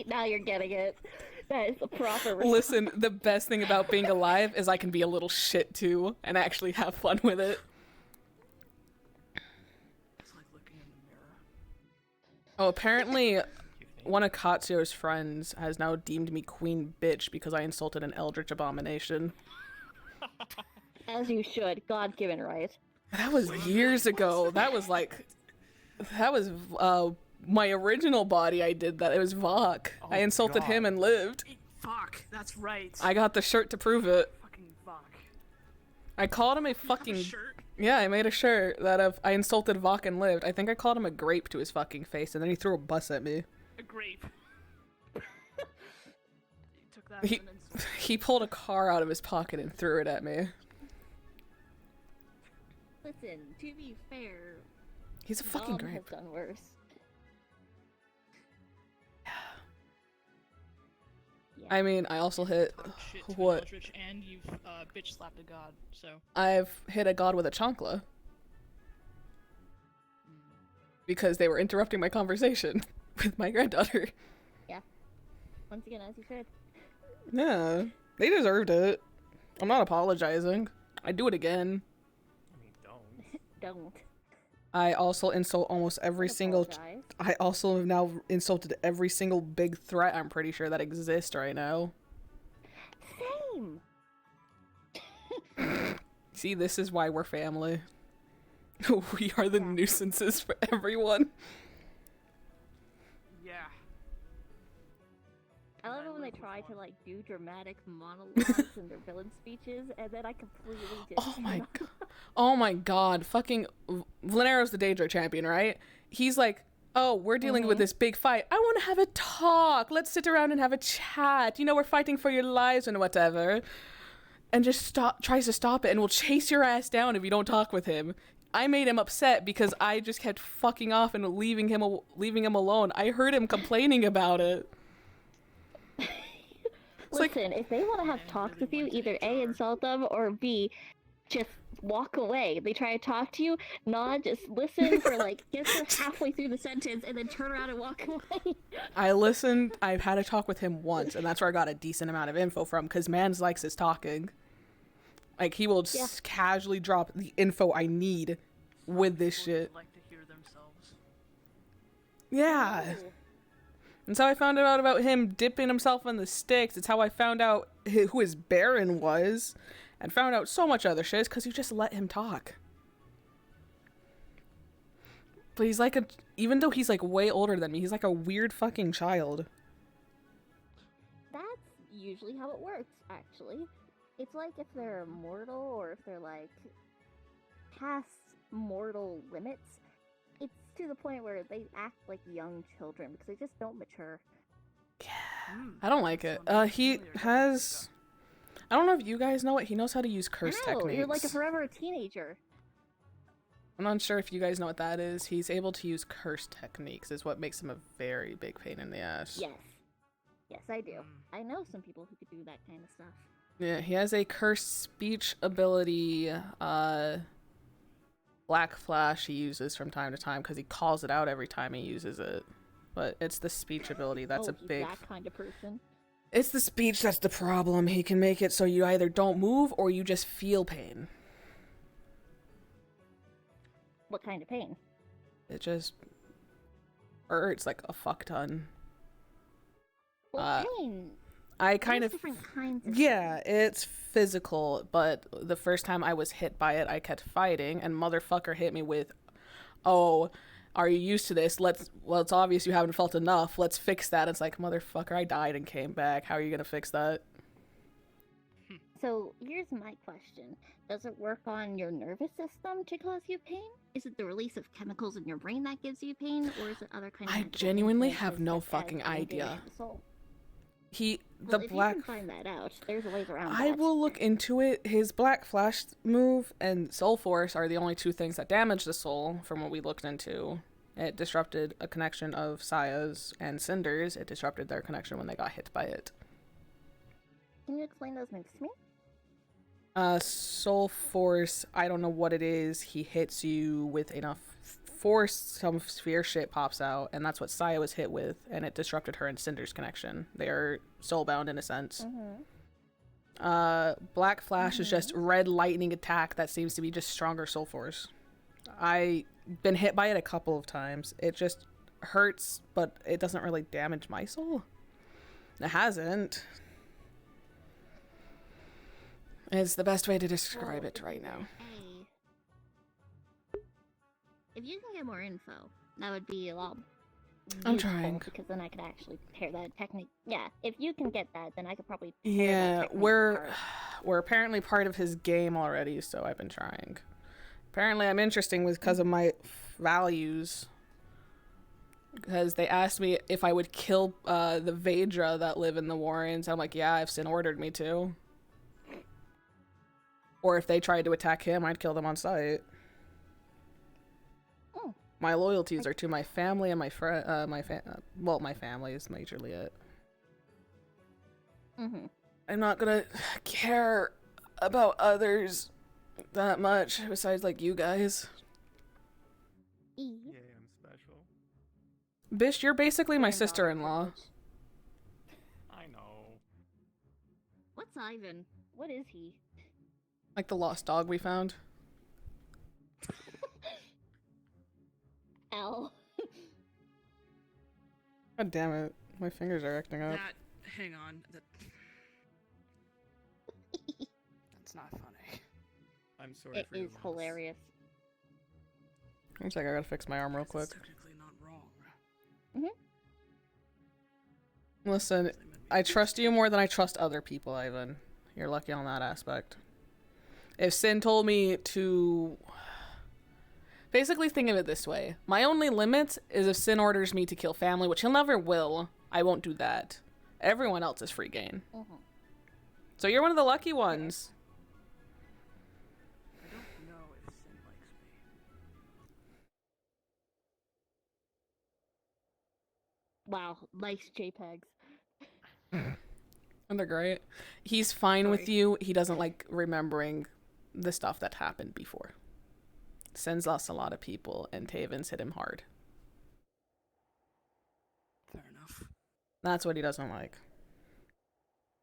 Now you're getting it. That is the proper response. Listen, the best thing about being alive is I can be a little shit too and actually have fun with it. It's like looking in the mirror. Oh, apparently one of Katsuo's friends has now deemed me queen bitch because I insulted an eldritch abomination. As you should. God-given right. That was years ago. That was my original body. I did that. It was Vok. Oh, I insulted him and lived. Fuck, that's right. I got the shirt to prove it. Fucking Vok. I called him a fucking... Yeah, I made a shirt that if I insulted Vok and lived. I think I called him a grape to his fucking face, and then he threw a bus at me. A grape. Took that He, as an insult. he pulled a car out of his pocket and threw it at me. Listen, to be fair, He's a fucking Dom has grape. done worse. I mean, I also hit... Shit to an What? Eldritch, and you've bitch slapped a god, so. I've hit a god with a chancla. Because they were interrupting my conversation with my granddaughter. Yeah. Once again, as you should. Yeah, they deserved it. I'm not apologizing. I'd do it again. Don't. I also insult almost every single... apologize. I also have now insulted every single big threat I'm pretty sure that exists right now. Same. See, this is why we're family. We are the nuisances for everyone. Yeah. I love it when they try to like do dramatic monologues in their villain speeches, and then I completely just. Oh my god. Oh my god. Fucking Vlanero's the Daedra champion, right? He's like, oh, we're dealing with this big fight. I want to have a talk. Let's sit around and have a chat. You know, we're fighting for your lives and whatever. And just tries to stop it and will chase your ass down if you don't talk with him. I made him upset because I just kept fucking off and leaving him alone. I heard him complaining about it. Listen, if they want to have talks with you, either A, insult them, or B, just walk away. They try to talk to you, nod, just listen for like just halfway through the sentence, and then turn around and walk away. I listened. I've had a talk with him once, and that's where I got a decent amount of info from, because Mans likes his talking. Like, he will just casually drop the info I need with this shit. Like to hear themselves. Yeah. And so I found out about him dipping himself in the sticks. It's how I found out who his Baron was, and found out so much other shit, because you just let him talk. But he's like even though he's like way older than me, he's like a weird fucking child. That's usually how it works, actually. It's like if they're mortal, or if they're like past mortal limits, it's to the point where they act like young children because they just don't mature. I don't like it. He has... I don't know if you guys know it. He knows how to use curse techniques. You're like a forever teenager. I'm not sure if you guys know what that is. He's able to use curse techniques, is what makes him a very big pain in the ass. Yes. Yes, I do. I know some people who could do that kind of stuff. Yeah, he has a cursed speech ability, Black Flash he uses from time to time because he calls it out every time he uses it. But it's the speech ability that's a big... that kind of person. It's the speech that's the problem. He can make it so you either don't move or you just feel pain. What kind of pain? It just hurts like a fuck ton. Well, pain. I kind of... different kinds of Yeah, it's physical, but the first time I was hit by it, I kept fighting, and motherfucker hit me with, oh, are you used to this? Well, it's obvious you haven't felt enough. Let's fix that. It's like, motherfucker, I died and came back. How are you gonna fix that? So, here's my question. Does it work on your nervous system to cause you pain? Is it the release of chemicals in your brain that gives you pain, or is it other kind of... I genuinely have no fucking idea. Well, If if you can find that out, there's ways around I that. will look into it. His Black Flash move and Soul Force are the only two things that damage the soul, from what we looked into. It disrupted a connection of Saya's and Cinder's. It disrupted their connection when they got hit by it. Can you explain those moves to me? Soul Force, I don't know what it is. He hits you with enough force, some sphere shit pops out, and that's what Saya was hit with, and it disrupted her and Cinder's connection. They are soulbound in a sense. Black Flash is just red lightning attack that seems to be just stronger Soul Force. I've been hit by it a couple of times. It just hurts, but it doesn't really damage my soul. It hasn't. It's the best way to describe it right now. If you can get more info, that would be a lot I'm useful, trying. because then I could actually tear that technique. Yeah, if you can get that, then I could probably tear Yeah, that technique we're apart. apparently part of his game already, so I've been trying. Apparently I'm interesting because of my values. Because they asked me if I would kill the Vedra that live in the Warrens. I'm like, yeah, if Sin ordered me to. Or if they tried to attack him, I'd kill them on sight. My loyalties are to my family and my well, my family is majorly it. I'm not gonna care about others that much, besides like you guys. Yeah, I'm special. Bish, you're basically my sister-in-law. I know. What's Ivan? What is he? Like the lost dog we found. L. God damn it. My fingers are acting up. Hang on. That's not funny. I'm sorry It for your is loss. hilarious. One sec, I gotta fix my arm real quick. Technically not wrong. Listen, I trust you more than I trust other people, Ivan. You're lucky on that aspect. If Sin told me to... Basically, think of it this way. My only limit is if Sin orders me to kill family, which he'll never will. I won't do that. Everyone else is free game. So you're one of the lucky ones. I don't know if Sin likes me. Wow, likes JPEGs. And they're great. He's fine with you. He doesn't like remembering the stuff that happened before. Sin's lost a lot of people, and Taven's hit him hard. Fair enough. That's what he doesn't like.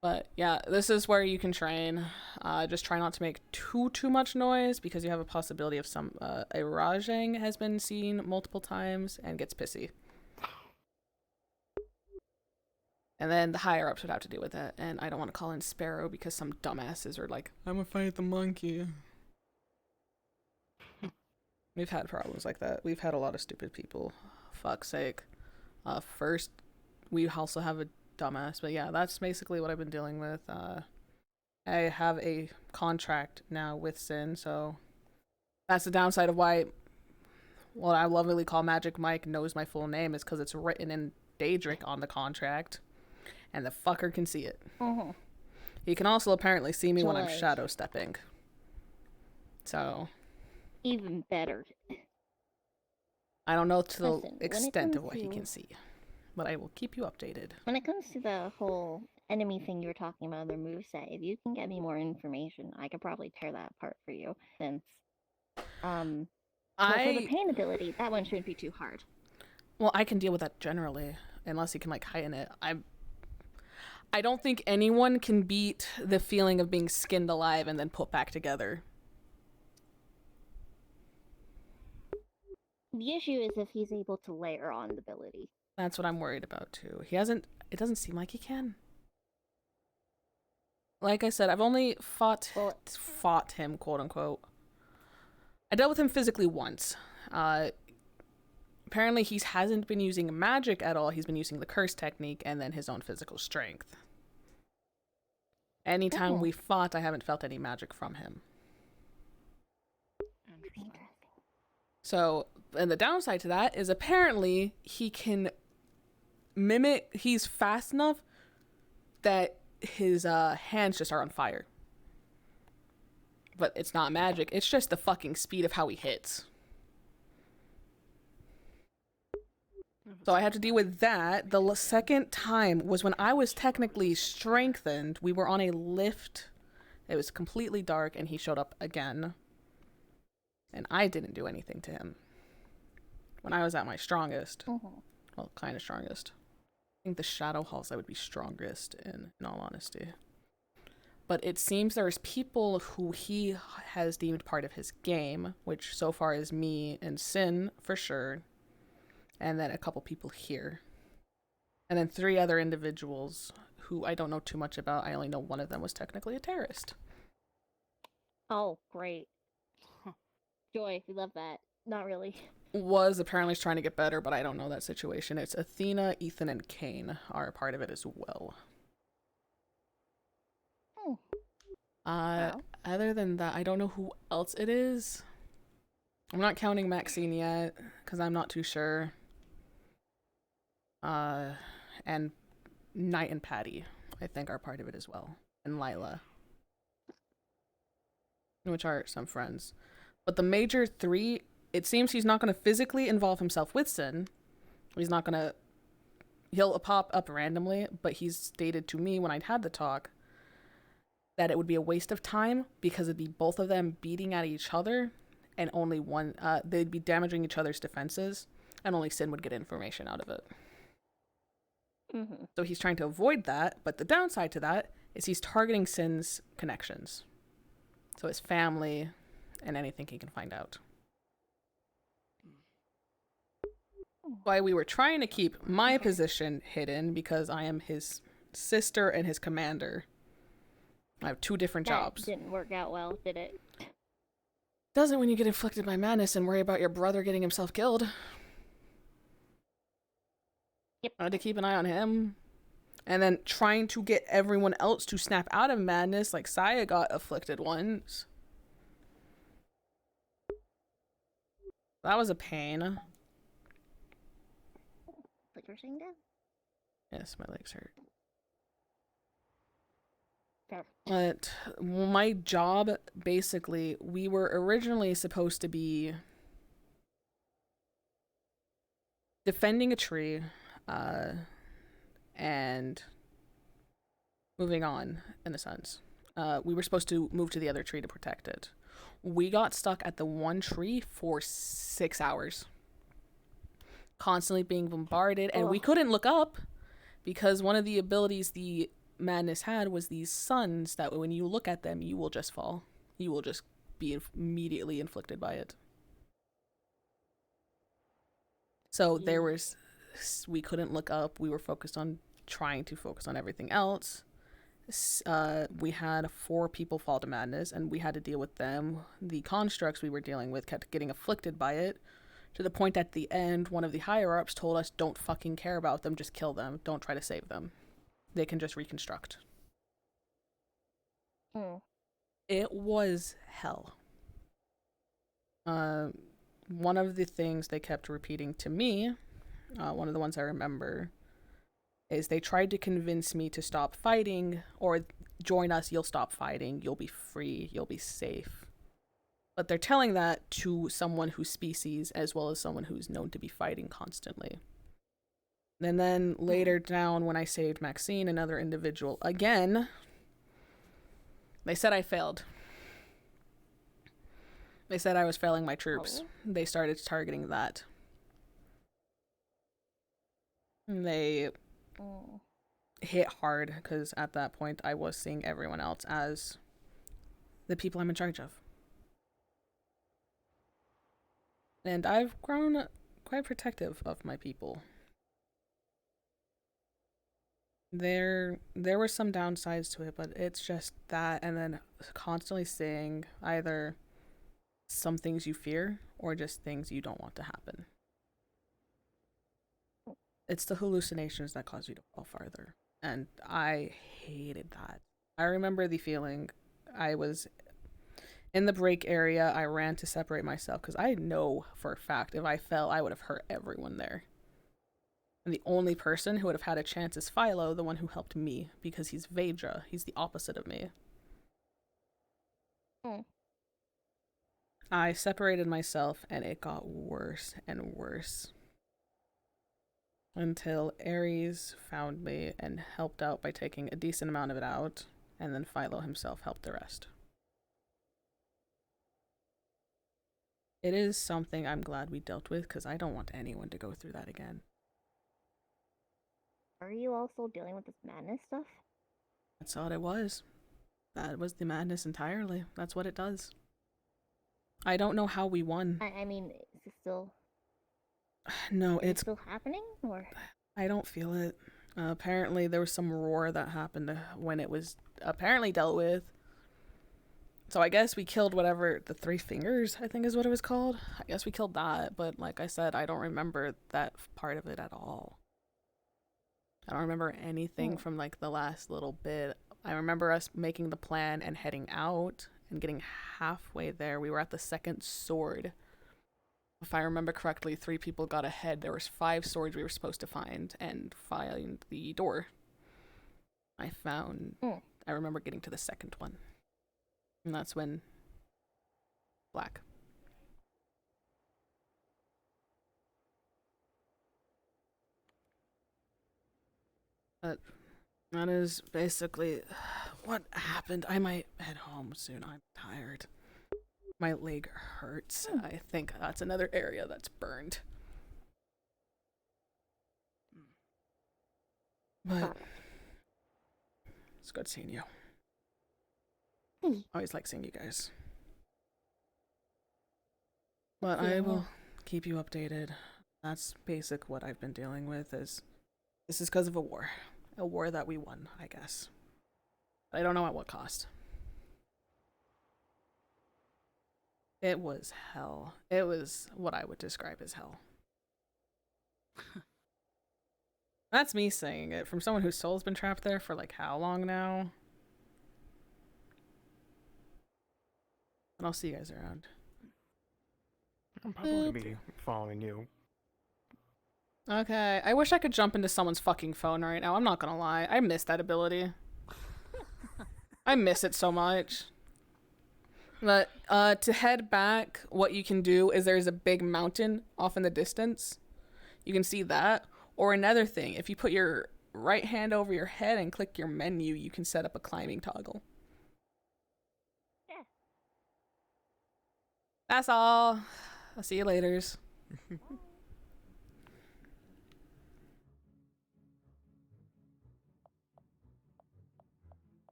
But yeah, this is where you can train. Just try not to make too much noise, because you have a possibility of some a Rajang has been seen multiple times and gets pissy. And then the higher ups would have to deal with it, and I don't want to call in Sparrow because some dumbasses are like, I'm gonna fight the monkey. We've had problems like that. We've had a lot of stupid people. Fuck's sake. First, we also have a dumbass, but yeah, that's basically what I've been dealing with. I have a contract now with Sin, so that's the downside of why what I lovingly call Magic Mike knows my full name, is because it's written in Daedric on the contract, and the fucker can see it. He can also apparently see me when I'm shadow stepping. So... Even better. I don't know to the Listen, when it extent of comes what he to- can see, but I will keep you updated. When it comes to the whole enemy thing you were talking about, their moveset, if you can get me more information, I could probably tear that apart for you. Since, well, for the pain ability, that one shouldn't be too hard. Well, I can deal with that generally, unless you can like heighten it. I don't think anyone can beat the feeling of being skinned alive and then put back together. The issue is if he's able to layer on the ability. That's what I'm worried about too. He hasn't. It doesn't seem like he can. Like I said, I've only fought him, quote unquote. I dealt with him physically once. Apparently he hasn't been using magic at all. He's been using the curse technique and then his own physical strength. Anytime we fought, I haven't felt any magic from him. So, and the downside to that is apparently he can mimic, he's fast enough that his hands just are on fire. But it's not magic, it's just the fucking speed of how he hits. So I had to deal with that. The second time was when I was technically strengthened. We were on a lift. It was completely dark, and he showed up again. And I didn't do anything to him. When I was at my strongest. Well, kind of strongest. I think the Shadow Halls I would be strongest in all honesty. But it seems there's people who he has deemed part of his game, which so far is me and Sin, for sure. And then a couple people here. And then 3 other individuals who I don't know too much about. I only know one of them was technically a terrorist. Oh, great. Joy, we love that. Not really. Was apparently trying to get better, but I don't know that situation. It's Athena, Ethan, and Kane are a part of it as well. Other than that, I don't know who else it is. I'm not counting Maxine yet, because I'm not too sure. And Knight and Patty, I think, are part of it as well. And Lila. Which are some friends. But the major 3, it seems he's not going to physically involve himself with Sin. He's not going to... He'll pop up randomly, but he's stated to me when I'd had the talk that it would be a waste of time because it'd be both of them beating at each other and only one... they'd be damaging each other's defenses and only Sin would get information out of it. So he's trying to avoid that, but the downside to that is he's targeting Sin's connections. So his family and anything he can find out. Why we were trying to keep my position hidden because I am his sister and his commander. I have 2 different jobs. Didn't work out well, did it? Doesn't when you get inflicted by madness and worry about your brother getting himself killed. Yep. I had to keep an eye on him. And then trying to get everyone else to snap out of madness, like Saya got afflicted once. That was a pain. Put your thing down? Yes, my legs hurt. Fair. But my job, basically, we were originally supposed to be defending a tree, and moving on, in a sense. We were supposed to move to the other tree to protect it. We got stuck at the one tree for 6 hours. Constantly being bombarded, and we couldn't look up because one of the abilities the madness had was these suns that when you look at them, you will just fall. You will just be immediately inflicted by it. So there was, we couldn't look up. We were focused on trying to focus on everything else. We had 4 people fall to madness, and we had to deal with them. The constructs we were dealing with kept getting afflicted by it, to the point at the end, one of the higher-ups told us, don't fucking care about them, just kill them. Don't try to save them. They can just reconstruct. It was hell. One of the things they kept repeating to me, one of the ones I remember, is they tried to convince me to stop fighting, or join us, you'll stop fighting, you'll be free, you'll be safe. But they're telling that to someone whose species, as well as someone who's known to be fighting constantly. And then later down, when I saved Maxine, another individual, again, they said I failed. They said I was failing my troops. They started targeting that. And they hit hard, because at that point I was seeing everyone else as the people I'm in charge of. And I've grown quite protective of my people. There were some downsides to it, but it's just that, and then constantly saying either some things you fear or just things you don't want to happen. It's the hallucinations that cause you to fall farther, and I hated that. I remember the feeling. I was in the break area. I ran to separate myself because I know for a fact if I fell, I would have hurt everyone there. And the only person who would have had a chance is Philo, the one who helped me, because he's Vedra. He's the opposite of me. I separated myself, and it got worse and worse. until Ares found me and helped out by taking a decent amount of it out, and then Philo himself helped the rest. It is something I'm glad we dealt with, because I don't want anyone to go through that again. Are you also dealing with this madness stuff? That's all it was. That was the madness entirely. That's what it does. I don't know how we won. I mean, is it still... No, is it's it still happening, or...? I don't feel it. Apparently there was some roar that happened when it was apparently dealt with. So I guess we killed whatever, the Three Fingers, I think is what it was called. I guess we killed that, but like I said, I don't remember that part of it at all. I don't remember anything from like the last little bit. I remember us making the plan and heading out and getting halfway there. We were at the second sword. If I remember correctly, 3 people got ahead. There was 5 swords we were supposed to find and find the door. I remember getting to the second one. And that's when Black. But that is basically what happened. I might head home soon. I'm tired. My leg hurts. I think that's another area that's burned. But it's good seeing you. Always like seeing you guys. But I will keep you updated. That's basic what I've been dealing with. This is because of a war that we won, I guess. I don't know at what cost. It was hell. It was what I would describe as hell. That's me saying it from someone whose soul's been trapped there for like how long now? And I'll see you guys around. I'm probably gonna be following you. Okay, I wish I could jump into someone's fucking phone right now. I'm not gonna lie. I miss that ability. I miss it so much. But to head back, what you can do is there's a big mountain off in the distance. You can see that. Or another thing, if you put your right hand over your head and click your menu, you can set up a climbing toggle. Yeah. That's all. I'll see you laters. You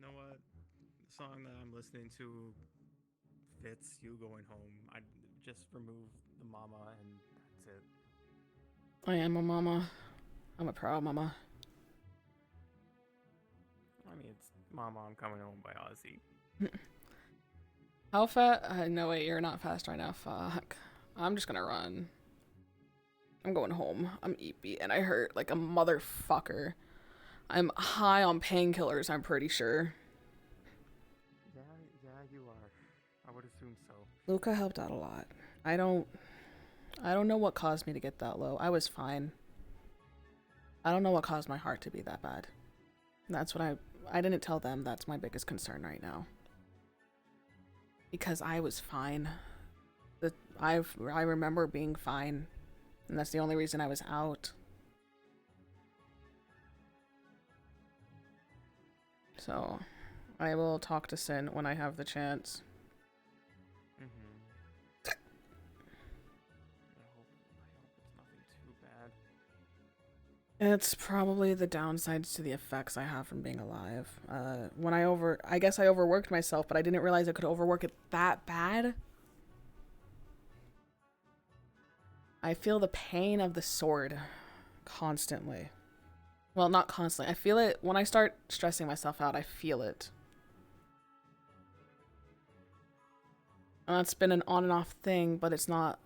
know what? The song that I'm listening to fits you going home. I just remove the mama and that's it. I am a mama. I'm a proud mama. I mean, it's Mama, I'm Coming Home by Ozzy. How fast? No, wait, you're not fast right now. Fuck. I'm just gonna run. I'm going home. I'm eepy and I hurt like a motherfucker. I'm high on painkillers, I'm pretty sure. Yeah, you are. I would assume so. Luca helped out a lot. I don't know what caused me to get that low. I was fine. I don't know what caused my heart to be that bad. That's what I didn't tell them that's my biggest concern right now. Because I was fine. I remember being fine. And that's the only reason I was out. So, I will talk to Sin when I have the chance. I hope it's nothing too bad. It's probably the downsides to the effects I have from being alive. I guess I overworked myself, but I didn't realize I could overwork it that bad. I feel the pain of the sword constantly. Well, not constantly. I feel it when I start stressing myself out. I feel it. And that's been an on and off thing, but it's not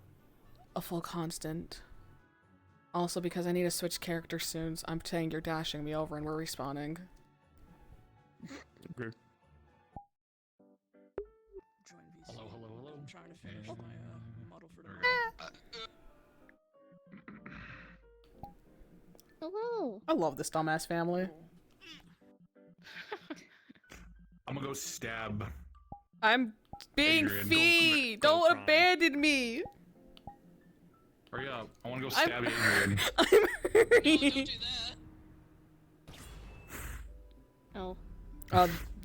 a full constant. Also, because I need to switch characters soon, so I'm saying you're dashing me over and we're respawning. Okay. Join VC. Hello. I'm trying to finish my model for the Hello. I love this dumbass family. I'm gonna go stab. I'm being Adrian, Fee! Don't abandon me! Hurry up. I want to go stab Adrian. I'm hurrying. Oh.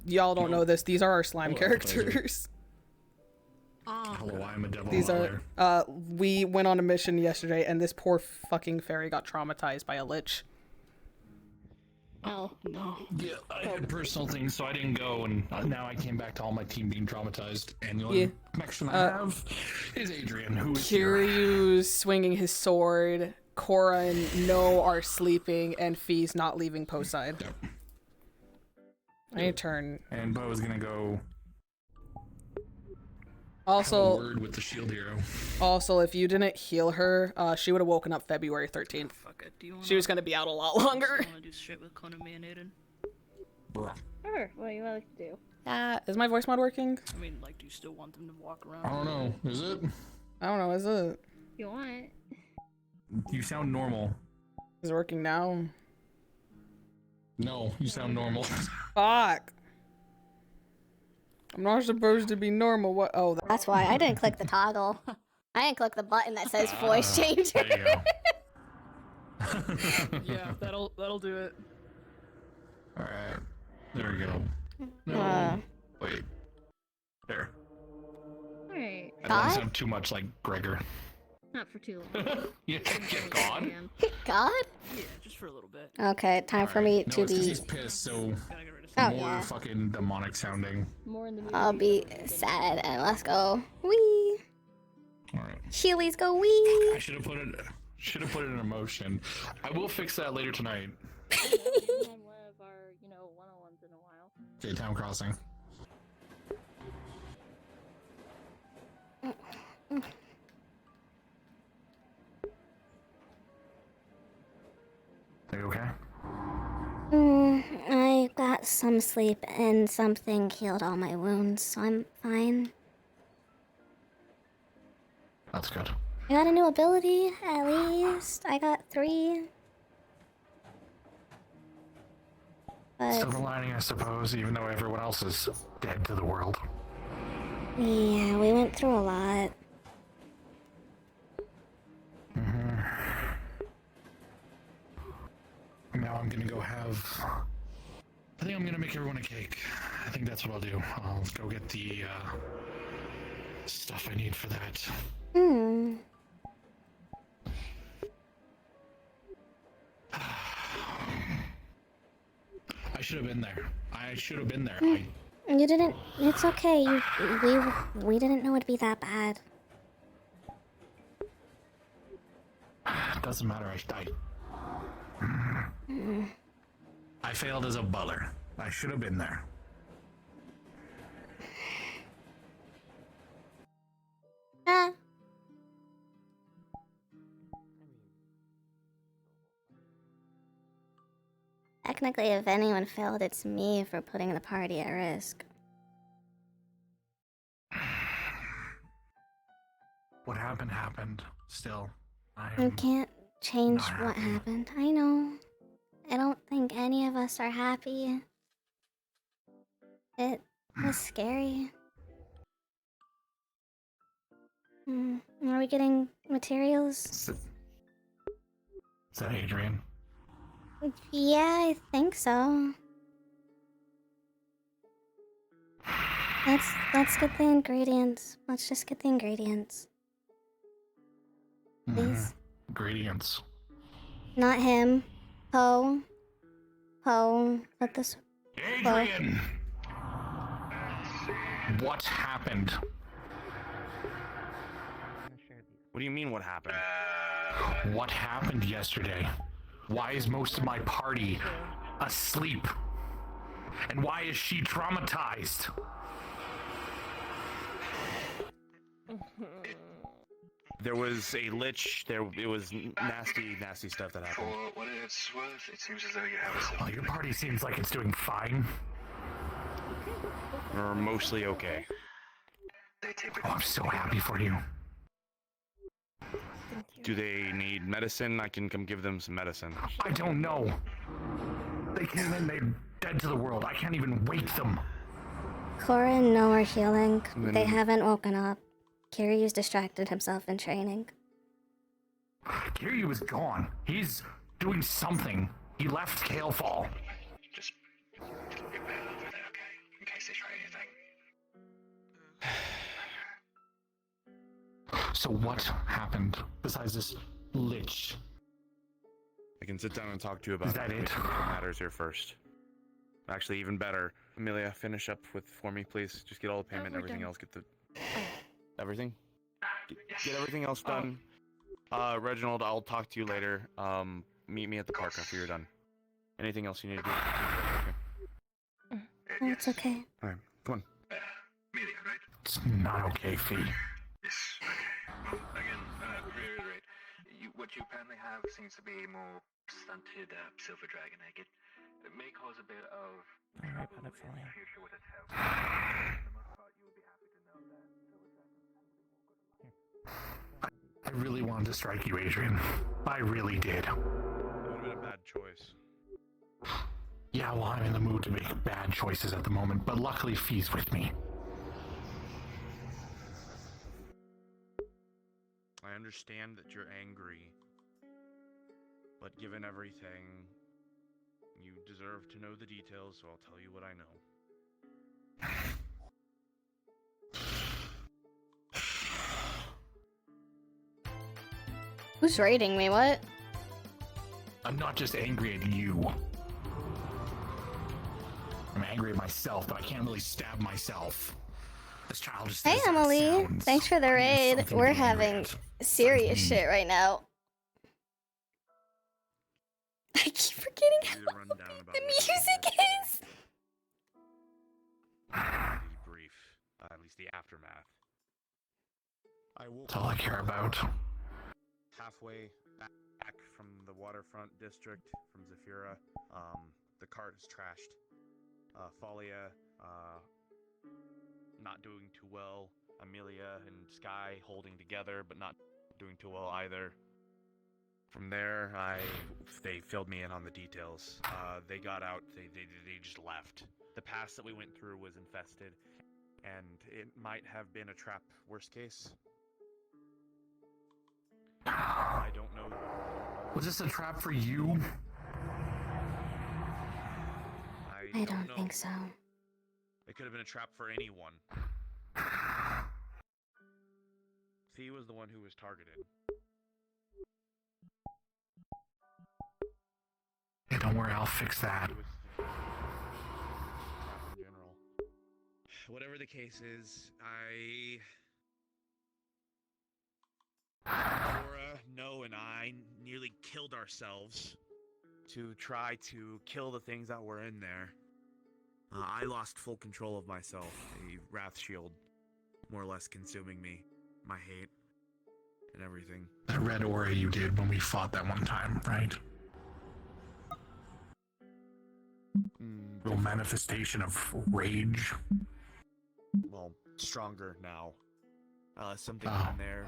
Y'all don't know this. These are our slime Oh, characters. Hello, I am a devil These mother. are. We went on a mission yesterday, and this poor fucking fairy got traumatized by a lich. Oh no. Yeah, I had personal things, so I didn't go, and now I came back to all my team being traumatized. And the only connection I have is Adrian, who is here. Kiryu's swinging his sword. Cora and No are sleeping, and Fee's not leaving post side. Yep. I turn. And Bo's gonna go. Also, have a word with the shield hero. Also, if you didn't heal her, she would have woken up February 13th. Fuck it. Do you wanna, She was gonna be out a lot longer. Do you wanna do shit with Conan and Aiden? Bruh. Sure. What do you like to do? Is my voice mod working? I mean, like, do you still want them to walk around? I don't know. Is it? I don't know. Is it? You want? You sound normal. Is it working now? No, you sound normal. Fuck. I'm not supposed to be normal. What? Oh, That's why I didn't click the toggle. I didn't click the button that says voice changer. There you go. Yeah, that'll do it. Alright. There we go. No. Wait. There. Alright. I don't sound too much like Gregor. Not for too long. Yeah, God? God? Yeah, just for a little bit. Okay, time for me No, to it's 'cause be. he's pissed, so Oh, more yeah. fucking demonic sounding. I'll be sad and let's go. Wee. Alright. Heelys go wee. I should have put it in emotion. I will fix that later tonight. One of our, one-on-ones in a while. Okay, Town Crossing. Are you okay? I got some sleep and something healed all my wounds, so I'm fine. That's good. I got a new ability, at least. I got 3. But Silver lining, I suppose, even though everyone else is dead to the world. yeah, we went through a lot. Now I'm gonna go have... I think I'm gonna make everyone a cake. I think that's what I'll do. I'll go get the stuff I need for that. I should have been there. I should have been there. You didn't. It's okay. We didn't know it'd be that bad. It doesn't matter. I failed as a butler. I should have been there. Technically, if anyone failed, it's me for putting the party at risk. What happened happened. Still, You can't change what happened. I know. I don't think any of us are happy. It was scary. Are we getting materials? Is that Adrian? Yeah, I think so. Let's get the ingredients. Let's just get the ingredients. Please. Ingredients. Not him. Poe. Put this. Adrian! What happened? What do you mean, what happened? What happened yesterday? Why is most of my party asleep? And why is she traumatized? There was a lich. It was nasty stuff that happened. For what it's worth, it seems as though you have a... Well, your party seems like it's doing fine. We're mostly okay. Oh, I'm so happy for you. Do they need medicine? I can come give them some medicine. I don't know. They came in, they're dead to the world. I can't even wake them. Cora and No are healing. Then- They haven't woken up. Kiryu's distracted himself in training. Kiryu is gone. He's doing something. He left Kalefall. Just get right over there, okay? In case they try anything. So what happened besides this lich? I can sit down and talk to you about Is that it? what matters here first. Actually, even better. Amelia, finish up for me, please. Just get all the payment, we're everything done. else. Get the everything. Get everything else done. Reginald, I'll talk to you later. Meet me at the park after you're done. Anything else you need to do? Okay. Oh, it's okay. All right, come on. Amelia, right? It's not okay, Fee. Yes, okay. Well, again, reiterate. What you apparently have seems to be more stunted silver dragon egg. It may cause a bit of trouble in the future with its health. For the most part, you will be happy to know that silver dragons tend to be more good alive. I really wanted to strike you, Adrian. I really did. That would have been a bad choice. Yeah, well, I'm in the mood to make bad choices at the moment, but luckily Fee's with me. I understand that you're angry, but given everything, you deserve to know the details, so I'll tell you what I know. Who's raiding me? What? I'm not just angry at you. I'm angry at myself, but I can't really stab myself. This child just Hey, says that Emily. sounds- Thanks for the I need raid. something to We're be angry having at. serious Besides me. shit right now. I keep forgetting how Need to run down about the what happened music yesterday. is. Brief, at least the aftermath. I woke That's all I care about. halfway back from the waterfront district from Zafira. The cart is trashed. Folia, not doing too well. Amelia and Sky holding together, but not doing too well either. From there, they filled me in on the details. They got out. They just left. The pass that we went through was infested, and it might have been a trap. Worst case. I don't know. Was this a trap for you? I don't know. think so. It could have been a trap for anyone. Fee was the one who was targeted. Hey, don't worry, I'll fix that. It was in general. Whatever the case is, Laura, No, and I nearly killed ourselves to try to kill the things that were in there. I lost full control of myself, a wrath shield more or less consuming me, my hate, and everything. That red aura you did when we fought that one time, right? Real manifestation of rage. Well, stronger now. Something in there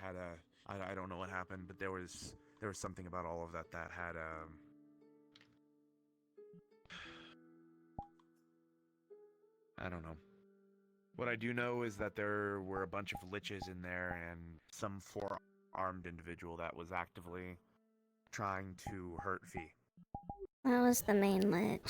had a. I don't know what happened, but there was something about all of that had I don't know. What I do know is that there were a bunch of liches in there and some four-armed individual that was actively trying to hurt Fee. That was the main lich.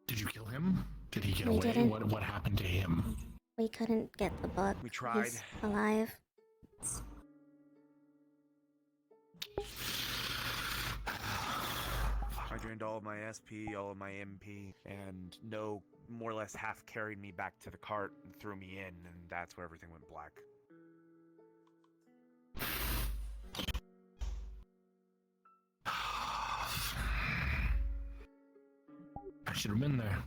Did you kill him? Did he get We away? didn't. What happened to him? We couldn't get the book. We tried. He's alive. I drained all of my SP, all of my MP, and No more or less half carried me back to the cart and threw me in, and that's where everything went black. I should have been there.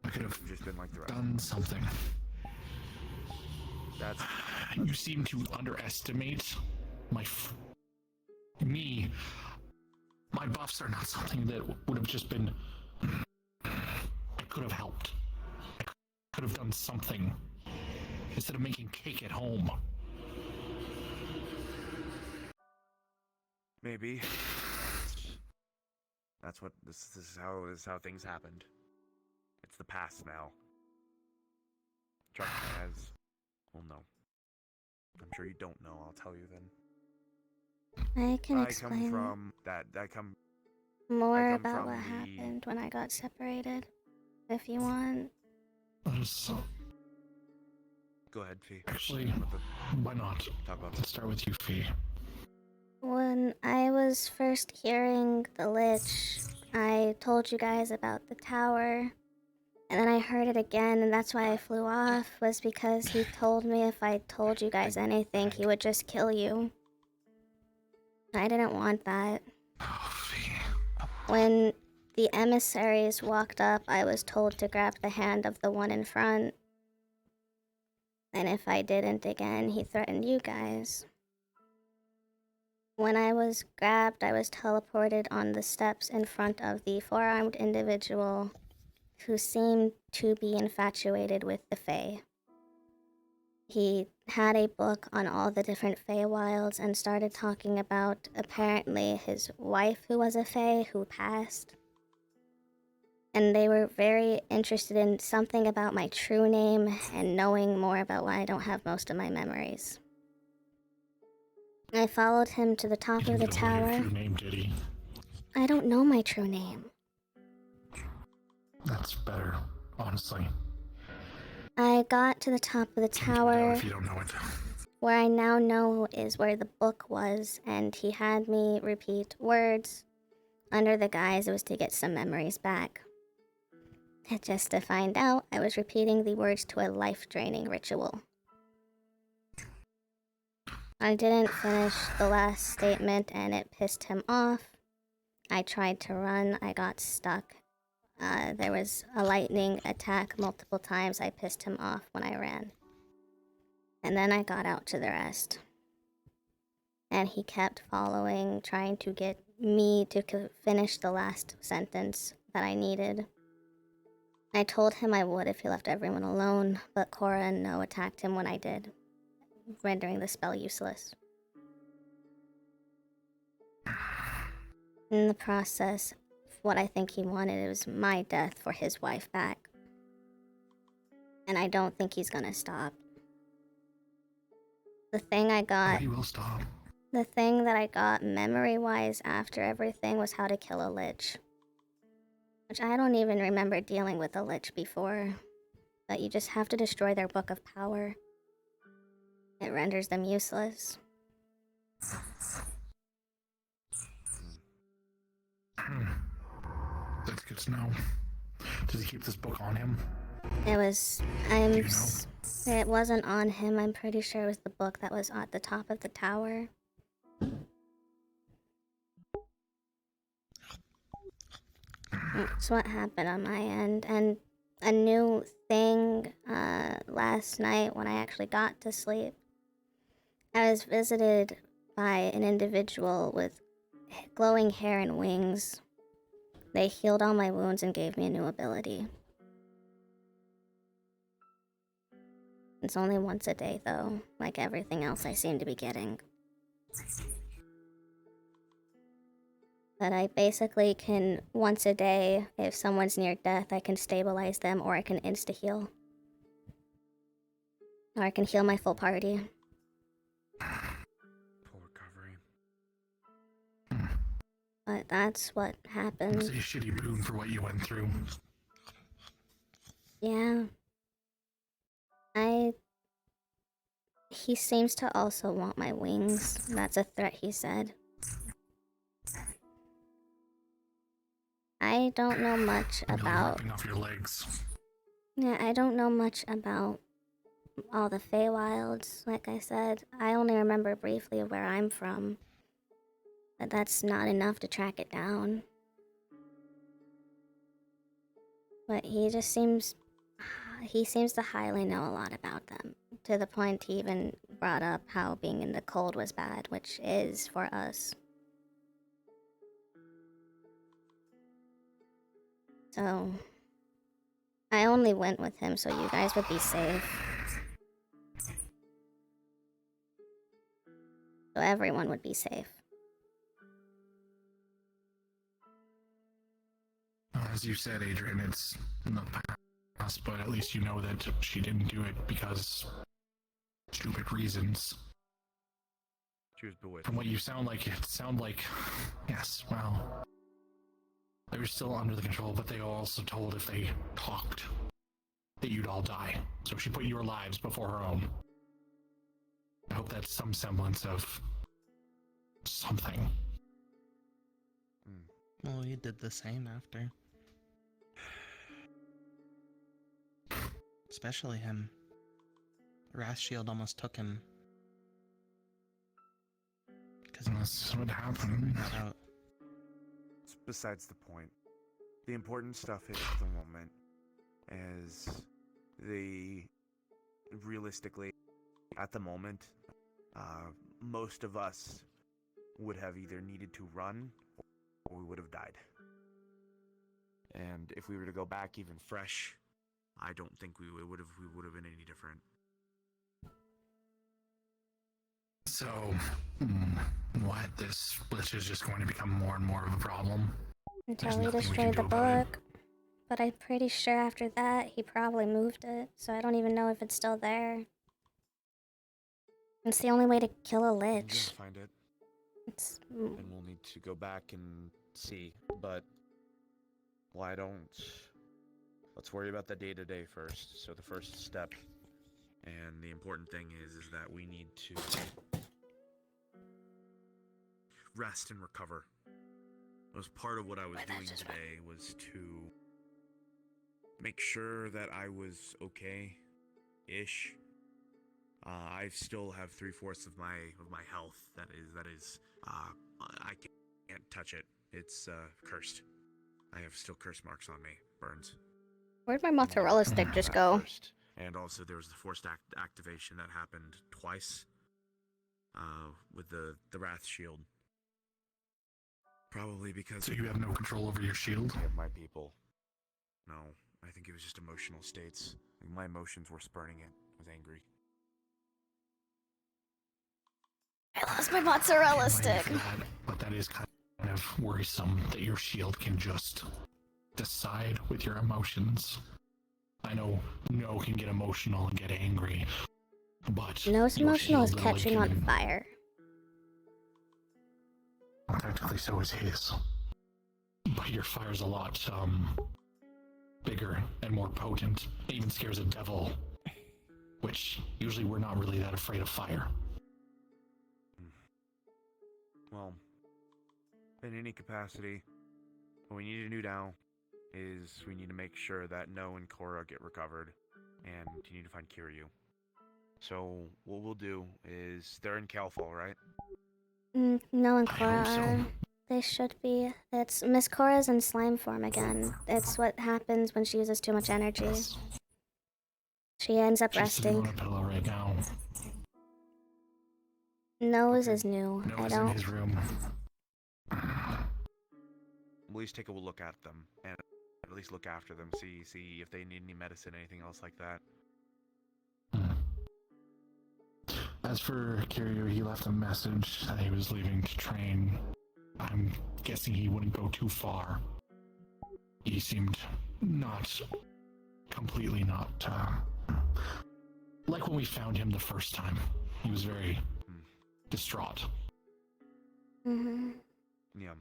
I could have just been like the rest. done something. That's. You seem to underestimate me. My buffs are not something that would have just been. I could have helped. I could have done something instead of making cake at home. Maybe. That's what this is how things happened. It's the past now. Chuck has. Well, no. I'm sure you don't know. I'll tell you then. I can I explain come from that. I come. more I come about from what the- happened when I got separated, if you want. Go ahead, Fee. Actually, why not? Talk about Let's start with you, Fee. When I was first hearing the Lich, I told you guys about the tower. And then I heard it again, and that's why I flew off, was because he told me if I told you guys anything, he would just kill you. I didn't want that. When the emissaries walked up, I was told to grab the hand of the one in front. And if I didn't again, he threatened you guys. When I was grabbed, I was teleported on the steps in front of the four-armed individual who seemed to be infatuated with the Fae. He had a book on all the different Feywilds and started talking about apparently his wife who was a Fae who passed. And they were very interested in something about my true name and knowing more about why I don't have most of my memories. I followed him to the top of the tower. True name, did he? I don't know my true name. That's better, honestly. I got to the top of the tower, If you don't know it. where I now know is where the book was, and he had me repeat words under the guise it was to get some memories back. Just to find out, I was repeating the words to a life-draining ritual. I didn't finish the last statement, and it pissed him off. I tried to run, I got stuck. There was a lightning attack multiple times. I pissed him off when I ran. And then I got out to the rest. And he kept following, trying to get me to finish the last sentence that I needed. I told him I would if he left everyone alone, but Cora and No attacked him when I did, rendering the spell useless. In the process, what I think he wanted was my death for his wife back. And I don't think he's gonna stop. The thing I got... He will stop. The thing that I got memory-wise after everything was how to kill a Lich. Which I don't even remember dealing with a Lich before. But you just have to destroy their Book of Power. It renders them useless. That's good to know. Does he keep this book on him? It was... It wasn't on him. I'm pretty sure it was the book that was at the top of the tower. That's what happened on my end. And a new thing last night when I actually got to sleep. I was visited by an individual with glowing hair and wings. They healed all my wounds and gave me a new ability. It's only once a day, though, like everything else I seem to be getting. But I basically can, once a day, if someone's near death, I can stabilize them, or I can insta-heal. Or I can heal my full party. Full recovery. But that's what happened. It's a shitty boon for what you went through. Yeah. He seems to also want my wings. That's a threat, he said. I don't know much about... Ripping off your legs. Yeah, I don't know much about all the Feywilds, like I said. I only remember briefly where I'm from. But that's not enough to track it down. But he just seems... He seems to highly know a lot about them. To the point he even brought up how being in the cold was bad, which is for us. So... I only went with him so you guys would be safe. So everyone would be safe. As you said, Adrian, it's in the but at least you know that she didn't do it because stupid reasons. She was bewitched. From what you sound like, yes, well, they were still under the control, but they were also told if they talked that you'd all die. So she put your lives before her own. I hope that's some semblance of something. Well, you did the same after. Especially him. Wrath Shield almost took him. Because that's what happened. It's besides the point. The important stuff is at the moment is realistically, at the moment, most of us would have either needed to run or we would have died. And if we were to go back even fresh, I don't think we would have been any different. So, what? This glitch is just going to become more and more of a problem? Until we destroyed the book. But I'm pretty sure after that, he probably moved it, so I don't even know if it's still there. It's the only way to kill a lich. Find it. It's... And we'll need to go back and see, but why don't... Let's worry about the day-to-day first. So the first step, and the important thing is that we need to rest and recover. That was part of what I was doing today, was to make sure that I was okay-ish. I still have 3/4 of my health. That is, I can't touch it. It's cursed. I have still curse marks on me, burns. Where'd my mozzarella stick just go? First. And also there was the forced activation that happened twice with the Wrath Shield. Probably because... So you have no control over your shield? I have my people. No, I think it was just emotional states. Like my emotions were spurning it. I was angry. I lost my mozzarella stick. But that is kind of worrisome that your shield can just decide with your emotions. I know No can get emotional and get angry, but No's emotional is shield catching on can... fire. Well, technically so is his. But your fire's a lot, bigger and more potent. It even scares a devil, which usually we're not really that afraid of fire. Well, in any capacity, what we need to do now is we need to make sure that No and Korra get recovered, and you need to find Kiryu. So what we'll do is they're in Calfall, right? No and Korra are. They should be. It's Miss Korra's in slime form again. It's what happens when she uses too much energy. She ends up resting. On a pillow right now. No's is new. Noah's in his room. We'll at least take a look at them, and at least look after them, see if they need any medicine, anything else like that. As for Kiryu, he left a message that he was leaving to train. I'm guessing he wouldn't go too far. He seemed completely not, like when we found him the first time. He was very distraught. Mm-hmm. Yeah.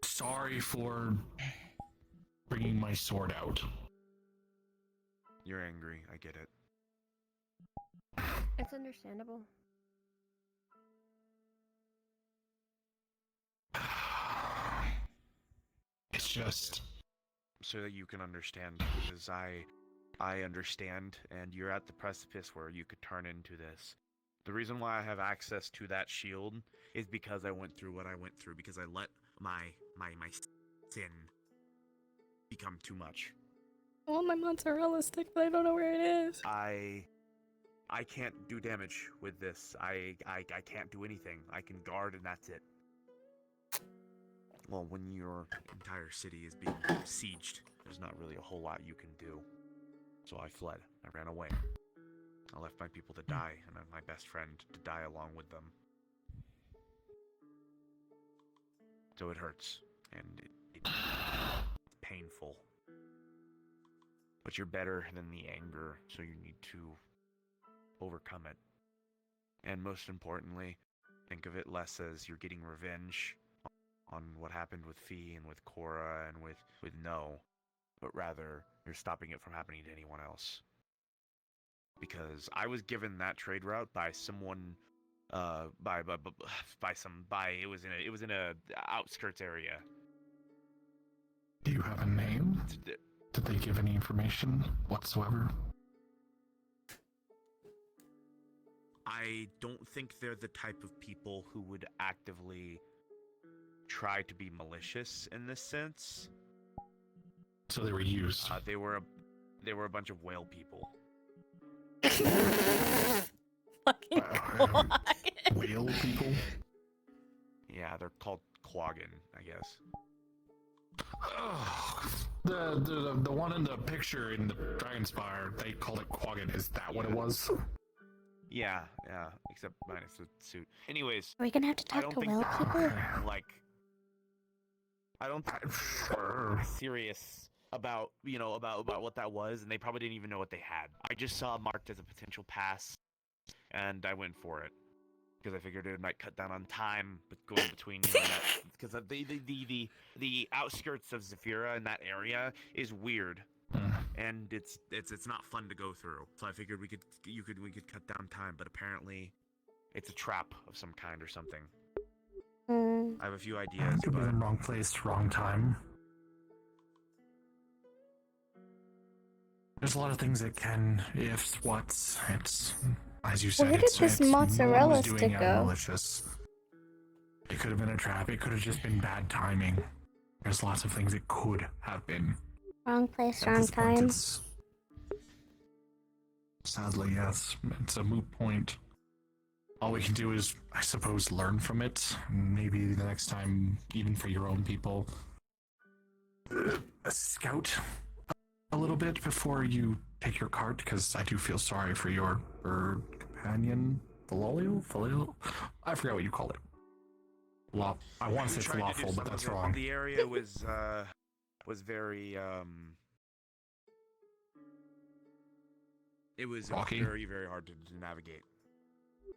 Sorry for bringing my sword out. You're angry, I get it. It's understandable. It's just... So that you can understand, because I understand, and you're at the precipice where you could turn into this. The reason why I have access to that shield is because I went through what I went through, because I let my sin become too much. I want my mozzarella stick, but I don't know where it is. I can't do damage with this. I can't do anything. I can guard and that's it. Well, when your entire city is being besieged, there's not really a whole lot you can do. So I fled. I ran away. I left my people to die, and my best friend to die along with them. So it hurts. and it's painful. But you're better than the anger, so you need to overcome it. And most importantly, think of it less as you're getting revenge on what happened with Fee and with Cora and with No, but rather you're stopping it from happening to anyone else. Because I was given that trade route by someone, it was in a outskirts area. Do you have a name? Did they give any information whatsoever? I don't think they're the type of people who would actively try to be malicious in this sense. So they were used. They were a bunch of whale people. Fucking Whale people? Yeah, they're called Quaggan, I guess. The one in the picture in the Dragon Spire, they called it Quaggan. Is that what it was? Yeah, except minus the suit. Anyways, Are we gonna have to talk to whale people? I don't think they're serious about what that was, and they probably didn't even know what they had. I just saw it marked as a potential pass, and I went for it because I figured it might cut down on time, but going between because the outskirts of Zephyra in that area is weird, and it's not fun to go through. So I figured we could cut down time, but apparently it's a trap of some kind or something. I have a few ideas, Could be in the wrong place, wrong time. There's a lot of things that can, ifs, whats. It's, as you said, Where did this mozzarella stick go? Malicious. It could have been a trap. It could have just been bad timing. There's lots of things it could have been. Wrong place, At wrong this point, time. Sadly, yes. It's a moot point. All we can do is, I suppose, learn from it. Maybe the next time, even for your own people, scout a little bit before you take your cart, because I do feel sorry for your bird companion, Falolio? I forgot what you called it. I want to say falafel, but that's wrong. The area was very it was rocky. Very, very hard to navigate.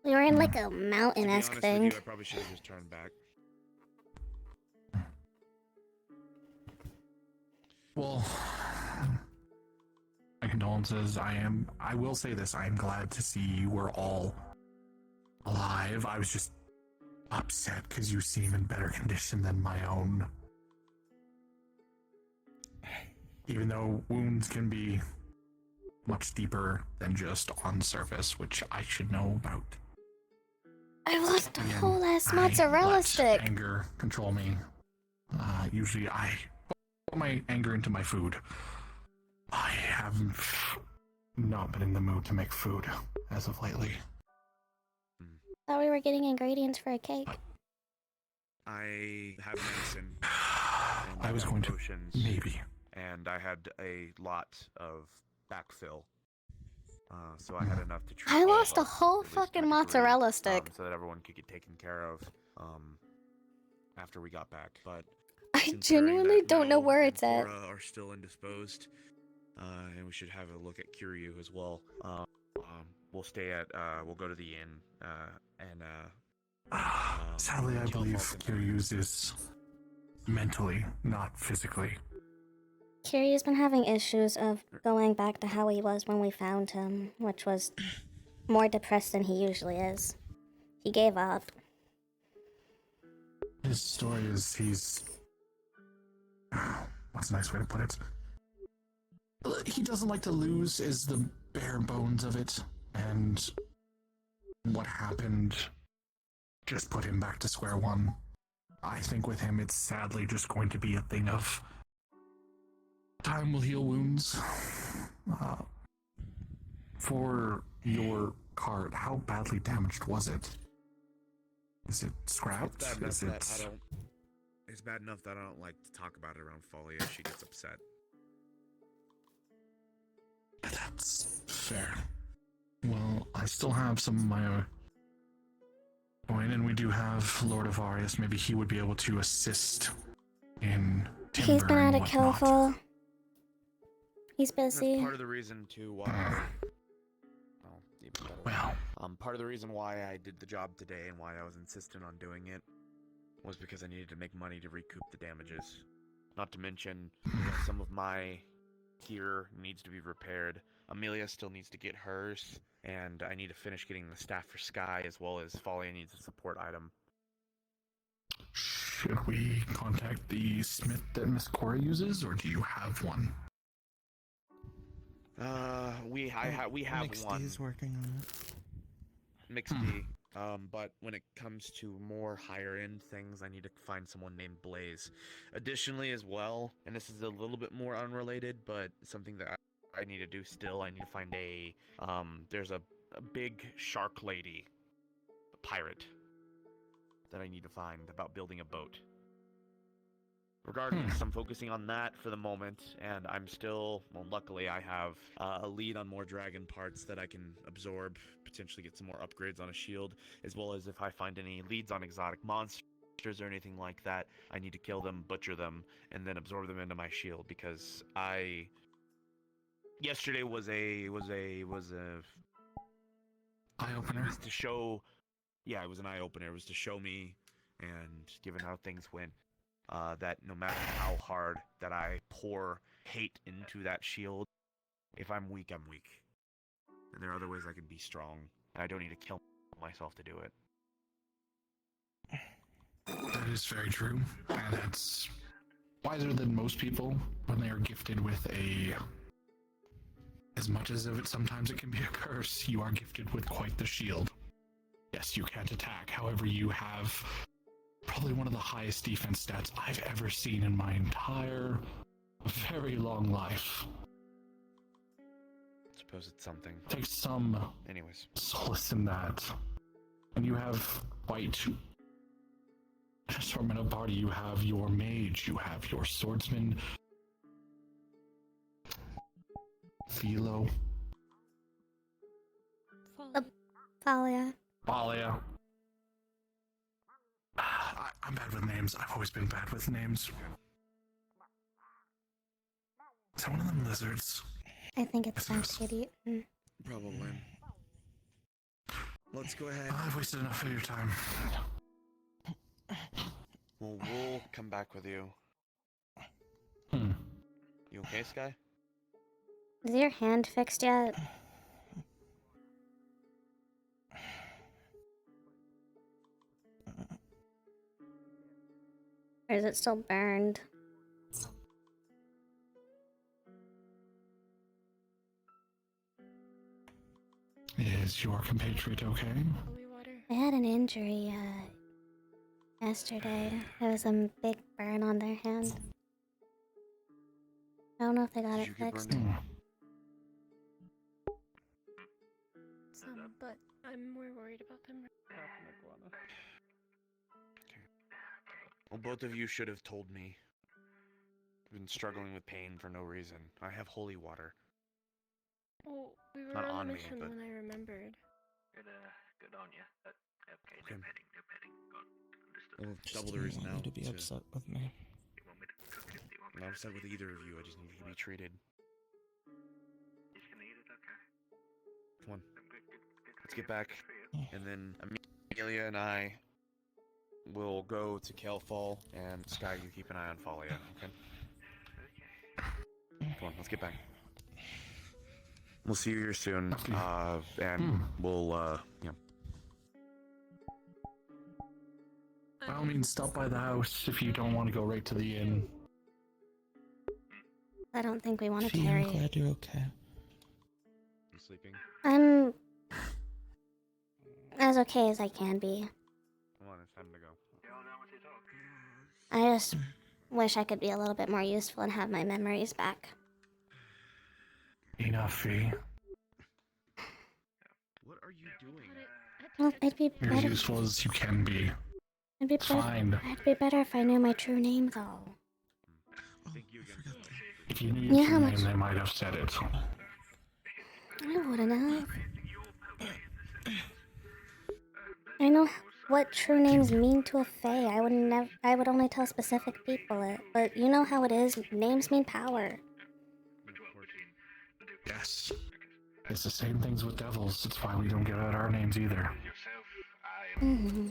We were in like a mountain-esque To be honest thing. with you, I probably should have just turned back. Well, my condolences. I will say this, I am glad to see you were all alive. I was just upset because you seem in better condition than my own. Even though wounds can be much deeper than just on surface, which I should know about. I lost a whole ass I mozzarella let stick. Anger control me. Usually I put my anger into my food. I have not been in the mood to make food as of lately. Thought we were getting ingredients for a cake. I have medicine. I was going to maybe. And I had a lot of backfill. So I had enough to treat I all lost of a us, whole at least fucking to a degree, mozzarella stick. so that everyone could get taken care of after we got back. But I since during genuinely that, don't know Mel where and it's at. Cora are still indisposed, and we should have a look at Kiryu as well. We'll stay at we'll go to the inn and Sadly, I believe Kiryu's is mentally, not physically. Kiryu's been having issues of going back to how he was when we found him, which was more depressed than he usually is. He gave up. His story is he's... What's a nice way to put it? He doesn't like to lose is the bare bones of it, and what happened just put him back to square one. I think with him it's sadly just going to be a thing of time will heal wounds. For your cart, how badly damaged was it? Is it scrapped? Is it... It's bad enough that I don't like to talk about it around Folia. She gets upset. That's fair. Well, I still have some of my coin, and we do have Lord of Arius. Maybe he would be able to assist in He's timber been and out of whatnot. Killful. He's That's busy. part of the reason to why. Oh, even better. Well. Part of the reason why I did the job today and why I was insistent on doing it was because I needed to make money to recoup the damages. Not to mention, some of my gear needs to be repaired. Amelia still needs to get hers, and I need to finish getting the staff for Sky, as well as Folly needs a support item. Should we contact the smith that Miss Cora uses, or do you have one? We have one. Mixed working on it. Mixed D. But when it comes to more higher end things, I need to find someone named Blaze. Additionally, as well, and this is a little bit more unrelated, but something that I need to do still, I need to find there's a big shark lady, a pirate, that I need to find about building a boat. Regardless, I'm focusing on that for the moment, and I'm still, well, luckily I have a lead on more dragon parts that I can absorb, potentially get some more upgrades on a shield, as well as if I find any leads on exotic monsters or anything like that, I need to kill them, butcher them, and then absorb them into my shield, because yesterday was a eye-opener. It was to show, yeah, it was an eye-opener. It was to show me, and given how things went, that no matter how hard that I pour hate into that shield, if I'm weak, I'm weak. And there are other ways I can be strong, and I don't need to kill myself to do it. That is very true, and that's wiser than most people when they are gifted with as much as of it sometimes it can be a curse, you are gifted with quite the shield. Yes, you can't attack, however you have probably one of the highest defense stats I've ever seen in my entire very long life. I suppose it's something. Take some solace in that. And you have quite an assortment of party. You have your mage, you have your swordsman, Philo. Thalia. Thalia. I'm bad with names. I've always been bad with names. Is that one of them lizards? I think it's some shitty. Probably. Let's go ahead. I've wasted enough of your time. Well, we'll come back with you. You okay, Sky? Is your hand fixed yet? Or is it still burned? Is your compatriot okay? I had an injury yesterday. There was a big burn on their hand. I don't know if they got it fixed. Some, but I'm more worried about them. Well, both of you should have told me. I've been struggling with pain for no reason. I have holy water. Oh, we were Not on on a me, mission but- when I remembered. Good on you. Okay, Okay. no petting, no petting. Understood. Well, Just double the didn't reason want now. you to be upset with me. You want me to cook it? Do you want I'm me not to upset with either of you. I just need to be treated. You just gonna eat it? Okay. Come on. Good Let's get back. And then Amelia and I will go to Kelfall, and Sky, you keep an eye on Folia, okay? Come on, let's get back. We'll see you here soon, and we'll, By all means, stop by the house if you don't want to go right to the inn. I don't think we want to Fee, carry. I'm glad you're okay. You sleeping? I'm as okay as I can be. Come on, it's time to go. I just wish I could be a little bit more useful and have my memories back. Enough, Fee. What are you doing? Well, it'd be You're as better. useful as you can be. It'd be It's better. fine. It'd be better if I knew my true name, though. Thank you again. If you knew Yeah, your how true much- name, they might have said it. I wouldn't have. I know. what true names mean to a fae. I would never. I would only tell specific people it. But you know how it is. Names mean power. Yes. It's the same things with devils. It's why we don't give out our names either. Mm-hmm.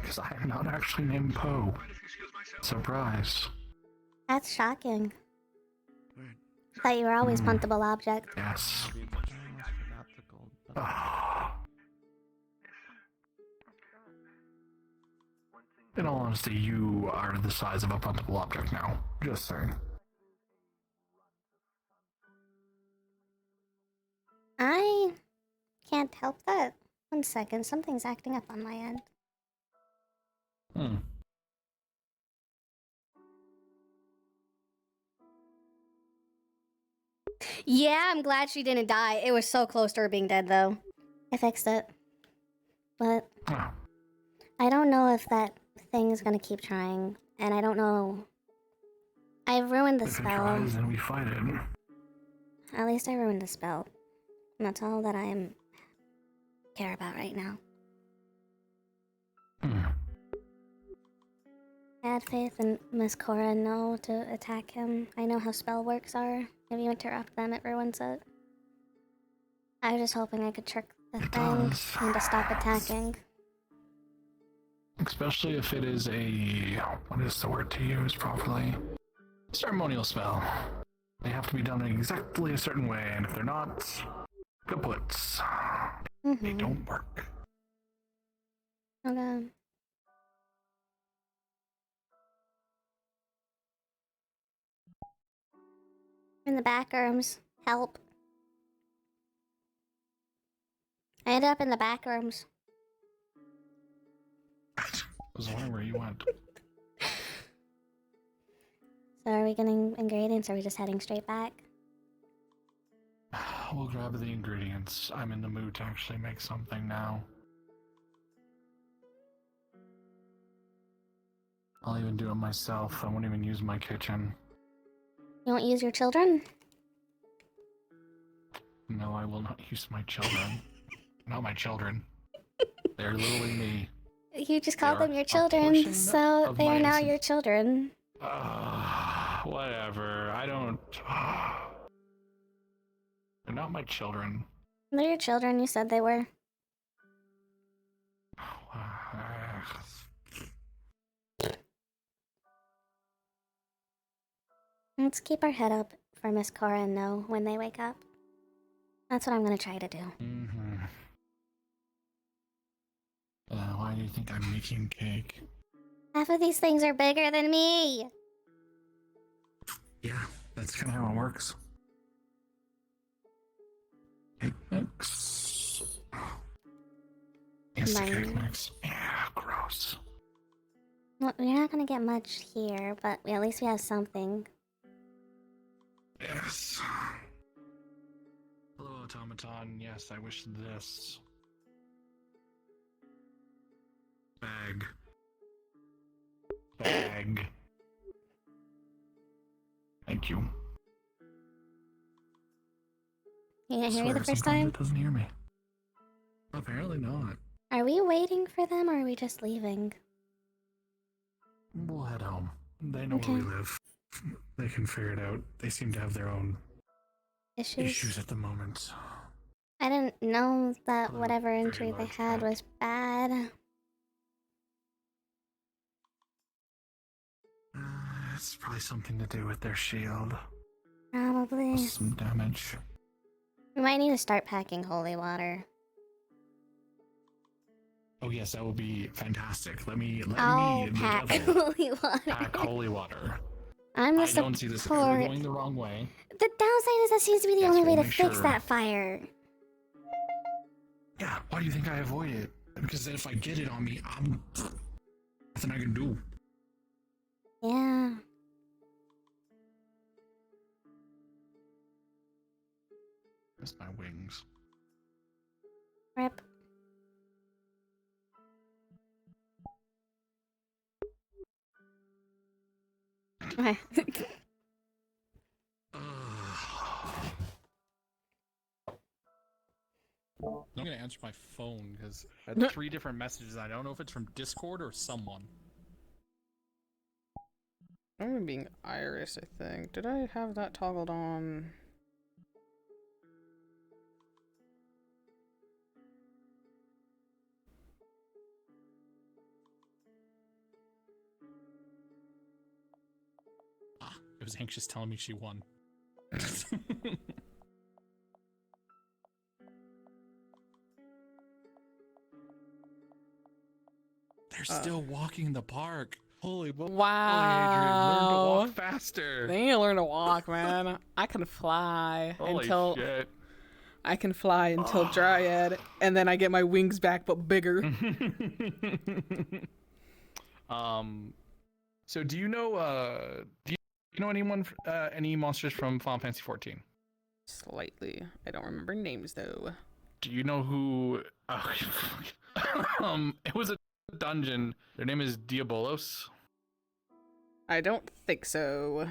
Because I am not actually named Poe. Surprise. That's shocking. I thought you were always puntable object. Yes. In all honesty, you are the size of a puntable object now. Just saying. I can't help that. 1 second, something's acting up on my end. Yeah, I'm glad she didn't die. It was so close to her being dead, though. I fixed it. But I don't know if that thing is gonna keep trying, and I don't know. I ruined the If it spell. tries, then we fight it. At least I ruined the spell. And that's all that I care about right now. I had faith in Miss Cora no to attack him. I know how spell works are. If you interrupt them, it ruins it. I was just hoping I could trick the thing into stop attacking. Especially if it is a... what is the word to use properly? Ceremonial spell. They have to be done exactly a certain way, and if they're not, kaputs. They don't work. Okay. In the back rooms. Help. I ended up in the back rooms. I was wondering where you went. So are we getting ingredients, or are we just heading straight back? We'll grab the ingredients. I'm in the mood to actually make something now. I'll even do it myself. I won't even use my kitchen. You won't use your children? No, I will not use my children. Not my children. They're literally me. You just called them your children, so they are now your children. Whatever. I don't... They're not my children. They're your children, you said they were. Let's keep our head up for Miss Cora and No when they wake up. That's what I'm gonna try to do. Why do you think I'm making cake? Half of these things are bigger than me! Yeah, that's kind of how it works. Cake mix. Yes, cake mix. Yeah, gross. Well, you're not gonna get much here, but at least we have something. Yes. Hello, automaton. Yes, I wish this. Bag. Bag. Thank you. He didn't hear you the first time? It doesn't hear me. Apparently not. Are we waiting for them, or are we just leaving? We'll head home. They know where we live. They can figure it out. They seem to have their own issues at the moment. I didn't know that whatever injury they had was bad. It's probably something to do with their shield. Probably. Some damage. We might need to start packing holy water. Oh yes, that would be fantastic. Let me I'll the pack devil, holy water. pack holy water. I'm the I don't see this ever support. going the wrong way. The downside is that seems to be the only way to make fix sure. that fire. Yeah, why do you think I avoid it? Because then if I get it on me, I'm nothing I can do. Yeah. That's my wings. Rip. Okay. I'm gonna answer my phone because I had 3 different messages. I don't know if it's from Discord or someone. I'm being Iris, I think. Did I have that toggled on? It was Anxious telling me she won. They're still walking in the park. Holy moly, Adrian, learn to walk faster. They need to learn to walk, man. I can fly Holy until shit. I can fly until Dryad, and then I get my wings back, but bigger. So do you know anyone, any monsters from Final Fantasy 14? Slightly. I don't remember names though. Do you know who? It was a dungeon. Their name is Diabolos. I don't think so.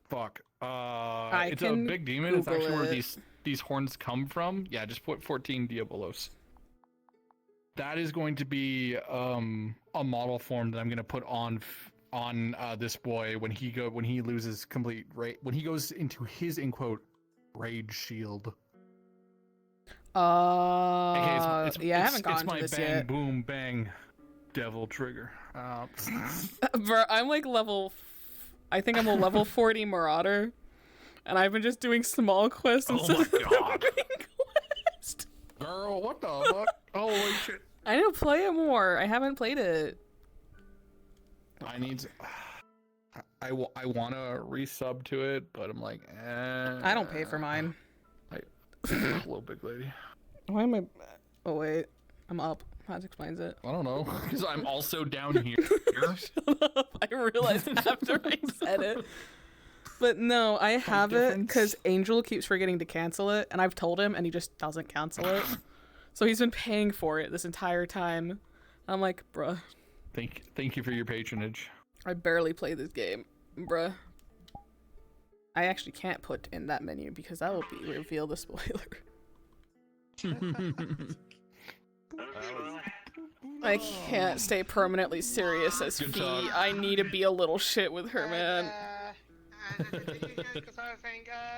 Fuck. It's a big demon. It's actually where these horns come from. Yeah, just put 14 Diabolos. That is going to be a model form that I'm gonna put on this boy when he loses complete when he goes into his in quote rage shield. Yeah, I haven't It's gotten to my this bang yet. boom bang devil trigger. Bro, I'm like I think I'm a level 40 Marauder, and I've been just doing small quests instead of the big quest. Girl, what the fuck? Holy shit! I need to play it more. I haven't played it. I need to. I want to resub to it, but I'm like, I don't pay for mine. Little big lady. Why am I? Oh wait, I'm up. That explains it. I don't know, because I'm also down here. Shut up! I realized after I said it. But no, I have it because Angel keeps forgetting to cancel it, and I've told him, and he just doesn't cancel it. So he's been paying for it this entire time. I'm like, bruh. Thank you for your patronage. I barely play this game, bruh. I actually can't put in that menu because that will reveal the spoiler. I can't stay permanently serious as Good Fee. talk. I need to be a little shit with her, man.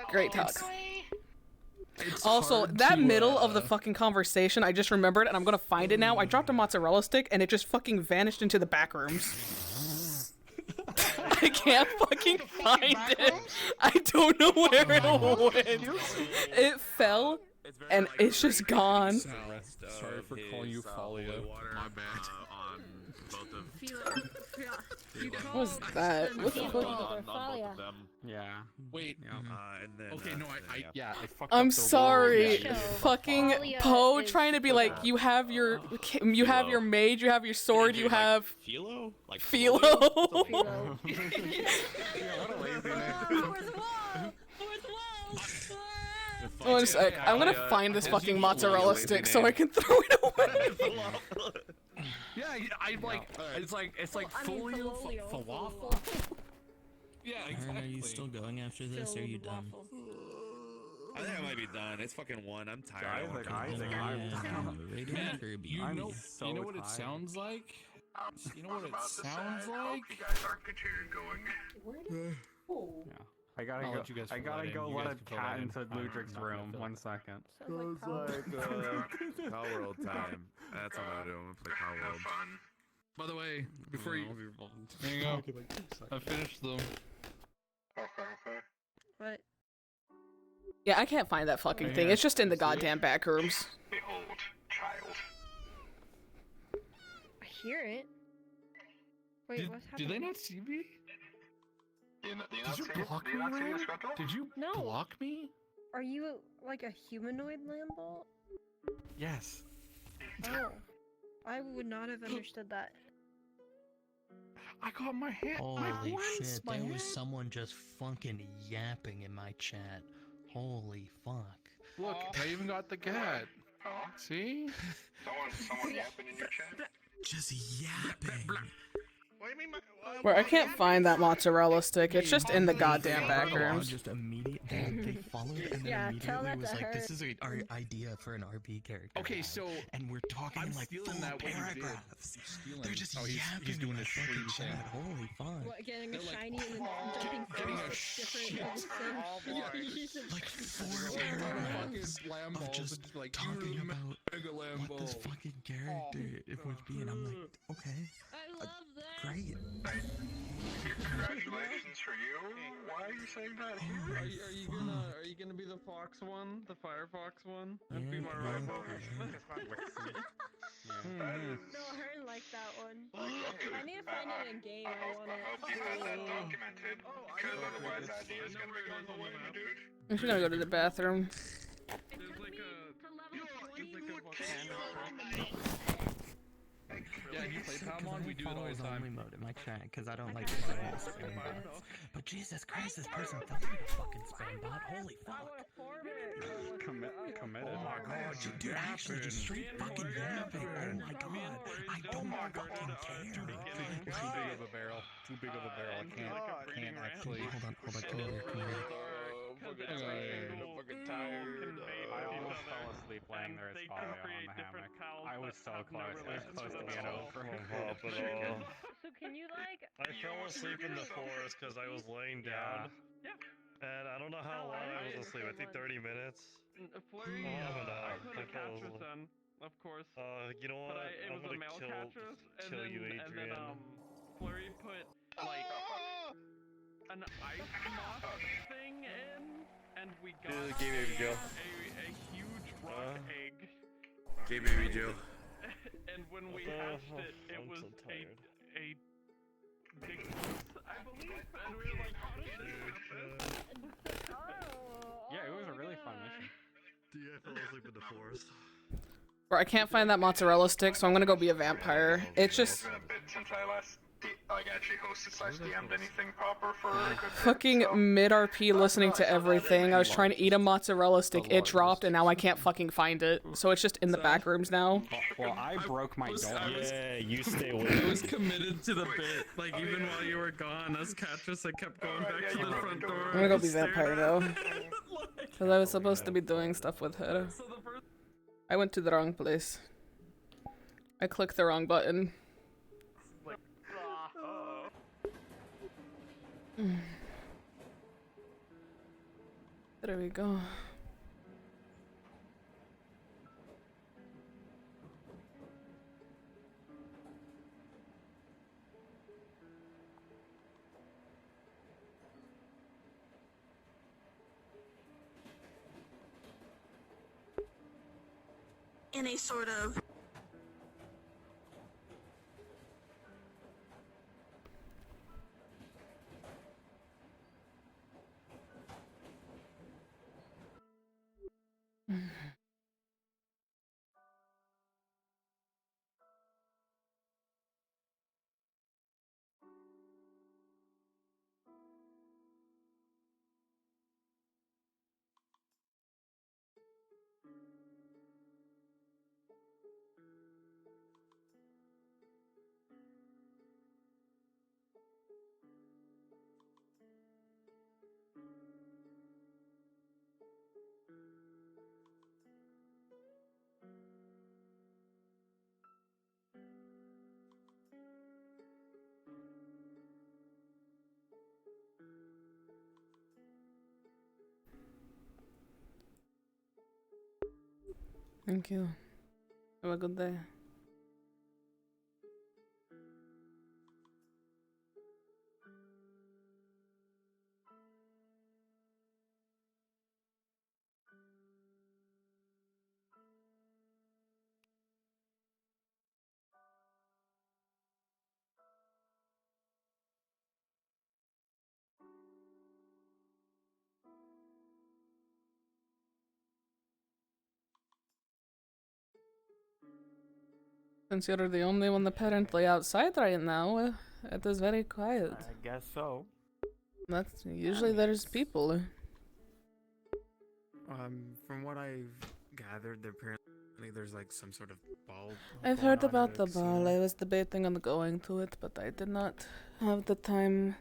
Great talk. Also, that middle of the fucking conversation, I just remembered, and I'm gonna find it now. I dropped a mozzarella stick, and it just fucking vanished into the back rooms. I can't fucking find it. I don't know where it went. It fell, and it's just gone. Sorry for calling you Folio. My bad. What was that? What the fuck? Yeah. Wait. And then, okay, no, I fucked I'm up the sorry, rules. fucking Poe trying to be like, you have your mage, you have your sword, you have Philo? Like Philo. One sec, I'm gonna find this fucking mozzarella stick so I can throw it away. Yeah, I like. It's like folio falafel. Yeah, exactly. Are you still going after this, or are you done? I think I might be done. It's fucking 1. I'm tired. Man, Kirby. you know what it sounds like? You know what it sounds like? You guys aren't continuing going. Yeah. I gotta I'll go. let you guys I gotta vote go in. You let guys a can vote cat in. into I'm Ludric's not gonna room. vote. 1 second. Goes like Power World time. That's what I'm gonna do. I'm gonna play Power World. By the way, before you, there you go. I finished them. What? Yeah, I can't find that fucking thing. It's just in the goddamn back rooms. Behold, child. I hear it. Wait, what's happening? Did they not see me? Did you block me, Ryan? Did you block me? Are you like a humanoid Lamball? Yes. Oh. I would not have understood that. I got my hand. Holy shit, there was someone just fucking yapping in my chat. Holy fuck. Look, I even got the cat. See? Someone yapping in your chat? Just yapping. Where I can't find that mozzarella stick. It's just in the goddamn back rooms. Just immediate. They followed and then Yeah, tell immediately that was to like, her. "This is our idea for an RP character." Okay, now." so and we're talking I'm like stealing full that what you did. paragraphs. Stealing. They're just Oh, yapping he's doing in a my fucking stream thing. chat. Holy fuck! What, getting a They're like, shiny and then jumping getting through a six different shit. medicine. Oh boy. Like 4 paragraphs of just talking about what this fucking character it would be, and I'm like, okay, I love that. great. Congratulations for you. Why are you saying that here? Are you gonna be the fox one, the Firefox one? That'd be my rival. No, her like that one. I need to find it in game. I want it. Hope you have that documented, because otherwise idea's gonna be going away, my dude. I'm just gonna go to the bathroom. Yeah, you play Palmon, we do it all the time. Only mode in my chat because I don't like to spam bots. But Jesus Christ, this person tells me to fucking spam bot. Holy fuck! Committed. Oh my god, dude, actually, just straight fucking yapping. Oh my god, I don't fucking care. Too big of a barrel. Too big of a barrel. I can't actually. Hold on, come here. I'm fucking tired. I almost fell asleep laying there as Spotty on the hammock. I was so close. It was close to being over. So can you like? I fell asleep in the forest because I was laying down. Yeah. And I don't know how long I was asleep. I think 30 minutes. Flurry, I put a Catras in, of course. You know what? But it was a male Catras, and then Flurry put like an ice moth thing in, and we got Gay Baby Joe. a huge rock egg. Gay Baby Joe. And when we hatched it, it was a big goose, I believe, and we were like, how did this happen? Yeah, it was a really fun mission. Yeah, I fell asleep in the forest. Where I can't find that mozzarella stick, so I'm gonna go be a vampire. It's just It's been a bit since I last actually hosted slash DM'd anything proper for a good bit, fucking so. mid RP listening to everything. I was trying to eat a mozzarella stick, it dropped, and now I can't fucking find it. So it's just in the back rooms now. Well, I broke my door. Yeah, you stay away. I was committed to the bit. Like, even while you were gone, as Catras, I kept going back to the front door. I'm gonna go be vampire though. Because I was supposed to be doing stuff with her. I went to the wrong place. I clicked the wrong button. There we go. In a sort of. Thank you. Have a good day. Since you're the only one apparently outside right now, it is very quiet. I guess so. That's usually there's people. From what I've gathered, there apparently Like there's like some sort of ball. I've going heard on about at the a casino. ball. I was debating on going to it, but I did not have the time.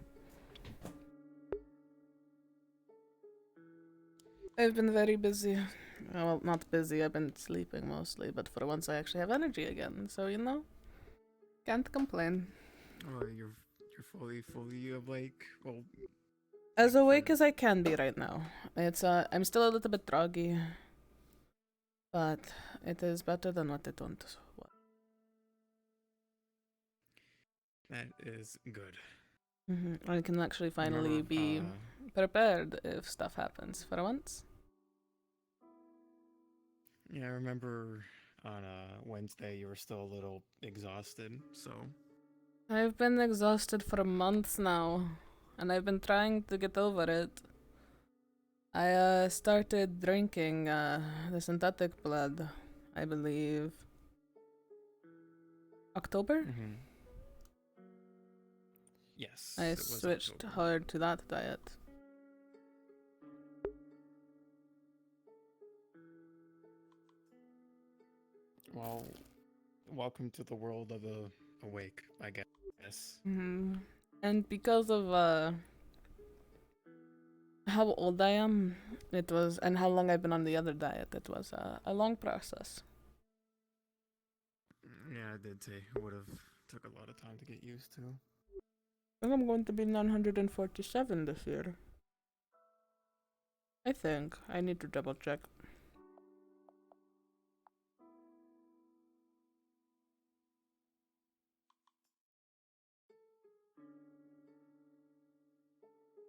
I've been very busy. Well, not busy, I've been sleeping mostly, but for once I actually have energy again, so you know, can't complain. Oh, you're fully awake. Well, As awake as I can be right now. I'm still a little bit groggy, but it is better than what it once was. that is good. I can actually finally Remember, be prepared if stuff happens for once. Yeah, I remember on Wednesday you were still a little exhausted, so I've been exhausted for months now, and I've been trying to get over it. I started drinking the synthetic blood, I believe, October? yes. I it was switched October. hard to that diet. Well, welcome to the world of the awake, I guess. And because of how old I am, and how long I've been on the other diet, it was a long process. Yeah, I did say it would have took a lot of time to get used to. I think I'm going to be 947 this year. I think. I need to double check.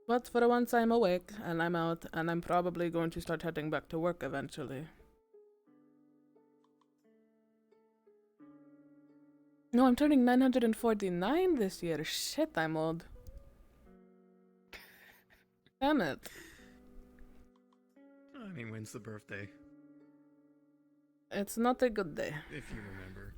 But for once I'm awake, and I'm out, and I'm probably going to start heading back to work eventually. No, I'm turning 949 this year. Shit, I'm old. Damn it. I mean, when's the birthday? It's not a good day. If you remember.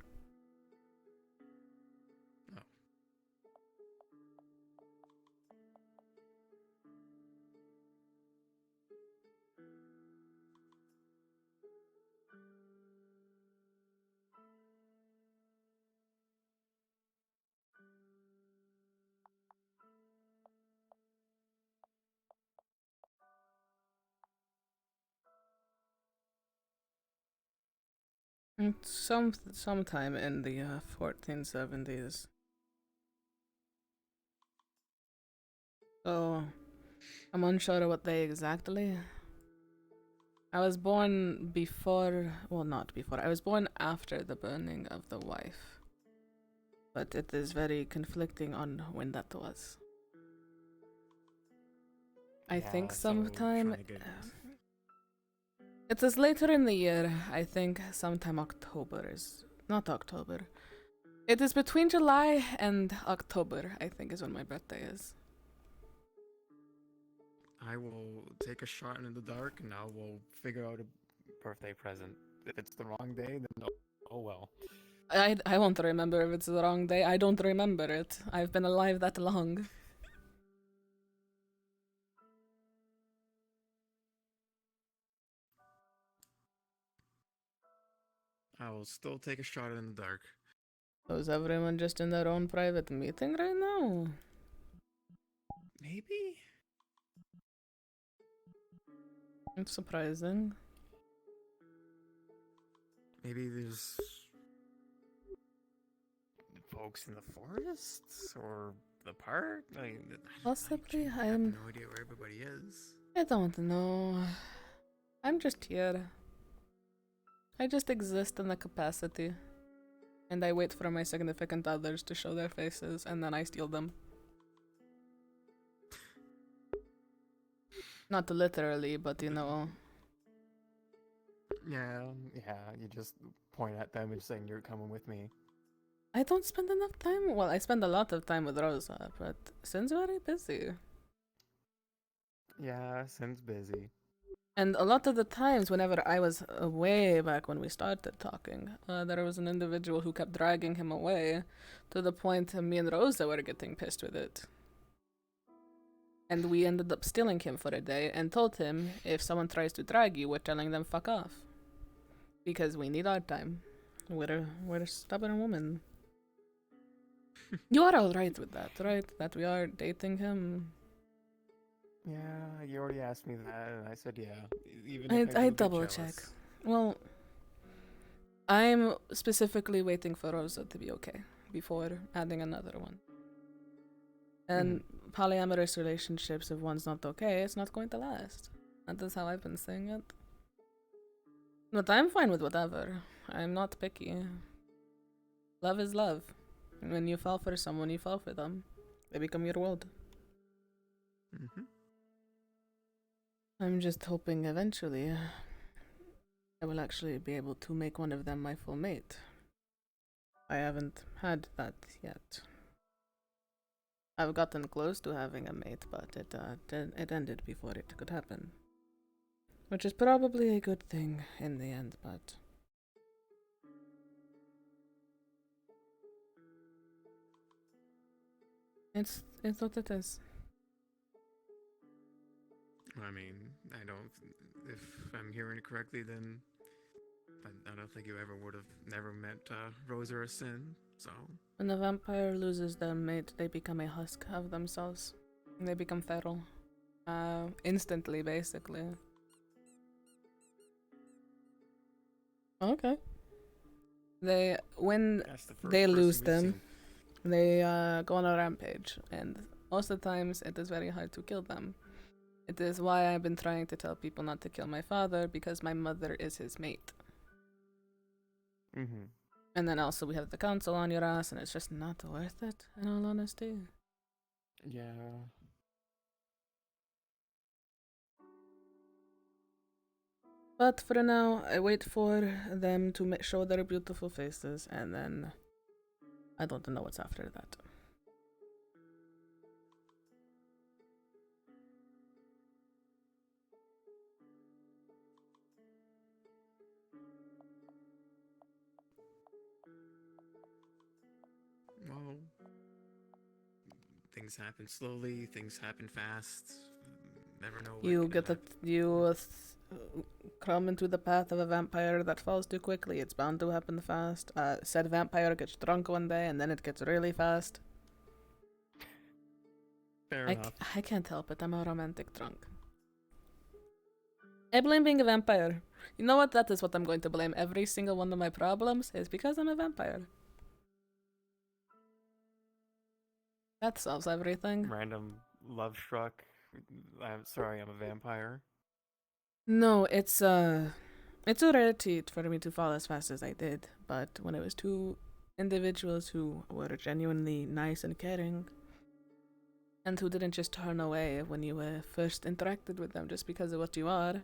Oh. Sometime in the 1470s. So, I'm unsure of what day exactly. I was born before, well, not before, I was born after the burning of the wife. But it is very conflicting on when that was. I think sometime. It is later in the year. I think sometime October is. Not October. It is between July and October, I think, is when my birthday is. I will take a shot in the dark and I will figure out a birthday present. If it's the wrong day, then oh well. I won't remember if it's the wrong day. I don't remember it. I've been alive that long. I will still take a shot in the dark. So is everyone just in their own private meeting right now? Maybe? It's surprising. Maybe there's folks in the forests or the park. Possibly. I have no idea where everybody is. I don't know. I'm just here. I just exist in the capacity. And I wait for my significant others to show their faces, and then I steal them. Not literally, but you know. Yeah, you just point at them and saying you're coming with me. I don't spend enough time. Well, I spend a lot of time with Rosa, but Sin's very busy. Yeah, Sin's busy. And a lot of the times, whenever I was way back when we started talking, there was an individual who kept dragging him away to the point me and Rosa were getting pissed with it. And we ended up stealing him for a day and told him if someone tries to drag you, we're telling them fuck off. Because we need our time. We're a stubborn woman. You are alright with that, right? That we are dating him? Yeah, you already asked me that, and I said yeah. Even if I do get double check. jealous. Well, I'm specifically waiting for Rosa to be okay before adding another one. And polyamorous relationships, if one's not okay, it's not going to last. That is how I've been saying it. But I'm fine with whatever. I'm not picky. Love is love. When you fall for someone, you fall for them. They become your world. I'm just hoping eventually I will actually be able to make one of them my full mate. I haven't had that yet. I've gotten close to having a mate, but it ended before it could happen. Which is probably a good thing in the end, but... It's what it is. I mean, I don't. If I'm hearing it correctly, then I don't think you ever would have never met Rosa or Sin. So when a vampire loses their mate, they become a husk of themselves. And they become feral. Instantly, basically. Okay. When they lose them, they go on a rampage, and most of the times it is very hard to kill them. It is why I've been trying to tell people not to kill my father, because my mother is his mate. And then also we have the council on your ass, and it's just not worth it, in all honesty. yeah. But for now, I wait for them to show their beautiful faces, and then I don't know what's after that. Well, things happen slowly. Things happen fast. Never know. You come into the path of a vampire that falls too quickly. It's bound to happen fast. Said vampire gets drunk one day, and then it gets really fast. Fair enough. I can't help it. I'm a romantic drunk. I blame being a vampire. You know what? That is what I'm going to blame. Every single one of my problems is because I'm a vampire. That solves everything. Random love struck. I'm sorry, I'm a vampire. No, it's a rarity for me to fall as fast as I did. But when it was two individuals who were genuinely nice and caring, and who didn't just turn away when you first interacted with them just because of what you are,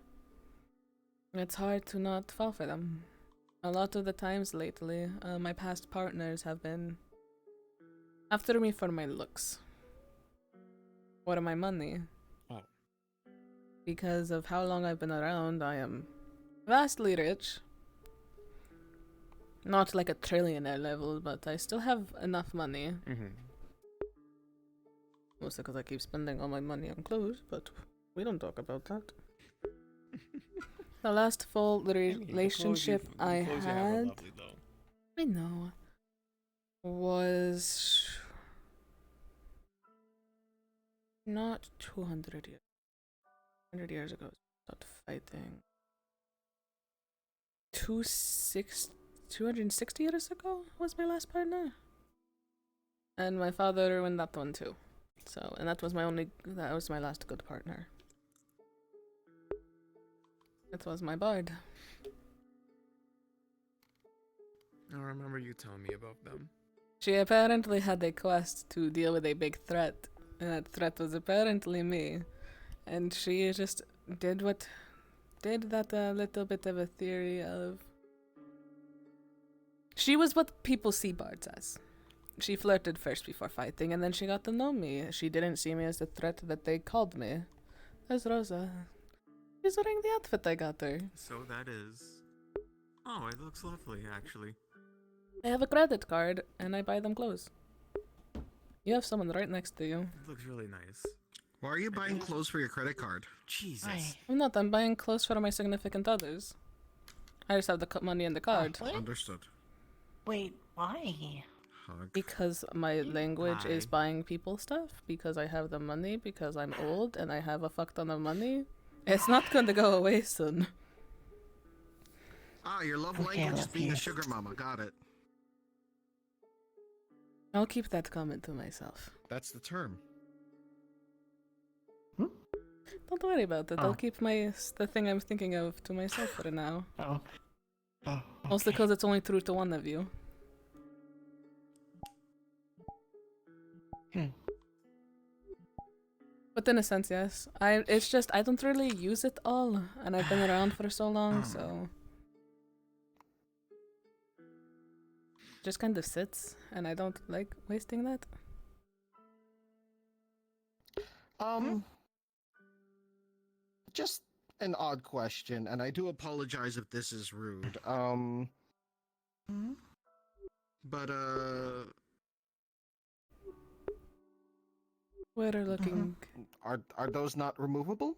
it's hard to not fall for them. A lot of the times lately, my past partners have been after me for my looks. Or my money. Oh. Because of how long I've been around, I am vastly rich. Not like a trillionaire level, but I still have enough money. Mostly because I keep spending all my money on clothes, but we don't talk about that. The last full relationship I had, I know, was not 200 years. 100 years ago, I started fighting. 260 years ago was my last partner. And my father won that one too. So, and that was my last good partner. That was my bard. I remember you telling me about them. She apparently had a quest to deal with a big threat. And that threat was apparently me. And she just did that little bit of a theory of... She was what people see bards as. She flirted first before fighting, and then she got to know me. She didn't see me as the threat that they called me. There's Rosa. She's wearing the outfit I got her. So that is... Oh, it looks lovely, actually. I have a credit card, and I buy them clothes. You have someone right next to you. It looks really nice. Why are you buying clothes for your credit card? Jesus. I'm not. I'm buying clothes for my significant others. I just have the money in the card. Understood. Wait, why? Because my language is buying people stuff, because I have the money, because I'm old and I have a fuck ton of money. It's not going to go away soon. Ah, your love language is being a sugar mama. Got it. I'll keep that comment to myself. That's the term. Don't worry about it. I'll keep the thing I'm thinking of to myself for now. Mostly because it's only true to one of you. But in a sense, yes. It's just I don't really use it all, and I've been around for so long, so just kind of sits, and I don't like wasting that. Just an odd question, and I do apologize if this is rude. But We're looking. Are those not removable?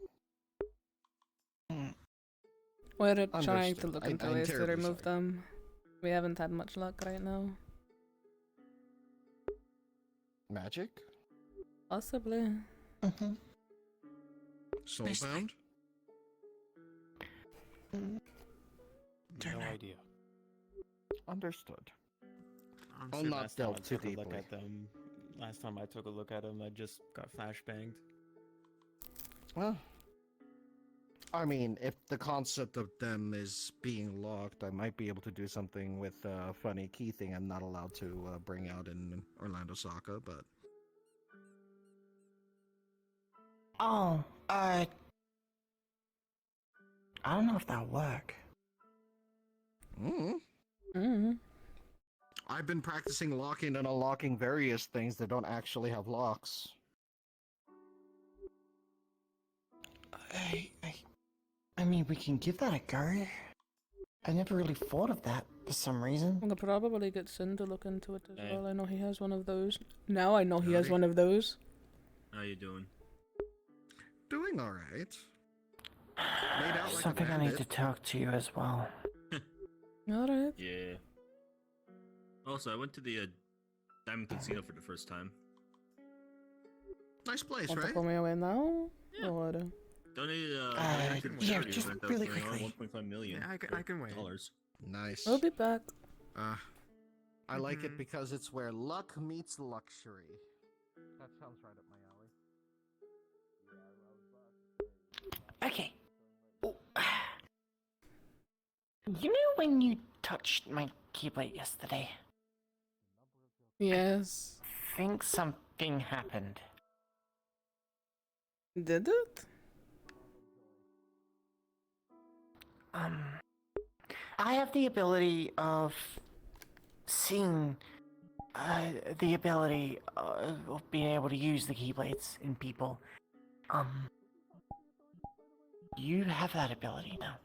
We're trying to Understood. look I'm into ways to terribly remove sorry. them. We haven't had much luck right now. Magic? Possibly. Soulbound? No idea. Understood. Honestly, I'll not last time delve I too took a look deeply. at them. Last time I took a look at them, I just got flashbanged. Well, I mean, if the concept of them is being locked, I might be able to do something with a funny key thing I'm not allowed to bring out in Orlandosaka, but... Oh, I don't know if that'll work. I've been practicing locking and unlocking various things that don't actually have locks. I mean, we can give that a go. I never really thought of that for some reason. I'm gonna probably get Sin to look into it as well. I know he has one of those. Now I know he has one of those. How you doing? Doing alright. Something I need to talk to you as well. Alright. Yeah. Also, I went to the Diamond Casino for the first time. Nice place, Want right? to pull me away now? Or Donated yeah, just really quickly. 1.5 million. Yeah, I can wait. Dollars. Nice. We'll be back. I like it because it's where luck meets luxury. That sounds right up my alley. Okay. Oh. You know when you touched my keyblade yesterday? Yes. I think something happened. Did it? I have the ability of seeing, the ability of being able to use the keyblades in people. You have that ability now.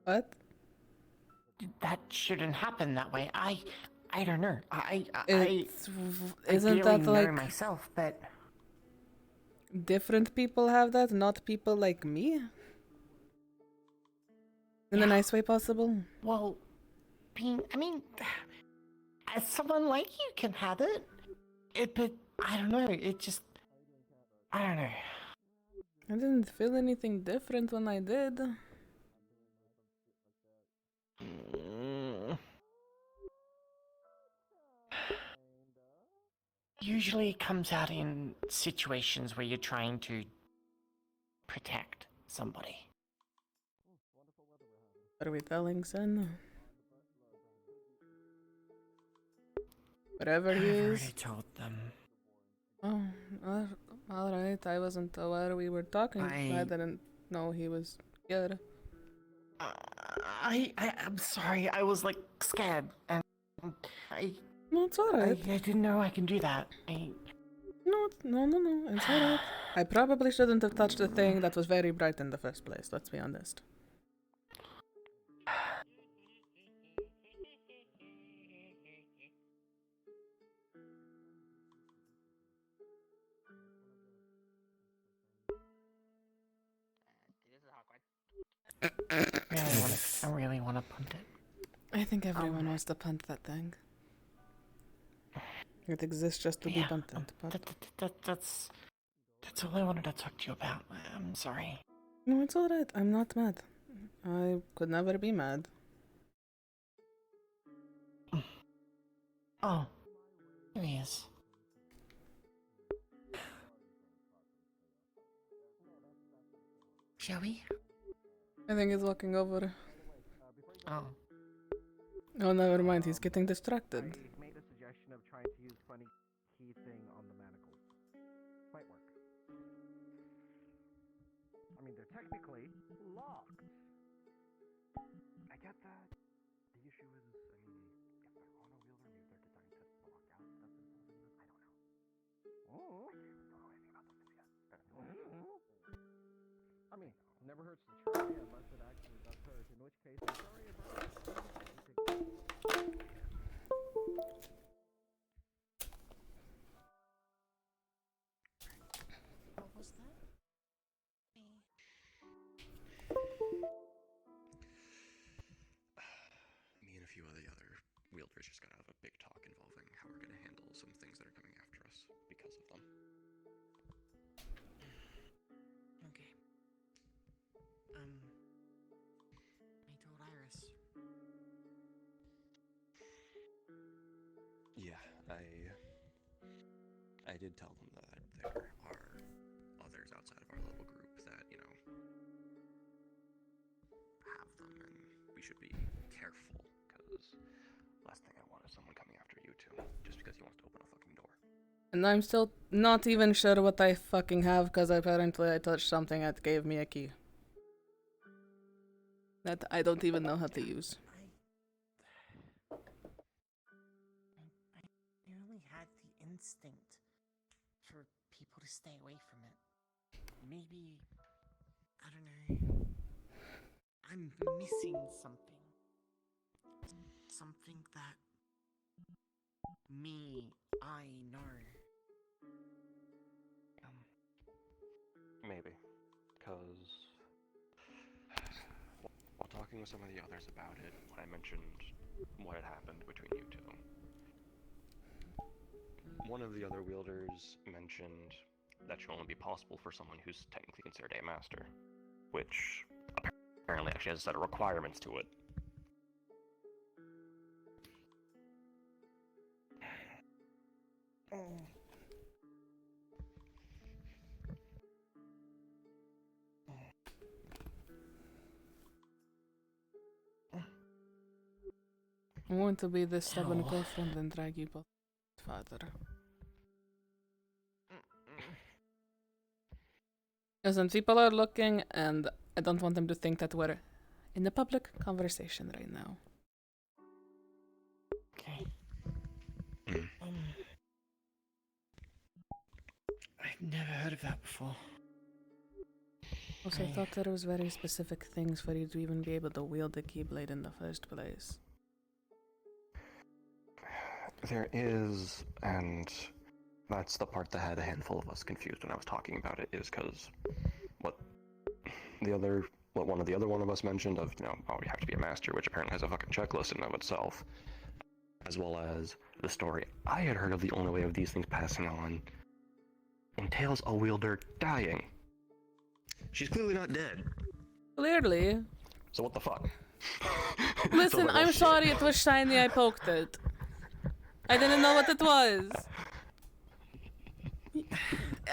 What? That shouldn't happen that way. I don't know. Isn't that know like myself, but different people have that, not people like me? In the nice way possible. Well, I mean, as someone like you can have it. But I don't know. I don't know. I didn't feel anything different when I did. Usually it comes out in situations where you're trying to protect somebody. What are we telling Sin? Whatever he I've is. already told them. Oh, alright. I wasn't aware we were talking. I didn't know he was here. I'm sorry. I was like scared, and No, it's alright. I didn't know I can do that. No, it's alright. I probably shouldn't have touched the thing that was very bright in the first place, let's be honest. punt it. I think everyone wants to punt that thing. It exists just to be Yeah, punted. But... That's all I wanted to talk to you about. I'm sorry. No, it's alright. I'm not mad. I could never be mad. Oh, here he is. Shall we? I think he's walking over. Oh. Oh, never mind. He's getting distracted. I made a suggestion of trying to use funny key thing on the manacles. Might work. I mean, they're technically locked. I get that. The issue is, I mean, if they're on a wheelder, maybe they're designed to block out stuff involving them. I don't know. Oh. I don't know anything about those things yet. I mean, never hurts to try unless it actually does hurt. In which case, I'm sorry about it. What was that? Me and a few of the other wielders just gotta have a big talk involving how we're gonna handle some things that are coming after us because of them. Okay. I told Iris. Yeah, I did tell them that there are others outside of our little group that, you know, have them, and we should be careful, because last thing I want is someone coming after you two, just because he wants to open a fucking door. And I'm still not even sure what I fucking have, because apparently I touched something that gave me a key. That I don't even know how to use. I nearly had the instinct for people to stay away from it. Maybe, I don't know, I'm missing something. Something that I know. Maybe, because while talking with some of the others about it, I mentioned what had happened between you two. One of the other wielders mentioned that should only be possible for someone who's technically considered a master, which apparently actually has a set of requirements to it. I want to be this stubborn girlfriend and drag you both further. Listen, people are looking, and I don't want them to think that we're in a public conversation right now. Okay. I've never heard of that before. Also, I thought there was very specific things for you to even be able to wield the Keyblade in the first place. There is, and that's the part that had a handful of us confused when I was talking about it, is because what one of the other one of us mentioned of, you know, oh, you have to be a master, which apparently has a fucking checklist in and of itself, as well as the story I had heard of the only way of these things passing on entails a wielder dying. She's clearly not dead. Clearly. So what the fuck? Listen, like, I'm shit. sorry it was shiny, I poked it. I didn't know what it was.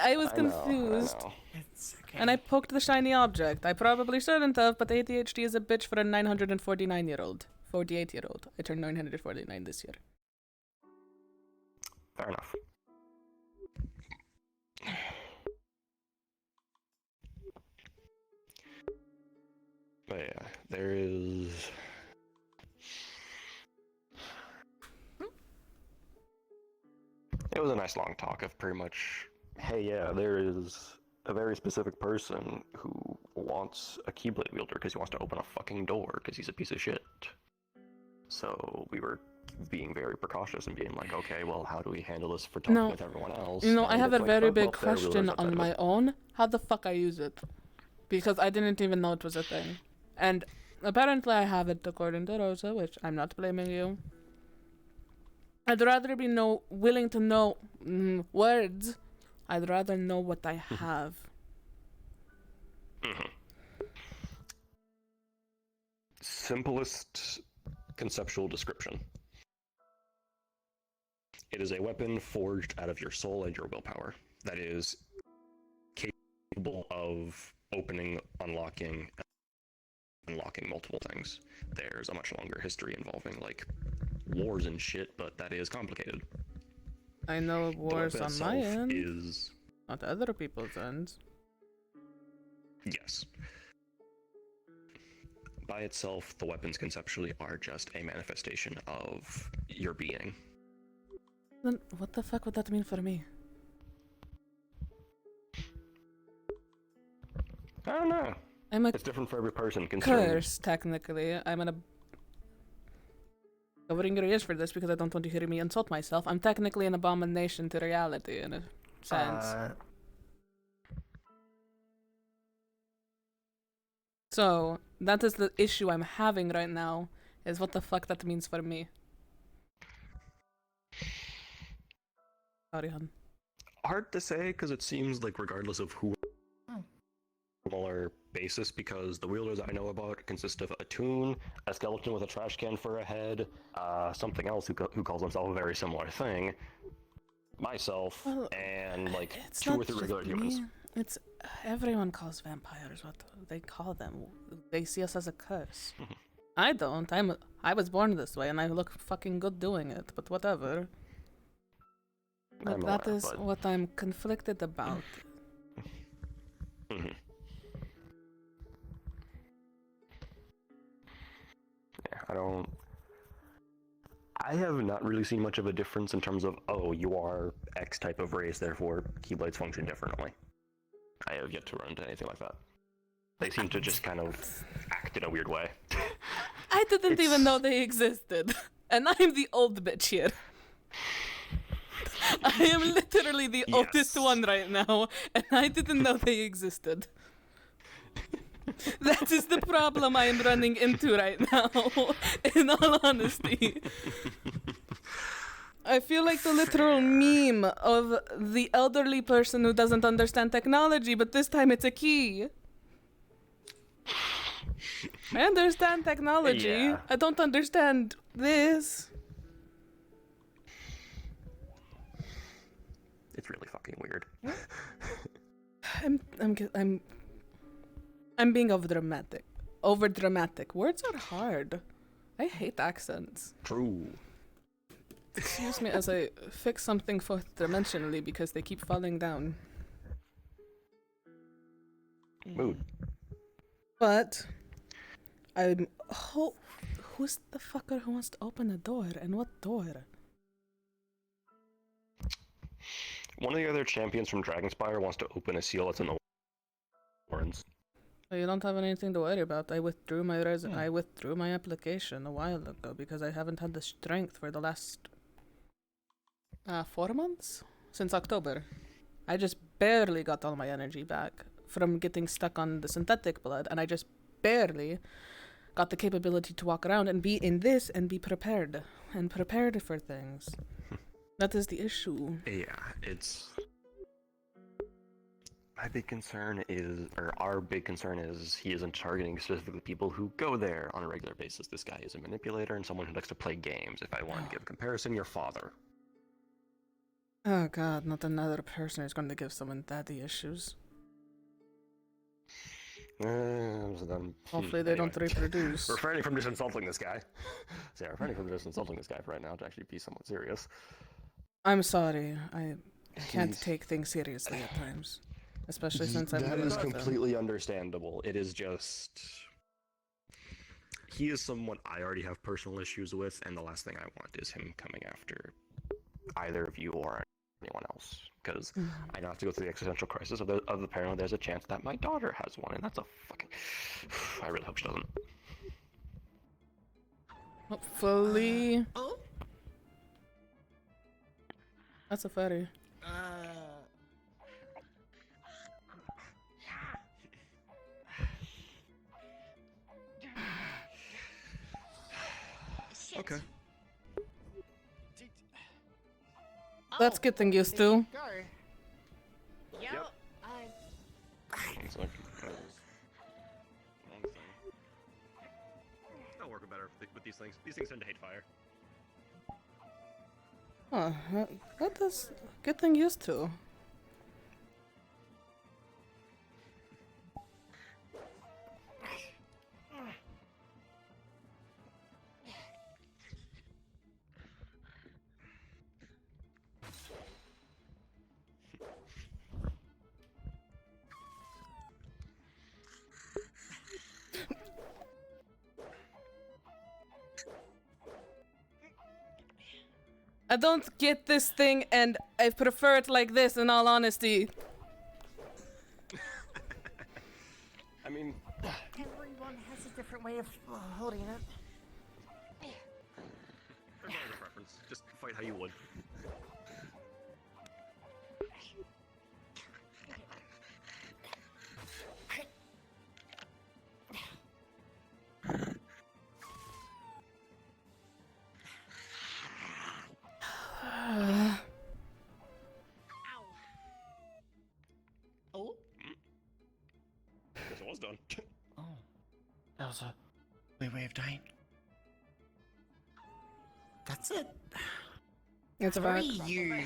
I was confused. I know. It's okay. And I poked the shiny object. I probably shouldn't have, but ADHD is a bitch for a 949-year-old. 48-year-old. I turned 949 this year. Fair enough. But yeah, there is... It was a nice long talk of pretty much, hey, yeah, there is a very specific person who wants a Keyblade wielder because he wants to open a fucking door because he's a piece of shit. So we were being very precautious and being like, okay, well, how do we handle this for talking with everyone else? You know, I And have a it's like, very well, big if there are wielders question outside on of my it. own. How the fuck I use it? Because I didn't even know it was a thing. And apparently I have it according to Rosa, which I'm not blaming you. I'd rather be willing to know words. I'd rather know what I have. Simplest conceptual description. It is a weapon forged out of your soul and your willpower that is capable of opening, unlocking multiple things. There's a much longer history involving like wars and shit, but that is complicated. I know of wars on my end, is not other people's ends. Yes. By itself, the weapons conceptually are just a manifestation of your being. Then what the fuck would that mean for me? I don't know. It's different for every person. Curse, technically. I'm gonna covering your ears for this because I don't want to hear me insult myself. I'm technically an abomination to reality in a sense. So that is the issue I'm having right now. Is what the fuck that means for me. Sorry, hon. Hard to say because it seems like regardless of who similar basis, because the wielders I know about consist of a toon, a skeleton with a trash can for a head, something else who calls himself a very similar thing, myself, and like It's 2 or not 3 regular just humans. me. It's everyone calls vampires what they call them. They see us as a curse. I don't. I was born this way and I look fucking good doing it, but whatever. But I'm that aware, is but- what I'm conflicted about. Yeah, I have not really seen much of a difference in terms of, oh, you are X type of race, therefore Keyblades function differently. I have yet to run into anything like that. They seem to just kind of act in a weird way. I didn't even know they existed. And I'm the old bitch here. I am literally the oldest one right now, and I didn't know they existed. That is the problem I am running into right now, in all honesty. I feel like the literal meme of the elderly person who doesn't understand technology, but this time it's a key. I understand technology. Yeah. I don't understand this. It's really fucking weird. I'm being overdramatic. Overdramatic. Words are hard. I hate accents. True. Excuse me as I fix something fourth dimensionally because they keep falling down. Mood. But who's the fucker who wants to open a door, and what door? One of the other champions from Dragonspire wants to open a seal that's in the horns. You don't have anything to worry about. I withdrew my application a while ago because I haven't had the strength for the last 4 months? Since October. I just barely got all my energy back from getting stuck on the synthetic blood, and I just barely got the capability to walk around and be in this and be prepared. And prepared for things. That is the issue. Yeah, it's... My big concern is, or our big concern is, he isn't targeting specifically people who go there on a regular basis. This guy is a manipulator and someone who likes to play games. If I wanted to give a comparison, your father. Oh god, not another person who's going to give someone daddy issues. Hopefully they don't reproduce. Refraining from just insulting this guy. So yeah, refraining from just insulting this guy for right now to actually be somewhat serious. I'm sorry. I can't take things seriously at times. Especially since I'm That living is with them. completely understandable. It is just... He is someone I already have personal issues with, and the last thing I want is him coming after either of you or anyone else. Because I now have to go through the existential crisis of the paranoia there's a chance that my daughter has one, and that's a fucking... I really hope she doesn't. Hopefully. That's a fairy. That's getting used to. Go. Yep. One sec. Wrong thing. That'll work better with these things. These things tend to hate fire. Huh, what is getting used to? I don't get this thing, and I prefer it like this, in all honesty. I mean, Everyone has a different way of holding it. regardless of preference, just fight how you would. Oh. Guess it was done. Oh. That was a weird way of dying. That's it. It's a Very fact. you.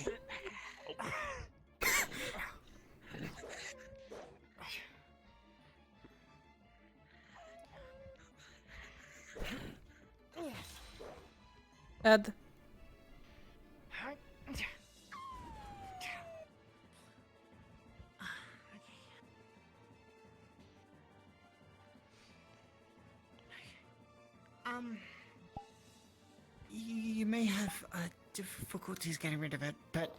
Ed. You may have difficulties getting rid of it, but